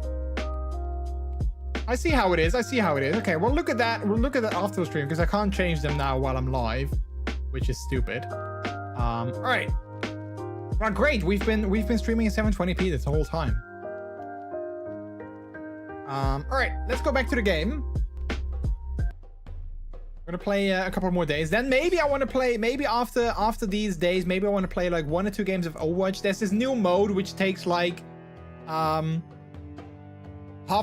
I see how it is. I see how it is. Okay, we'll look at that. We'll look at that after the stream because I can't change them now while I'm live, which is stupid. All right. Well, great. We've been streaming in 720p this whole time. All right. Let's go back to the game. I'm gonna play a couple more days. Then maybe I want to play. Maybe after these days, maybe I want to play like 1 or 2 games of Overwatch. There's this new mode which takes like half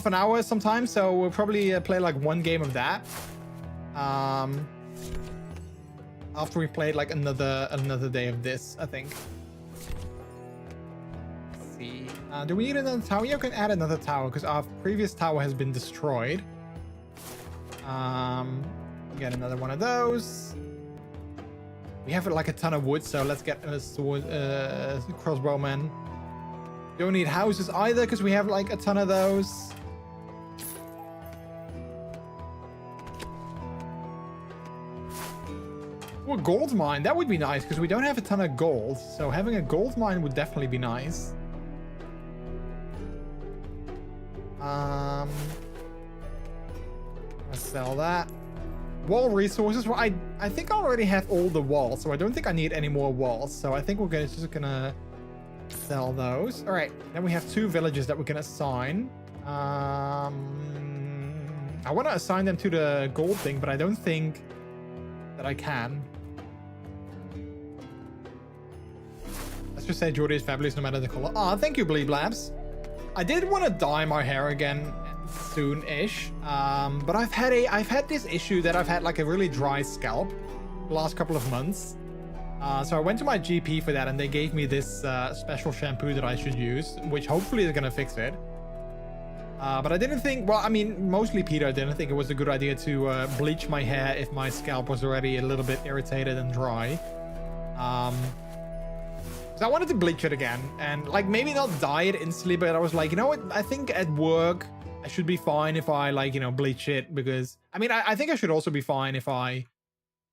an hour sometimes. So we'll probably play like 1 game of that. After we've played like another day of this, I think. Let's see. Do we need another tower? You can add another tower because our previous tower has been destroyed. Get another one of those. We have like a ton of wood, so let's get a sword, crossbowman. Don't need houses either because we have like a ton of those. Well, gold mine, that would be nice because we don't have a ton of gold, so having a gold mine would definitely be nice. Let's sell that. Wall resources. Well, I think I already have all the walls, so I don't think I need any more walls. So I think we're just gonna sell those. All right. Then we have 2 villages that we can assign. I want to assign them to the gold thing, but I don't think that I can. Let's just say Jordy is fabulous no matter the color. Ah, thank you, Bleed Labs. I did want to dye my hair again soon-ish, but I've had this issue that I've had like a really dry scalp the last couple of months. So I went to my GP for that, and they gave me this special shampoo that I should use, which hopefully is gonna fix it. But I didn't think, well, I mean, mostly Peter didn't think it was a good idea to bleach my hair if my scalp was already a little bit irritated and dry. So I wanted to bleach it again, and like maybe not dye it instantly, but I was like, you know what, I think at work I should be fine if I like, you know, bleach it, because I mean, I think I should also be fine if I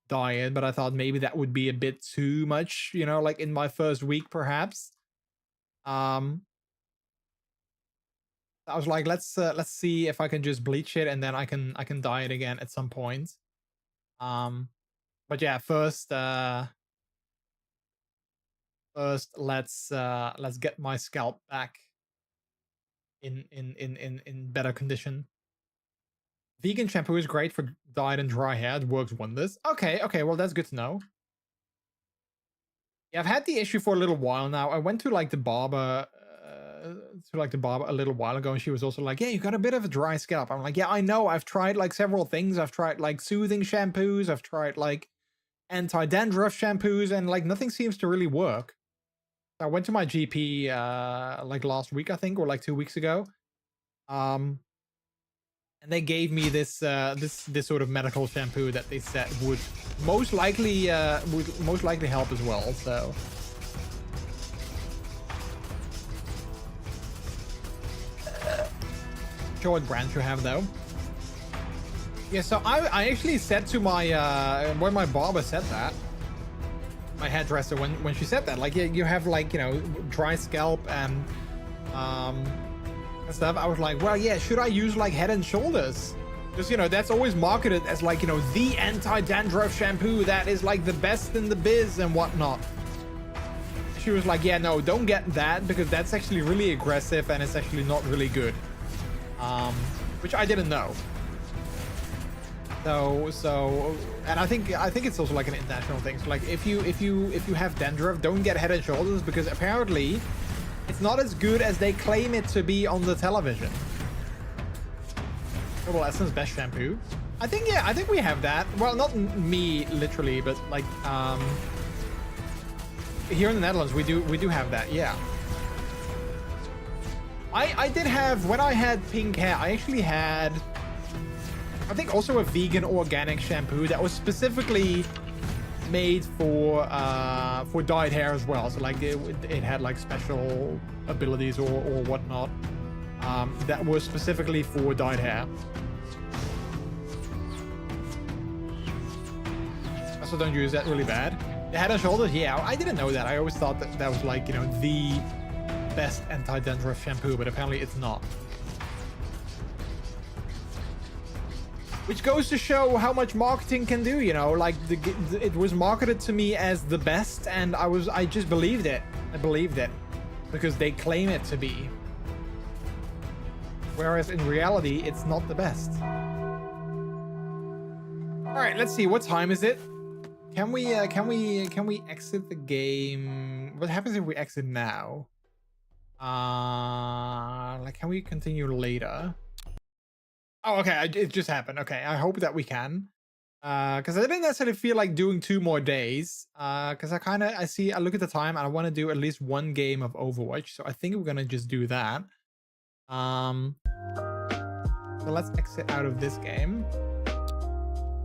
dye it, but I thought maybe that would be a bit too much, you know, like in my first week perhaps. I was like, let's see if I can just bleach it, and then I can dye it again at some point. But yeah, first let's get my scalp back in better condition. Vegan shampoo is great for dyed and dry hair. It works wonders. Okay, well that's good to know. Yeah, I've had the issue for a little while now. I went to like the barber a little while ago, and she was also like, yeah, you got a bit of a dry scalp. I'm like, yeah, I know. I've tried like several things. I've tried like soothing shampoos. I've tried like anti-dandruff shampoos, and like nothing seems to really work. I went to my GP like last week, I think, or like 2 weeks ago. And they gave me this this sort of medical shampoo that they said would most likely help as well. So sure what brand you have though. Yeah, so I actually said to my when my barber said that, my hairdresser, when she said that, like, yeah, you have like, you know, dry scalp and stuff, I was like, well, yeah, should I use like Head and Shoulders? Because, you know, that's always marketed as like, you know, the anti-dandruff shampoo that is like the best in the biz and whatnot. She was like, yeah, no, don't get that, because that's actually really aggressive and it's actually not really good. Which I didn't know. So and I think it's also like an international thing. So like if you have dandruff, don't get Head and Shoulders, because apparently it's not as good as they claim it to be on the television. Herbal Essence best shampoo. I think, yeah, I think we have that. Well, not me literally, but like here in the Netherlands we do have that. Yeah. I did have, when I had pink hair, I actually had, I think, also a vegan organic shampoo that was specifically made for dyed hair as well. So like it had like special abilities or whatnot that was specifically for dyed hair. Also don't use that, really bad. The Head and Shoulders, yeah, I didn't know that. I always thought that was like, you know, the best anti-dandruff shampoo, but apparently it's not. Which goes to show how much marketing can do, you know, like it was marketed to me as the best, and I just believed it. I believed it because they claim it to be. Whereas in reality, it's not the best. All right, let's see. What time is it? Can we exit the game? What happens if we exit now? Like, can we continue later? Oh, okay, it just happened. Okay, I hope that we can. Because I didn't necessarily feel like doing 2 more days. Because I look at the time and I want to do at least 1 game of Overwatch. So I think we're gonna just do that. So let's exit out of this game.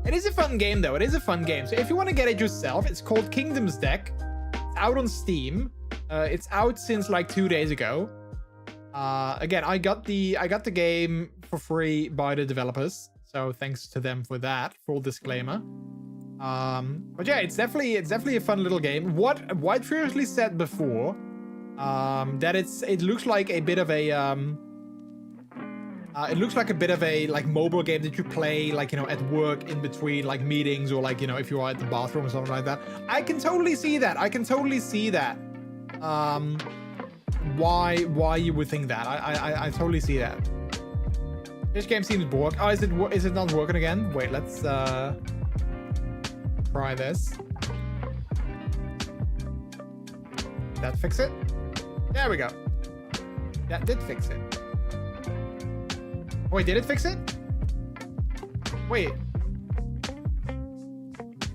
It is a fun game though. It is a fun game. So if you want to get it yourself, it's called Kingdoms Deck. It's out on Steam. It's out since like 2 days ago. Again, I got the game for free by the developers, so thanks to them for that. Full disclaimer. But yeah, it's definitely a fun little game. What White Furiously said before, that it looks like a bit of a like mobile game that you play, like, you know, at work in between like meetings, or like, you know, if you are at the bathroom or something like that. I can totally see that. Why you would think that. I totally see that. This game seems bored. Oh, is it not working again? Wait, let's try this. Did that fix it? There we go. That did fix it. Wait, did it fix it? Wait.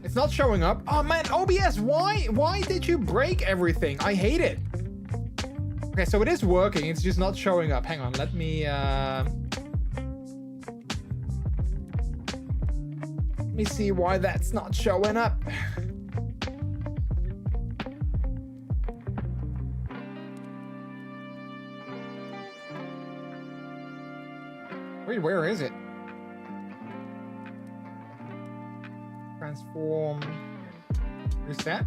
It's not showing up. Oh man, OBS, why did you break everything? I hate it. Okay, so it is working, it's just not showing up. Hang on, let me see why that's not showing up. Wait, where is it? Transform. Reset.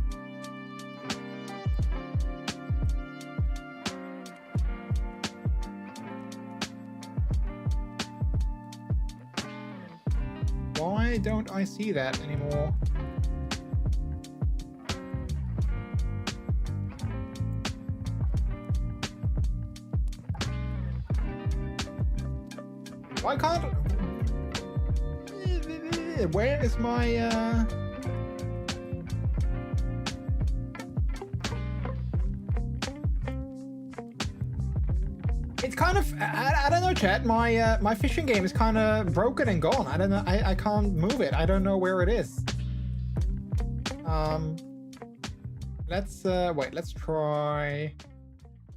Why don't I see that anymore? Why can't... Where is my... It's kind of... I don't know, chat. My fishing game is kind of broken and gone. I don't know. I can't move it. I don't know where it is. Let's wait, let's try.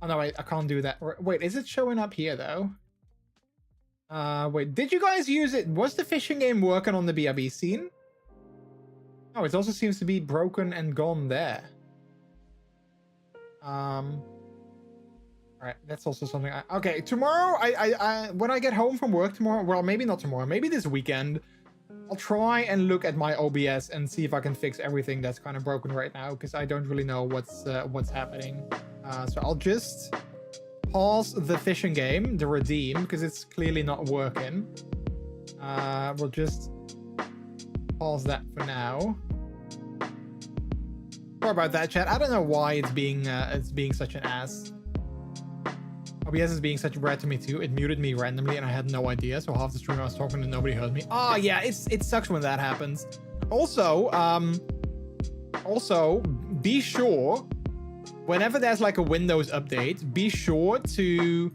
Oh no, wait, I can't do that. Wait, is it showing up here though? Wait, did you guys use it? Was the fishing game working on the BRB scene? Oh, it also seems to be broken and gone there. Alright, that's also something okay, tomorrow, I when I get home from work tomorrow, well, maybe not tomorrow, maybe this weekend, I'll try and look at my OBS and see if I can fix everything that's kind of broken right now, because I don't really know what's happening. So I'll just pause the fishing game, the redeem, because it's clearly not working. We'll just pause that for now. Sorry about that, chat. I don't know why it's being such an ass. OBS is being such a brat to me too. It muted me randomly and I had no idea. So half the stream I was talking and nobody heard me. Oh yeah, it sucks when that happens. Also, be sure whenever there's like a Windows update, be sure to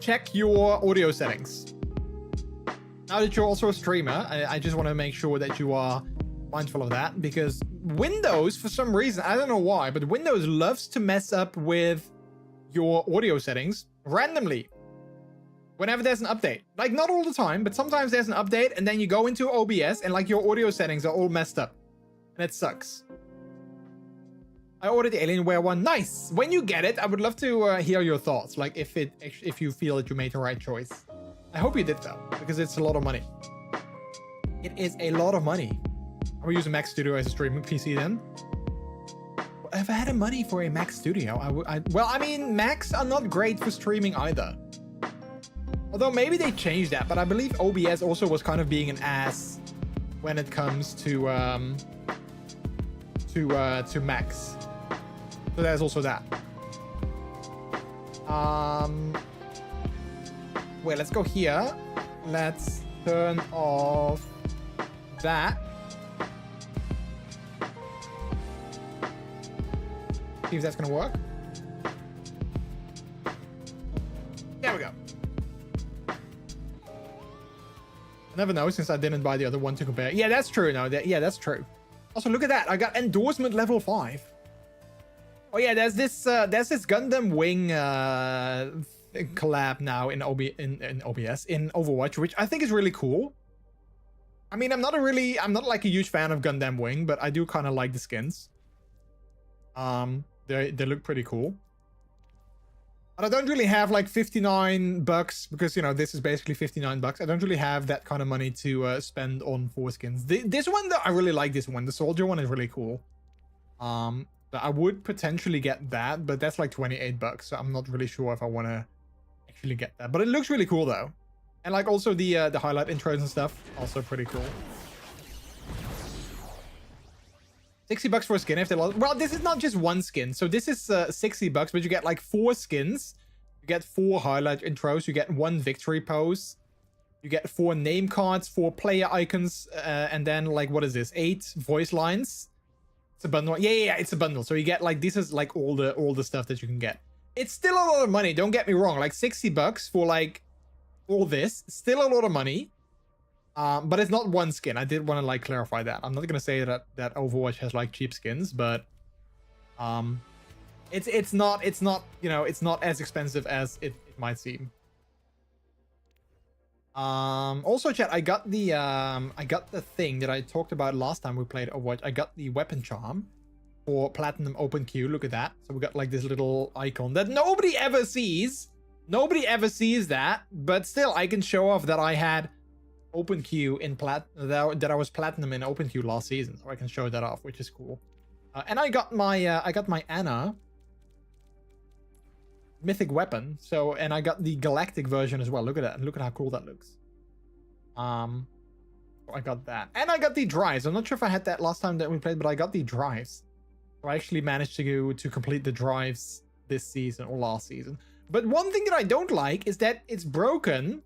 check your audio settings. Now that you're also a streamer, I just want to make sure that you are mindful of that, because Windows, for some reason, I don't know why, but Windows loves to mess up with your audio settings randomly whenever there's an update. Like, not all the time, but sometimes there's an update and then you go into OBS and like your audio settings are all messed up and it sucks. I ordered the Alienware one. Nice. When you get it, I would love to hear your thoughts, like if you feel that you made the right choice. I hope you did though, because it's a lot of money. It is a lot of money. I will use a Mac Studio as a streaming PC then. If I had the money for a Mac Studio, well, I mean, Macs are not great for streaming either. Although maybe they changed that, but I believe OBS also was kind of being an ass when it comes to Macs. So there's also that. Wait, let's go here. Let's turn off that. See if that's gonna work. There we go. I never know since I didn't buy the other one to compare. Yeah, that's true. No, yeah, that's true. Also, look at that. I got endorsement level 5. Oh yeah, there's this Gundam Wing collab now in OBS in Overwatch, which I think is really cool. I mean, I'm not like a huge fan of Gundam Wing, but I do kind of like the skins. They look pretty cool. But I don't really have like $59 because, you know, this is basically $59. I don't really have that kind of money to spend on 4 skins. This one though, I really like this one. The soldier one is really cool. But I would potentially get that, but that's like $28, so I'm not really sure if I want to actually get that. But it looks really cool though, and like also the highlight intros and stuff, also pretty cool. $60 for a skin if they lost. Well, this is not just one skin, so this is $60, but you get like 4 skins. You get 4 highlight intros. You get 1 victory pose. You get 4 name cards, 4 player icons, and then like, what is this? 8 voice lines. It's a bundle. Yeah, it's a bundle. So you get like, this is like all the stuff that you can get. It's still a lot of money. Don't get me wrong. Like $60 for like all this, still a lot of money. But it's not one skin. I did want to like clarify that. I'm not gonna say that Overwatch has like cheap skins, but it's not, you know, it's not as expensive as it might seem. Also, chat, I got the thing that I talked about last time we played Overwatch. I got the weapon charm for Platinum Open Queue. Look at that. So we got like this little icon that nobody ever sees. Nobody ever sees that, but still I can show off that I had Open Queue in that I was Platinum in Open Queue last season. So I can show that off, which is cool. And I got my Ana mythic weapon. So, and I got the galactic version as well. Look at that. Look at how cool that looks. I got that. And I got the drives. I'm not sure if I had that last time that we played, but I got the drives. So I actually managed to complete the drives this season or last season. But one thing that I don't like is that it's broken.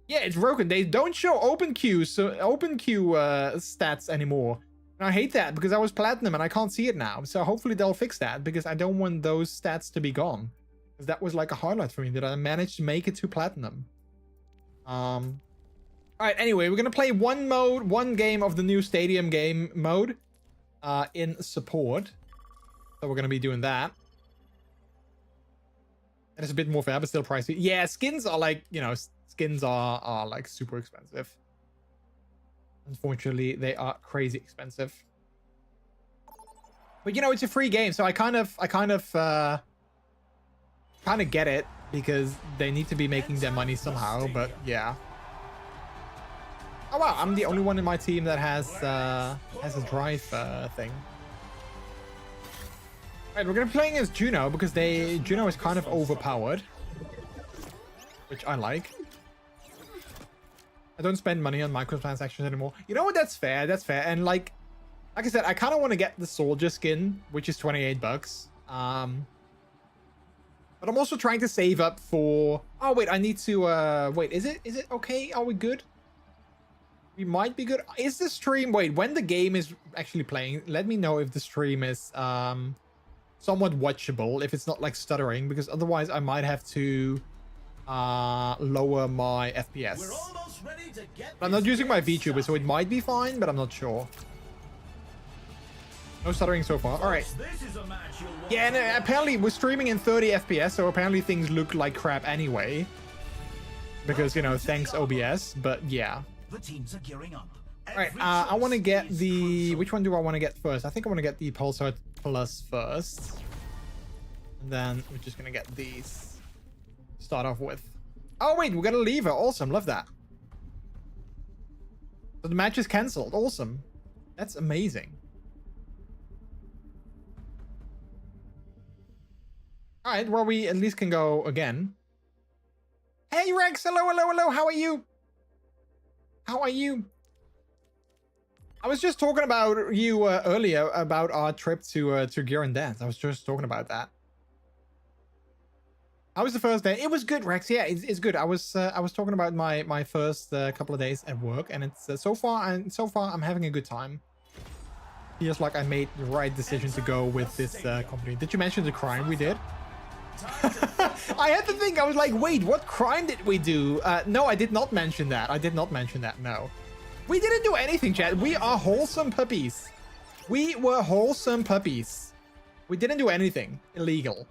Yeah, it's broken. They don't show open queue stats anymore. And I hate that because I was Platinum and I can't see it now. So hopefully they'll fix that because I don't want those stats to be gone. Because that was like a highlight for me that I managed to make it to Platinum. Alright, anyway, we're gonna play one game of the new stadium game mode. in support. So we're going to be doing that. And it's a bit more fair, but still pricey. Yeah, skins are like, you know, skins are like super expensive. Unfortunately, they are crazy expensive. But you know, it's a free game, so I kind of get it because they need to be making their money somehow. But yeah. Oh wow, I'm the only one in my team that has a drive thing. Alright, we're gonna be playing as Juno because Juno is kind of overpowered, which I like. I don't spend money on microtransactions anymore. You know what? That's fair. That's fair. And like I said, I kind of want to get the soldier skin, which is 28 bucks. But I'm also trying to save up for. Oh wait, I need to. Wait, is it okay? Are we good? We might be good. Is the stream? Wait, when the game is actually playing, let me know if the stream is somewhat watchable. If it's not like stuttering, because otherwise I might have to lower my FPS. We're almost ready to get I'm not using my VTuber, so it might be fine, but I'm not sure. No stuttering so far. All right. Yeah, and apparently we're streaming in 30 FPS, so apparently things look like crap anyway. Because, you know, thanks OBS, but yeah. The teams are gearing up. All right, I want to get the... Which one do I want to get first? I think I want to get the Pulsar Plus first. And then we're just going to get these to start off with. Oh, wait, we got a lever. Awesome, love that. So the match is cancelled. Awesome. That's amazing. All right, well, we at least can go again. Hey, Rex. Hello, hello, hello. How are you? How are you? I was just talking about you earlier about our trip to Gear and Dance. I was just talking about that. How was the first day? It was good, Rex. Yeah, it's good. I was talking about my first couple of days at work, and it's so far I'm having a good time. Feels like I made the right decision to go with this company. Did you mention the crime we did? I had to think. I was like, wait, what crime did we do? No, I did not mention that. I did not mention that. No, we didn't do anything, chat. We are wholesome puppies. We were wholesome puppies. We didn't do anything illegal.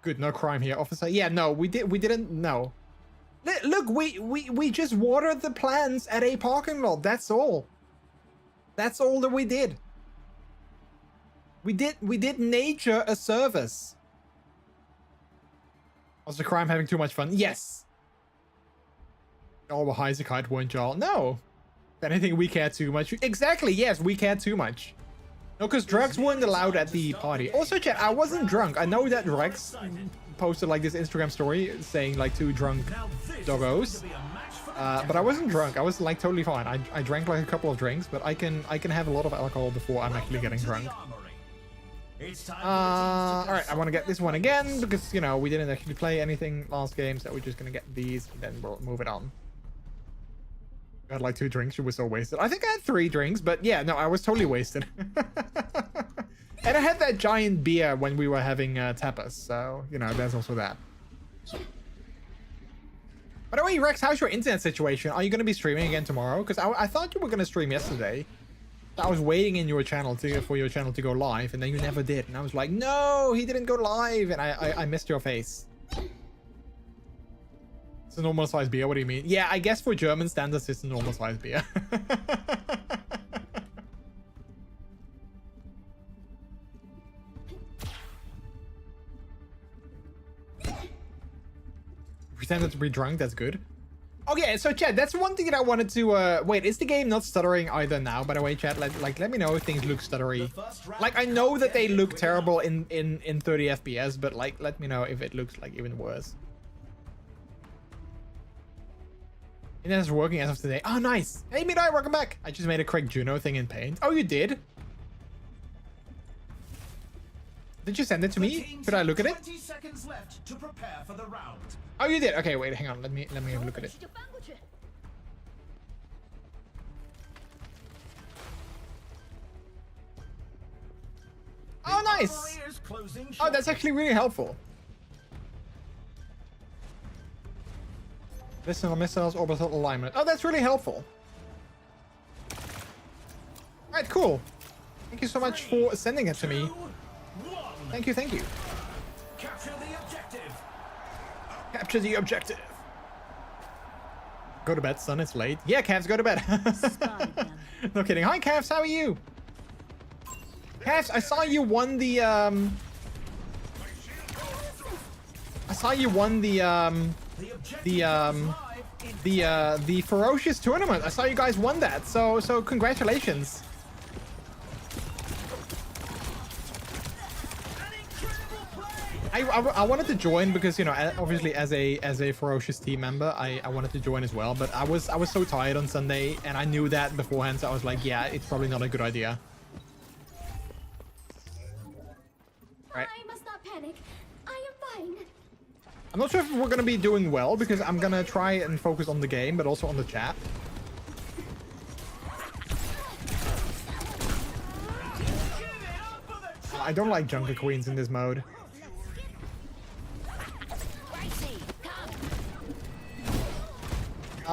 Good, no crime here, officer. Yeah, no, we didn't. No. Look, we just watered the plants at a parking lot. That's all. That's all that we did. We did nature a service. Was the crime having too much fun? Yes. Oh, well, Heisekite weren't y'all? No. If anything, we care too much. Exactly, yes, we care too much. No, because drugs weren't allowed at the party. Also, chat, I wasn't drunk. I know that Rex posted like this Instagram story saying like 2 drunk doggos. But I wasn't drunk. I was like totally fine. I drank like a couple of drinks, but I can have a lot of alcohol before I'm actually getting drunk. All right, I want to get this one again because, you know, we didn't actually play anything last game, so we're just gonna get these and then we'll move it on. I had like 2 drinks. You were so wasted. I think I had 3 drinks, but yeah, no, I was totally wasted. And I had that giant beer when we were having tapas, so, you know, there's also that. By the way, Rex, how's your internet situation? Are you going to be streaming again tomorrow? Because I thought you were going to stream yesterday. I was waiting in your channel for your channel to go live, and then you never did. And I was like, no, he didn't go live, and I missed your face. It's a normal size beer. What do you mean? Yeah, I guess for German standards, it's a normal size beer. Pretended to be drunk. That's good. Okay, so chat, that's one thing that I wanted to wait, is the game not stuttering either now, by the way, chat? Let me know if things look stuttery. Like, I know that they look terrible in 30 FPS, but like, let me know if it looks like even worse. And it's working as of today. Oh, nice. Hey, Midai, welcome back. I just made a Craig Juno thing in Paint. Oh, you did? Did you send it to me? Could I look at it? 20 seconds left to prepare for the round. Oh, you did. Okay, wait, hang on. Let me have a look at it. Oh, nice. Oh, that's actually really helpful. Listen on missiles, orbital alignment. Oh, that's really helpful. All right, cool. Thank you so much for sending it to me. Thank you, thank you. Capture the objective. Capture the objective. Go to bed, son. It's late. Yeah, Cavs, go to bed. No kidding. Hi, Cavs. How are you? Cavs, I saw you won the the Ferocious tournament. I saw you guys won that. So congratulations. I wanted to join because, you know, obviously as a Ferocious team member, I wanted to join as well, but I was so tired on Sunday and I knew that beforehand, so I was like, yeah, it's probably not a good idea. Right. I must not panic. I am fine. I'm not sure if we're gonna be doing well because I'm gonna try and focus on the game, but also on the chat. I don't like Junker Queens in this mode.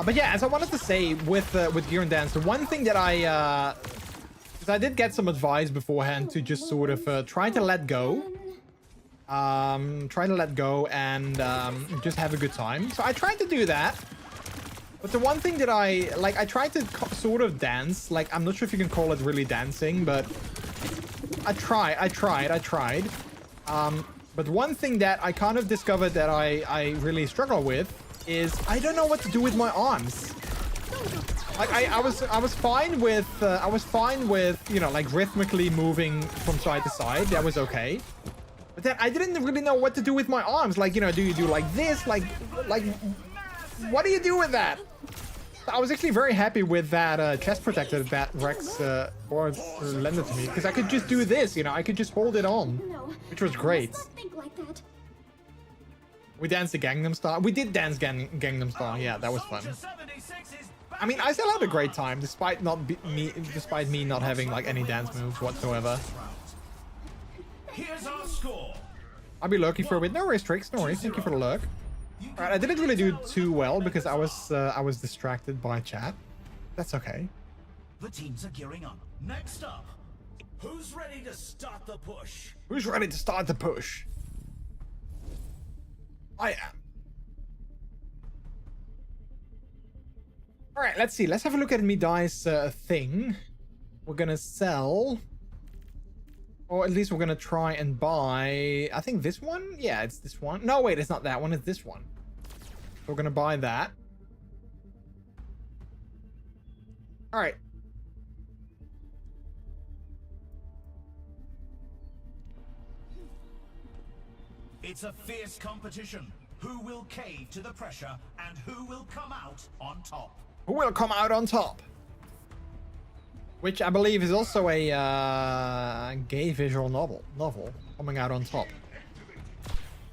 But yeah, as I wanted to say with Gear and Dance, the one thing that because I did get some advice beforehand to just sort of try to let go. Try to let go and just have a good time. So I tried to do that. But the one thing that I tried to sort of dance. Like, I'm not sure if you can call it really dancing, but I tried. But one thing that I kind of discovered that I really struggle with is I don't know what to do with my arms. Like I was fine with you know, like rhythmically moving from side to side. That was okay. But then I didn't really know what to do with my arms. Like, you know, do you do like this? Like what do you do with that? I was actually very happy with that chest protector that Rex lended to me, because I could just do this, you know, I could just hold it on, No, which was great. I must not think like that. We danced the Gangnam Style. We did dance Gangnam Style. Yeah, that was fun. I mean, I still had a great time despite me not having like any dance moves whatsoever. Here's our score. I'll be lurking for a bit. No worries, Tricks. No worries. Thank you for the lurk. All right, I didn't really do too well because I was distracted by chat. That's okay. The teams are gearing up. Next up, who's ready to start the push? Who's ready to start the push? I am. All right, let's see. Let's have a look at Midai's thing. We're gonna sell, or at least we're gonna try and buy. I think this one. Yeah, it's this one. No, wait, it's not that one. It's this one. So we're gonna buy that. All right. It's a fierce competition. Who will cave to the pressure and who will come out on top? Who will come out on top? Which I believe is also a gay visual novel coming out on top.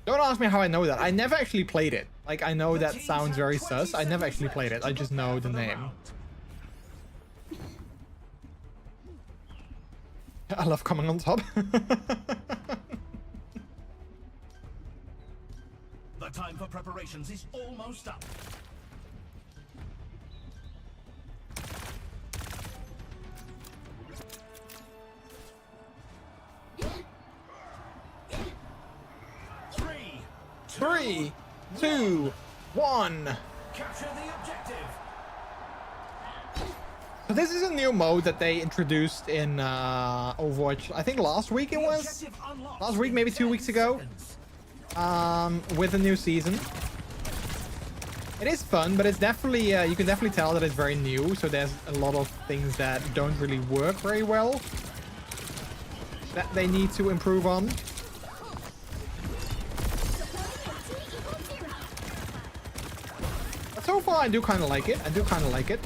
Don't ask me how I know that. I never actually played it. Like, I know that sounds very sus. I never actually played it. I just know the name. I love coming on top. The time for preparations is almost up. Three, two, one. Capture the objective. So this is a new mode that they introduced in Overwatch. I think last week it was. Last week, maybe 2 weeks ago. With a new season. It is fun, but it's definitely you can definitely tell that it's very new. So there's a lot of things that don't really work very well that they need to improve on. But so far, I do kind of like it. I do kind of like it.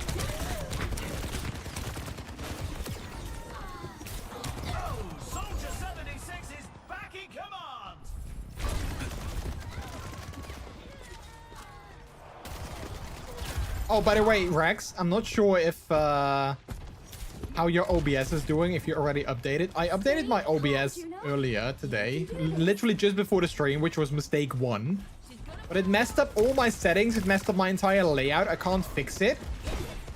Soldier 76 is back in command. Oh, by the way, Rex, I'm not sure if how your OBS is doing, if you already updated. I updated my OBS earlier today, literally just before the stream, which was mistake 1. But it messed up all my settings. It messed up my entire layout. I can't fix it.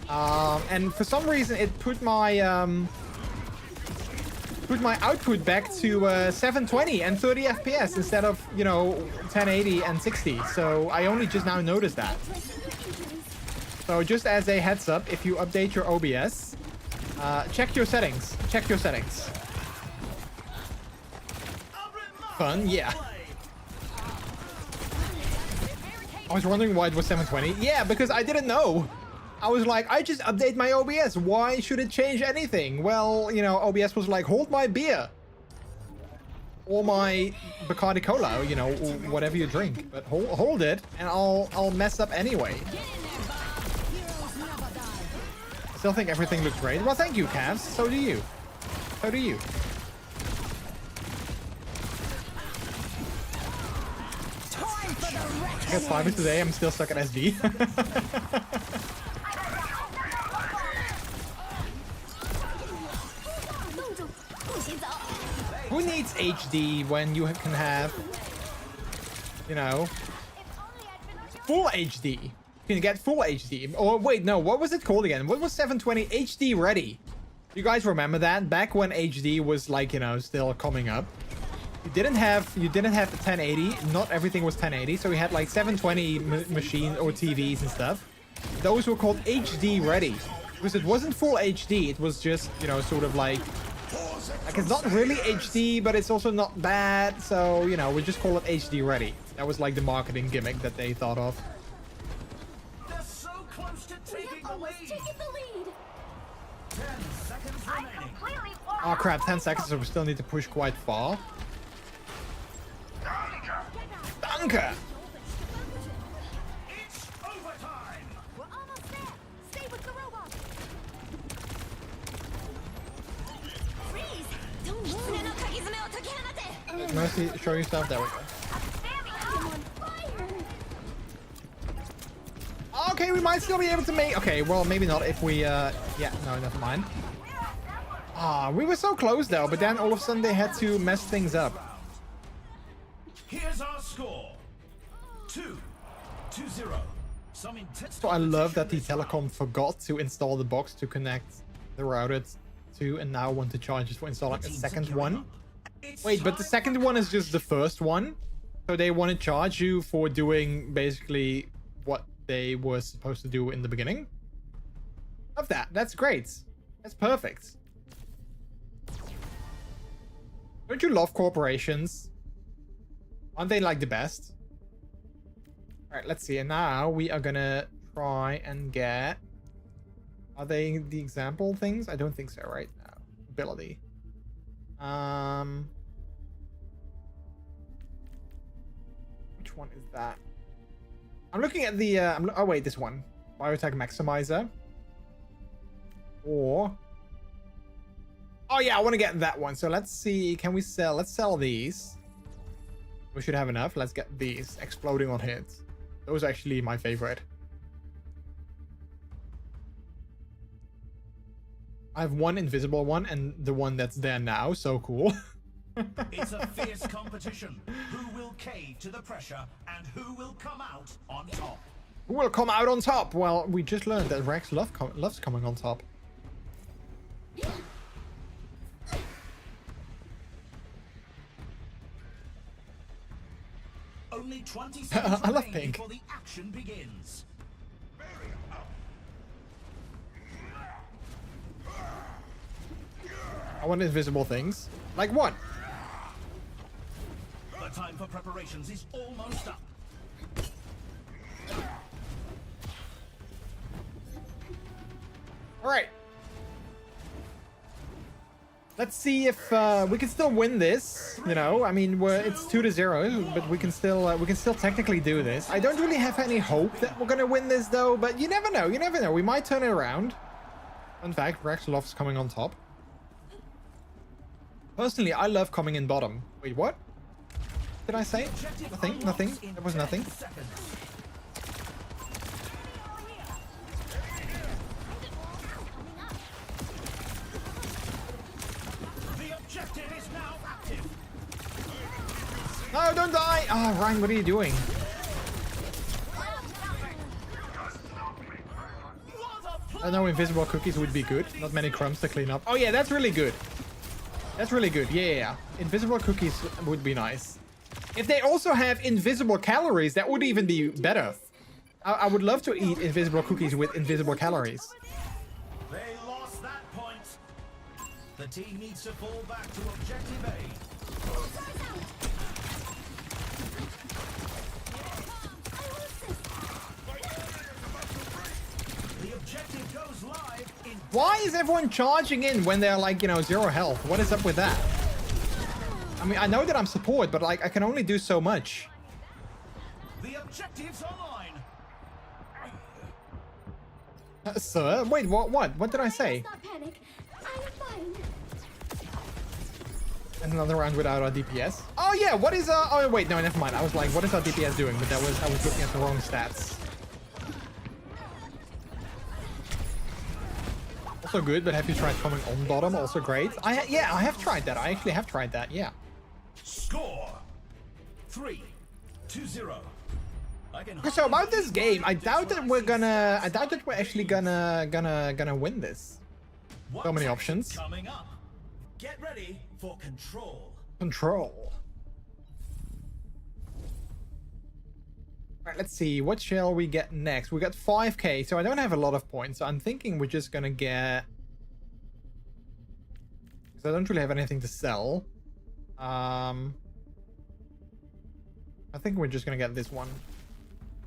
And for some reason, it put my put my output back to 720 and 30 FPS instead of, you know, 1080 and 60. So I only just now noticed that. So just as a heads up, if you update your OBS, check your settings. Check your settings. Fun, yeah. I was wondering why it was 720. Yeah, because I didn't know. I was like, I just update my OBS. Why should it change anything? Well, you know, OBS was like, hold my beer. Or my Bacardi Cola, you know, whatever you drink. But hold it, and I'll mess up anyway. Still think everything looks great. Well, thank you, Cavs. So do you. So do you. I got 5 today. I'm still stuck at SD. Who needs HD when you can have, you know, full HD? You can get full HD. Or wait, no, what was it called again? What was 720 HD ready? You guys remember that? Back when HD was like, you know, still coming up. You didn't have the 1080. Not everything was 1080. So we had like 720 machines or TVs and stuff. Those were called HD ready. Because it wasn't full HD. It was just, you know, sort of like it's not really HD, but it's also not bad. So, you know, we just call it HD ready. That was like the marketing gimmick that they thought of. They're so close to taking the lead. 10 seconds remaining. Oh crap, 10 seconds, so we still need to push quite far. Danke! It's overtime. We're almost there. Stay with the robot. Freeze! Don't move. Mercy, show yourself. There we go. I'm on fire. Okay, we might still be able to make... Okay, well, maybe not if we... Yeah, no, never mind. Ah, we were so close, though, but then all of a sudden they had to mess things up. Here's our score. 2-0. Some intense. So I love that the telecom forgot to install the box to connect the router to, and now want to charge us for installing a second one. Wait, but the second one is just the first one? So they want to charge you for doing basically what they were supposed to do in the beginning? Love that. That's great. That's perfect. Don't you love corporations? Aren't they like the best? Alright, let's see. And now we are gonna try and get... Are they the example things? I don't think so, right? No. Ability. Which one is that? I'm looking at the... oh, wait, this one. Biotech Maximizer. Or... Oh, yeah, I want to get that one. So let's see. Can we sell? Let's sell these. We should have enough. Let's get these. Exploding on hits. Those are actually my favorite. I have one invisible one and the one that's there now. So cool. It's a fierce competition. Who will cave to the pressure and who will come out on top? Who will come out on top? Well, we just learned that Rex loves coming on top. Only 20 seconds I love remain pink. before the action begins. I want invisible things. Like what? The time for preparations is almost up. All right. Let's see if we can still win this. You know, I mean, it's 2-0, but we can still technically do this. I don't really have any hope that we're gonna win this though, but you never know. You never know. We might turn it around. Fun fact: Rex loves coming on top. Personally, I love coming in bottom. Wait, what? Did I say? Nothing. Nothing. That was nothing. Objective is now active. No, don't die! Oh, Ryan, what are you doing? I know invisible cookies would be good. Not many crumbs to clean up. Oh yeah, that's really good. That's really good. Yeah. Invisible cookies would be nice. If they also have invisible calories, that would even be better. I would love to eat invisible cookies with invisible calories. They lost that point. The team needs to fall back to objective A. The objective goes live in... Why is everyone charging in when they're like, you know, 0 health? What is up with that? I mean, I know that I'm support, but like, I can only do so much. The objective's online. Sir? Wait, what did I say? Not panic. I am fine. And another round without our DPS. Oh yeah, what is oh wait, no, never mind. I was like, what is our DPS doing? But I was looking at the wrong stats. Also good, but have you tried coming on bottom? Also great. Yeah, I have tried that. I actually have tried that, yeah. Score 3-2-0. So about this game, I doubt that we're actually gonna win this. So many options. Coming up. Get ready for control. Control. Alright, let's see. What shall we get next? We got 5k, so I don't have a lot of points. So I'm thinking we're just gonna get... because I don't really have anything to sell. I think we're just gonna get this one.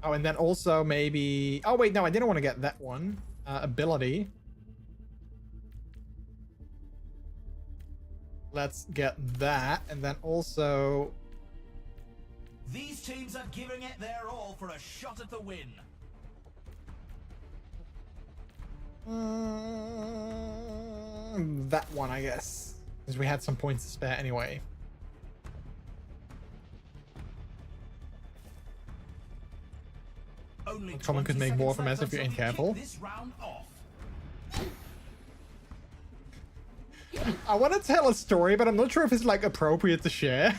Oh, and then also maybe... oh, wait, no, I didn't want to get that one. Ability. Let's get that. And then also... These teams are giving it their all for a shot at the win. That one, I guess. Because we had some points to spare anyway. Only Someone could make more from us if you ain't careful. This round off. I want to tell a story, but I'm not sure if it's like appropriate to share.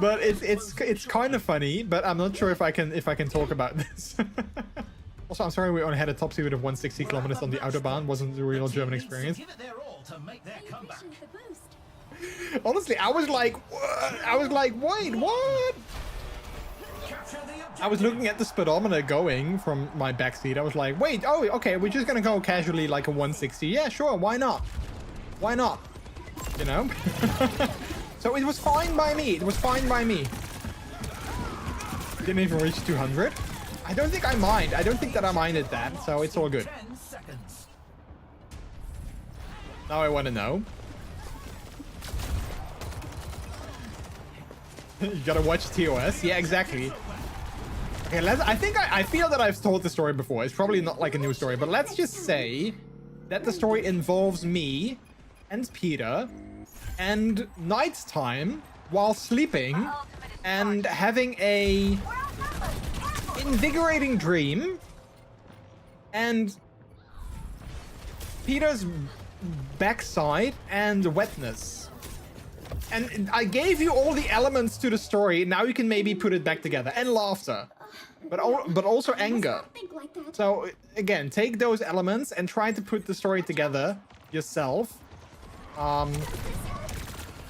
But it's kind of funny, but I'm not sure if I can talk about this. Also, I'm sorry we only had a top speed of 160 kilometers on the Autobahn. Wasn't the real German experience. Give it their all to make their comeback. Ambition the boost. Honestly, I was like, what? I was like, wait, what? Capture the objective. I was looking at the speedometer going from my backseat. I was like, wait, oh, okay, we're just gonna go casually like a 160. Yeah, sure, why not? Why not? You know? So it was fine by me. It was fine by me. Didn't even reach 200. I don't think I mind. I don't think that I minded that, so it's all good. 10 seconds. Now I want to know. You gotta watch TOS. Yeah, exactly. Okay, I feel that I've told the story before. It's probably not like a new story, but let's just say that the story involves me and Peter and nighttime while sleeping and having a invigorating dream and Peter's backside and wetness. And I gave you all the elements to the story. Now you can maybe put it back together. And laughter. But also anger. Think like that. So, again, take those elements and try to put the story together yourself. And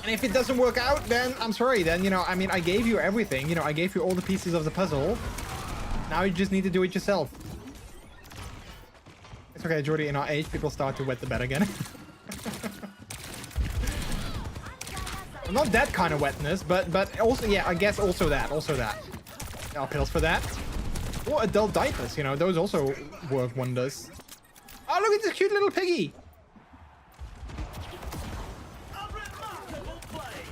if it doesn't work out, then I'm sorry. Then, you know, I mean, I gave you everything. You know, I gave you all the pieces of the puzzle. Now you just need to do it yourself. It's okay, Jordy. In our age, people start to wet the bed again. Not that kind of wetness, but also, yeah, I guess also that. There are pills for that. Or adult diapers, you know, those also work wonders. Oh, look at this cute little piggy. A remarkable play.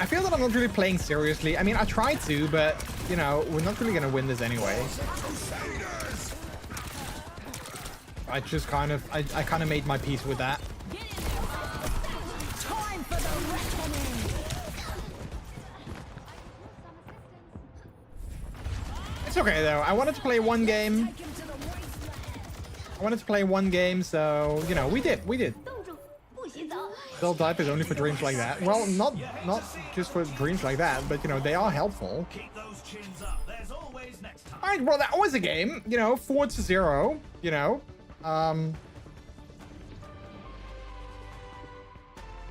I feel that I'm not really playing seriously. I mean, I tried to, but, you know, we're not really going to win this anyway. I just kind of, I kind of made my peace with that. It's okay though. I wanted to play one game. So, you know, we did. Adult diapers only for dreams like that. Well, not just for dreams like that, but you know, they are helpful. Keep those chins up. There's always next time. Alright, well, that was a game. You know, 4-0. You know,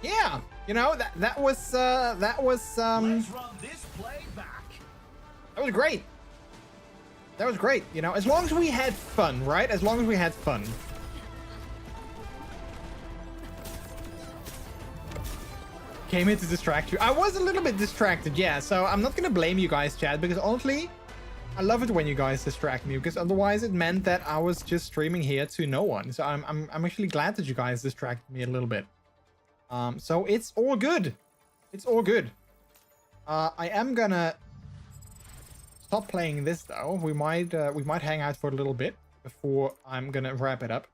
Yeah, you know, that was Let's run this play back. that was great. That was great, you know, as long as we had fun, right? As long as we had fun. Came here to distract you. I was a little bit distracted, yeah, so I'm not gonna blame you guys, chat, because honestly, I love it when you guys distract me, because otherwise it meant that I was just streaming here to no one. So I'm actually glad that you guys distracted me a little bit. So it's all good. It's all good. I am gonna stop playing this though. We might hang out for a little bit before I'm gonna wrap it up.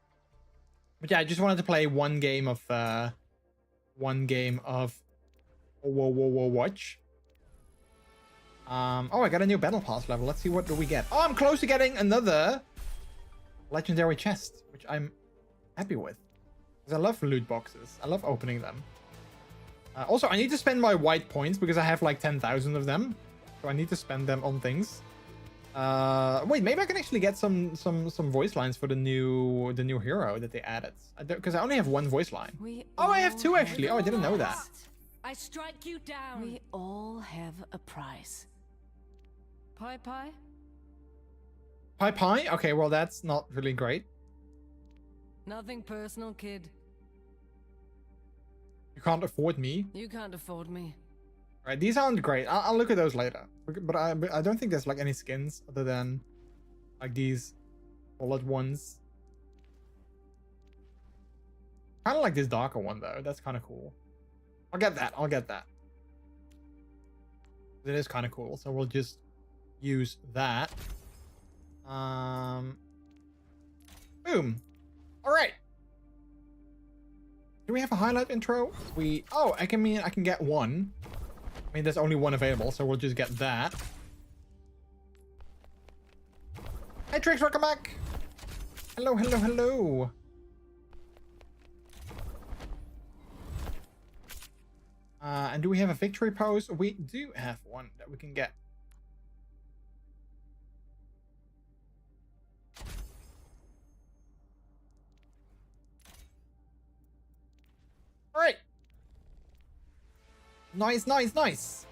But yeah, I just wanted to play one game of Watch. Oh, I got a new battle pass level. Let's see what do we get. Oh, I'm close to getting another legendary chest, which I'm happy with. Because I love loot boxes. I love opening them. Also, I need to spend my white points because I have like 10,000 of them. So I need to spend them on things. Wait, maybe I can actually get some voice lines for the new hero that they added. Because I only have one voice line. Oh, I have two actually. Oh, I didn't know that. I strike you down. We all have a price. Pie pie? Pie pie? Okay, well that's not really great. Nothing personal, kid. You can't afford me. You can't afford me. Right, these aren't great. I'll look at those later. But I don't think there's like any skins other than like these bullet ones. Kind of like this darker one though. That's kind of cool. I'll get that. I'll get that. It is kind of cool. So we'll just use that. Boom. All right. Do we have a highlight intro? Oh, I can get one. I mean, there's only one available, so we'll just get that. Hey, Trix, welcome back. Hello, hello, hello. And do we have a victory pose? We do have one that we can get. All right. Nice, nice, nice.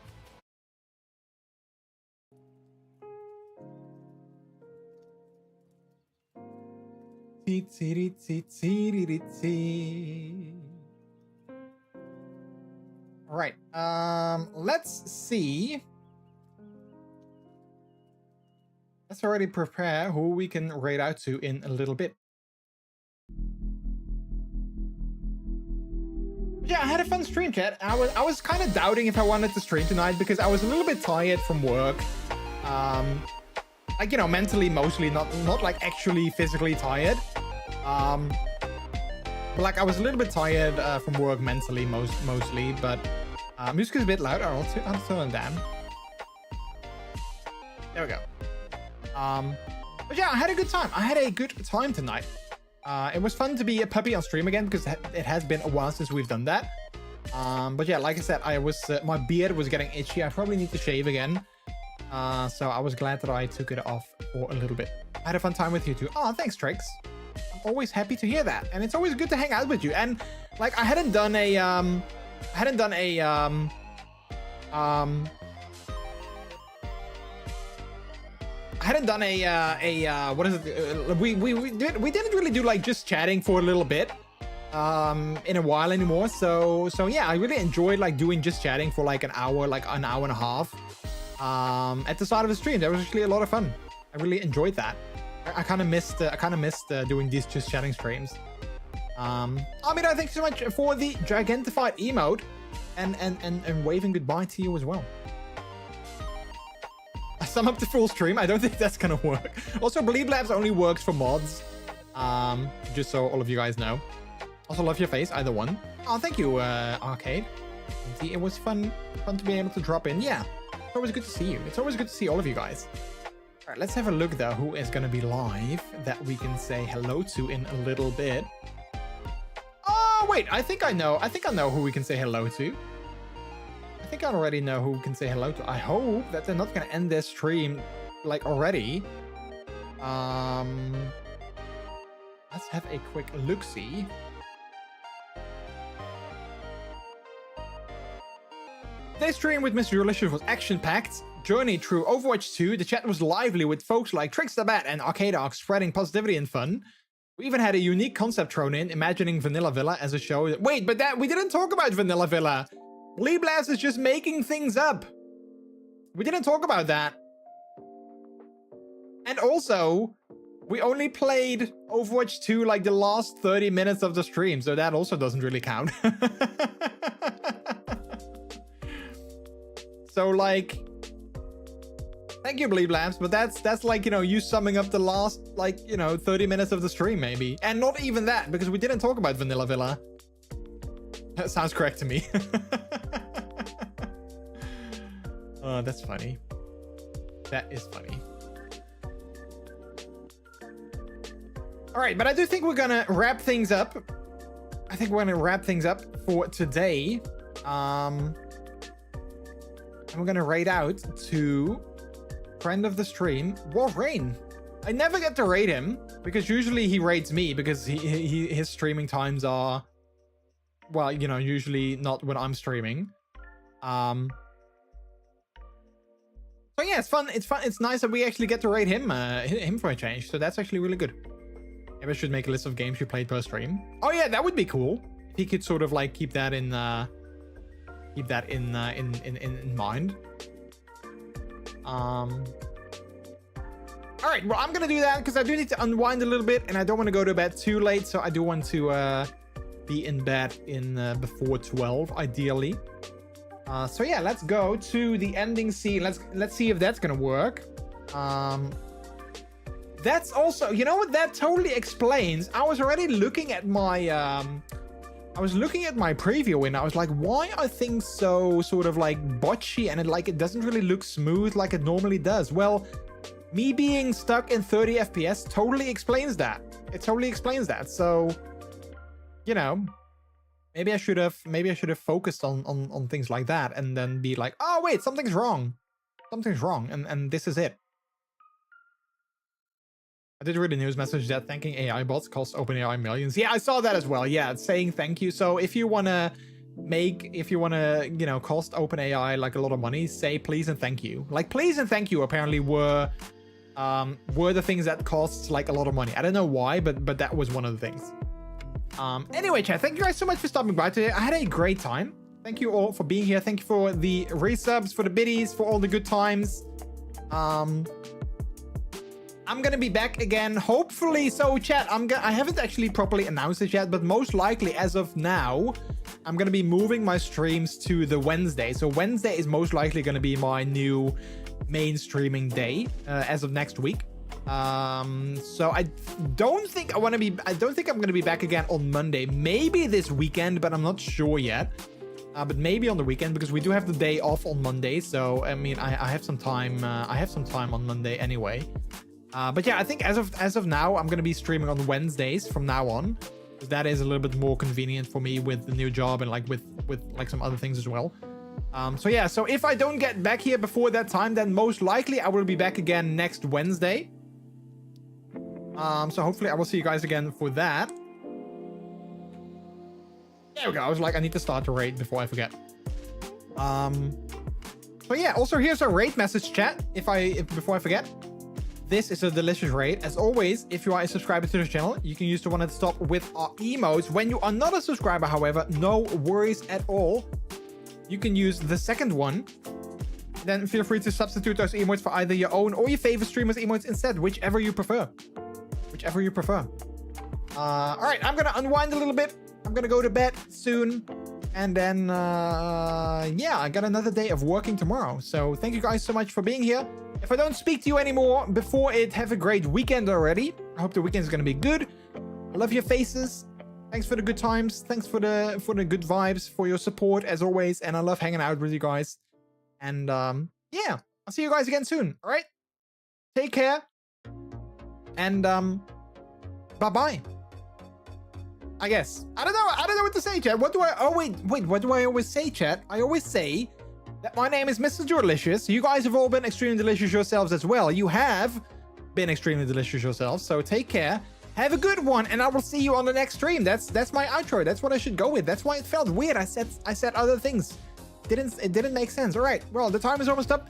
All right. Let's see. Let's already prepare who we can raid out to in a little bit. Yeah, I had a fun stream, chat. I was kind of doubting if I wanted to stream tonight because I was a little bit tired from work. Like, you know, mentally mostly, not like actually physically tired. But like I was a little bit tired from work mentally mostly, but music is a bit loud. I'll turn it down. There we go. But yeah, I had a good time. I had a good time tonight. It was fun to be a puppy on stream again because it has been a while since we've done that. But yeah, like I said, my beard was getting itchy. I probably need to shave again. So I was glad that I took it off for a little bit. I had a fun time with you too. Oh, thanks, Trix. I'm always happy to hear that, and it's always good to hang out with you. And like I hadn't done a what is it? We didn't really do like just chatting for a little bit in a while anymore. So yeah, I really enjoyed like doing just chatting for like an hour and a half at the start of the stream. That was actually a lot of fun. I really enjoyed that. I kind of missed doing these just chatting streams. Amira, thank you so much for the gigantified emote and waving goodbye to you as well. Sum up the full stream. I don't think that's gonna work. Also, Believe Labs only works for mods. Just so all of you guys know. Also, love your face, either one. Oh, thank you, Arcade. It was fun to be able to drop in. Yeah, it's always good to see you. It's always good to see all of you guys. All right, let's have a look though. Who is gonna be live that we can say hello to in a little bit? Oh wait, I think I know who we can say hello to. I think I already know who we can say hello to. I hope that they're not gonna end their stream like already. I Let's have a quick look-see. Today's stream with MrJordilicious was action-packed. Journey through Overwatch 2. The chat was lively with folks like Tricksterbat and Arcadearch spreading positivity and fun. We even had a unique concept thrown in, imagining Vanilla Villa as a show. Wait, but we didn't talk about Vanilla Villa. Bleeblast is just making things up. We didn't talk about that. And also, we only played Overwatch 2 like the last 30 minutes of the stream, so that also doesn't really count. So like, thank you, Bleeblabs, but that's like, you know, you summing up the last, like, you know, 30 minutes of the stream maybe. And not even that, because we didn't talk about Vanilla Villa. That sounds correct to me. Oh, that's funny. That is funny. All right, but I do think we're gonna wrap things up. I think we're gonna wrap things up for today. And we're gonna raid out to friend of the stream, Wolverine. I never get to raid him because usually he raids me because his streaming times are, well, you know, usually not when I'm streaming. So yeah, it's fun. It's fun. It's nice that we actually get to raid him for a change. So that's actually really good. Maybe I should make a list of games you played per stream. Oh yeah, that would be cool. If he could sort of like keep that in mind. All right, well, I'm gonna do that because I do need to unwind a little bit and I don't want to go to bed too late, so I do want to be in bed in before 12 ideally. So yeah, let's go to the ending scene. Let's see if that's gonna work. That's also, you know what, that totally explains. I was already looking at my preview and I was like, why are things so sort of like botchy and it doesn't really look smooth like it normally does? Well, me being stuck in 30 FPS totally explains that. It totally explains that. So, you know, maybe I should have focused on things like that and then be like, oh wait, something's wrong. Something's wrong, and this is it. I did read a news message that thanking AI bots costs OpenAI millions. Yeah, I saw that as well. Yeah, it's saying thank you. So if you wanna, you know, cost OpenAI like a lot of money, say please and thank you. Like please and thank you apparently were the things that cost like a lot of money. I don't know why, but that was one of the things. Anyway, chat, thank you guys so much for stopping by today. I had a great time. Thank you all for being here. Thank you for the resubs, for the biddies, for all the good times. I'm gonna be back again, hopefully. So chat, I haven't actually properly announced it yet, but most likely as of now, I'm gonna be moving my streams to the Wednesday. So Wednesday is most likely gonna be my new main streaming day as of next week. So I don't think I'm gonna be back again on Monday. Maybe this weekend, but I'm not sure yet. But maybe on the weekend because we do have the day off on Monday. So I mean, I have some time. I have some time on Monday anyway. But yeah, I think as of now, I'm gonna be streaming on Wednesdays from now on, because that is a little bit more convenient for me with the new job and like with like some other things as well. So yeah, so if I don't get back here before that time, then most likely I will be back again next Wednesday. So hopefully I will see you guys again for that. There we go. I was like, I need to start the raid before I forget. So yeah, also here's a raid message, chat. Before I forget. This is a delicious raid. As always, if you are a subscriber to the channel, you can use the one at the top with our emotes. When you are not a subscriber, however, no worries at all. You can use the second one. Then feel free to substitute those emotes for either your own or your favorite streamer's emotes instead, whichever you prefer. Whichever you prefer. All right, I'm gonna unwind a little bit. I'm gonna go to bed soon. And then, yeah, I got another day of working tomorrow. So thank you guys so much for being here. If I don't speak to you anymore before it, have a great weekend already. I hope the weekend is going to be good. I love your faces. Thanks for the good times. Thanks for the good vibes, for your support as always. And I love hanging out with you guys. And yeah, I'll see you guys again soon. All right. Take care. And bye-bye. I guess. I don't know what to say, chat. What do I... Oh, wait. What do I always say, chat? I always say that my name is MrJordilicious. You guys have all been extremely delicious yourselves as well. You have been extremely delicious yourselves. So take care. Have a good one, and I will see you on the next stream. That's my outro. That's what I should go with. That's why it felt weird. I said other things. It didn't make sense. All right. Well, the time is almost up.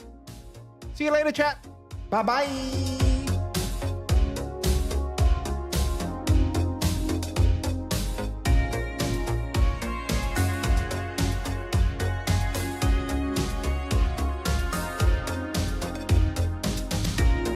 See you later, chat. Bye bye.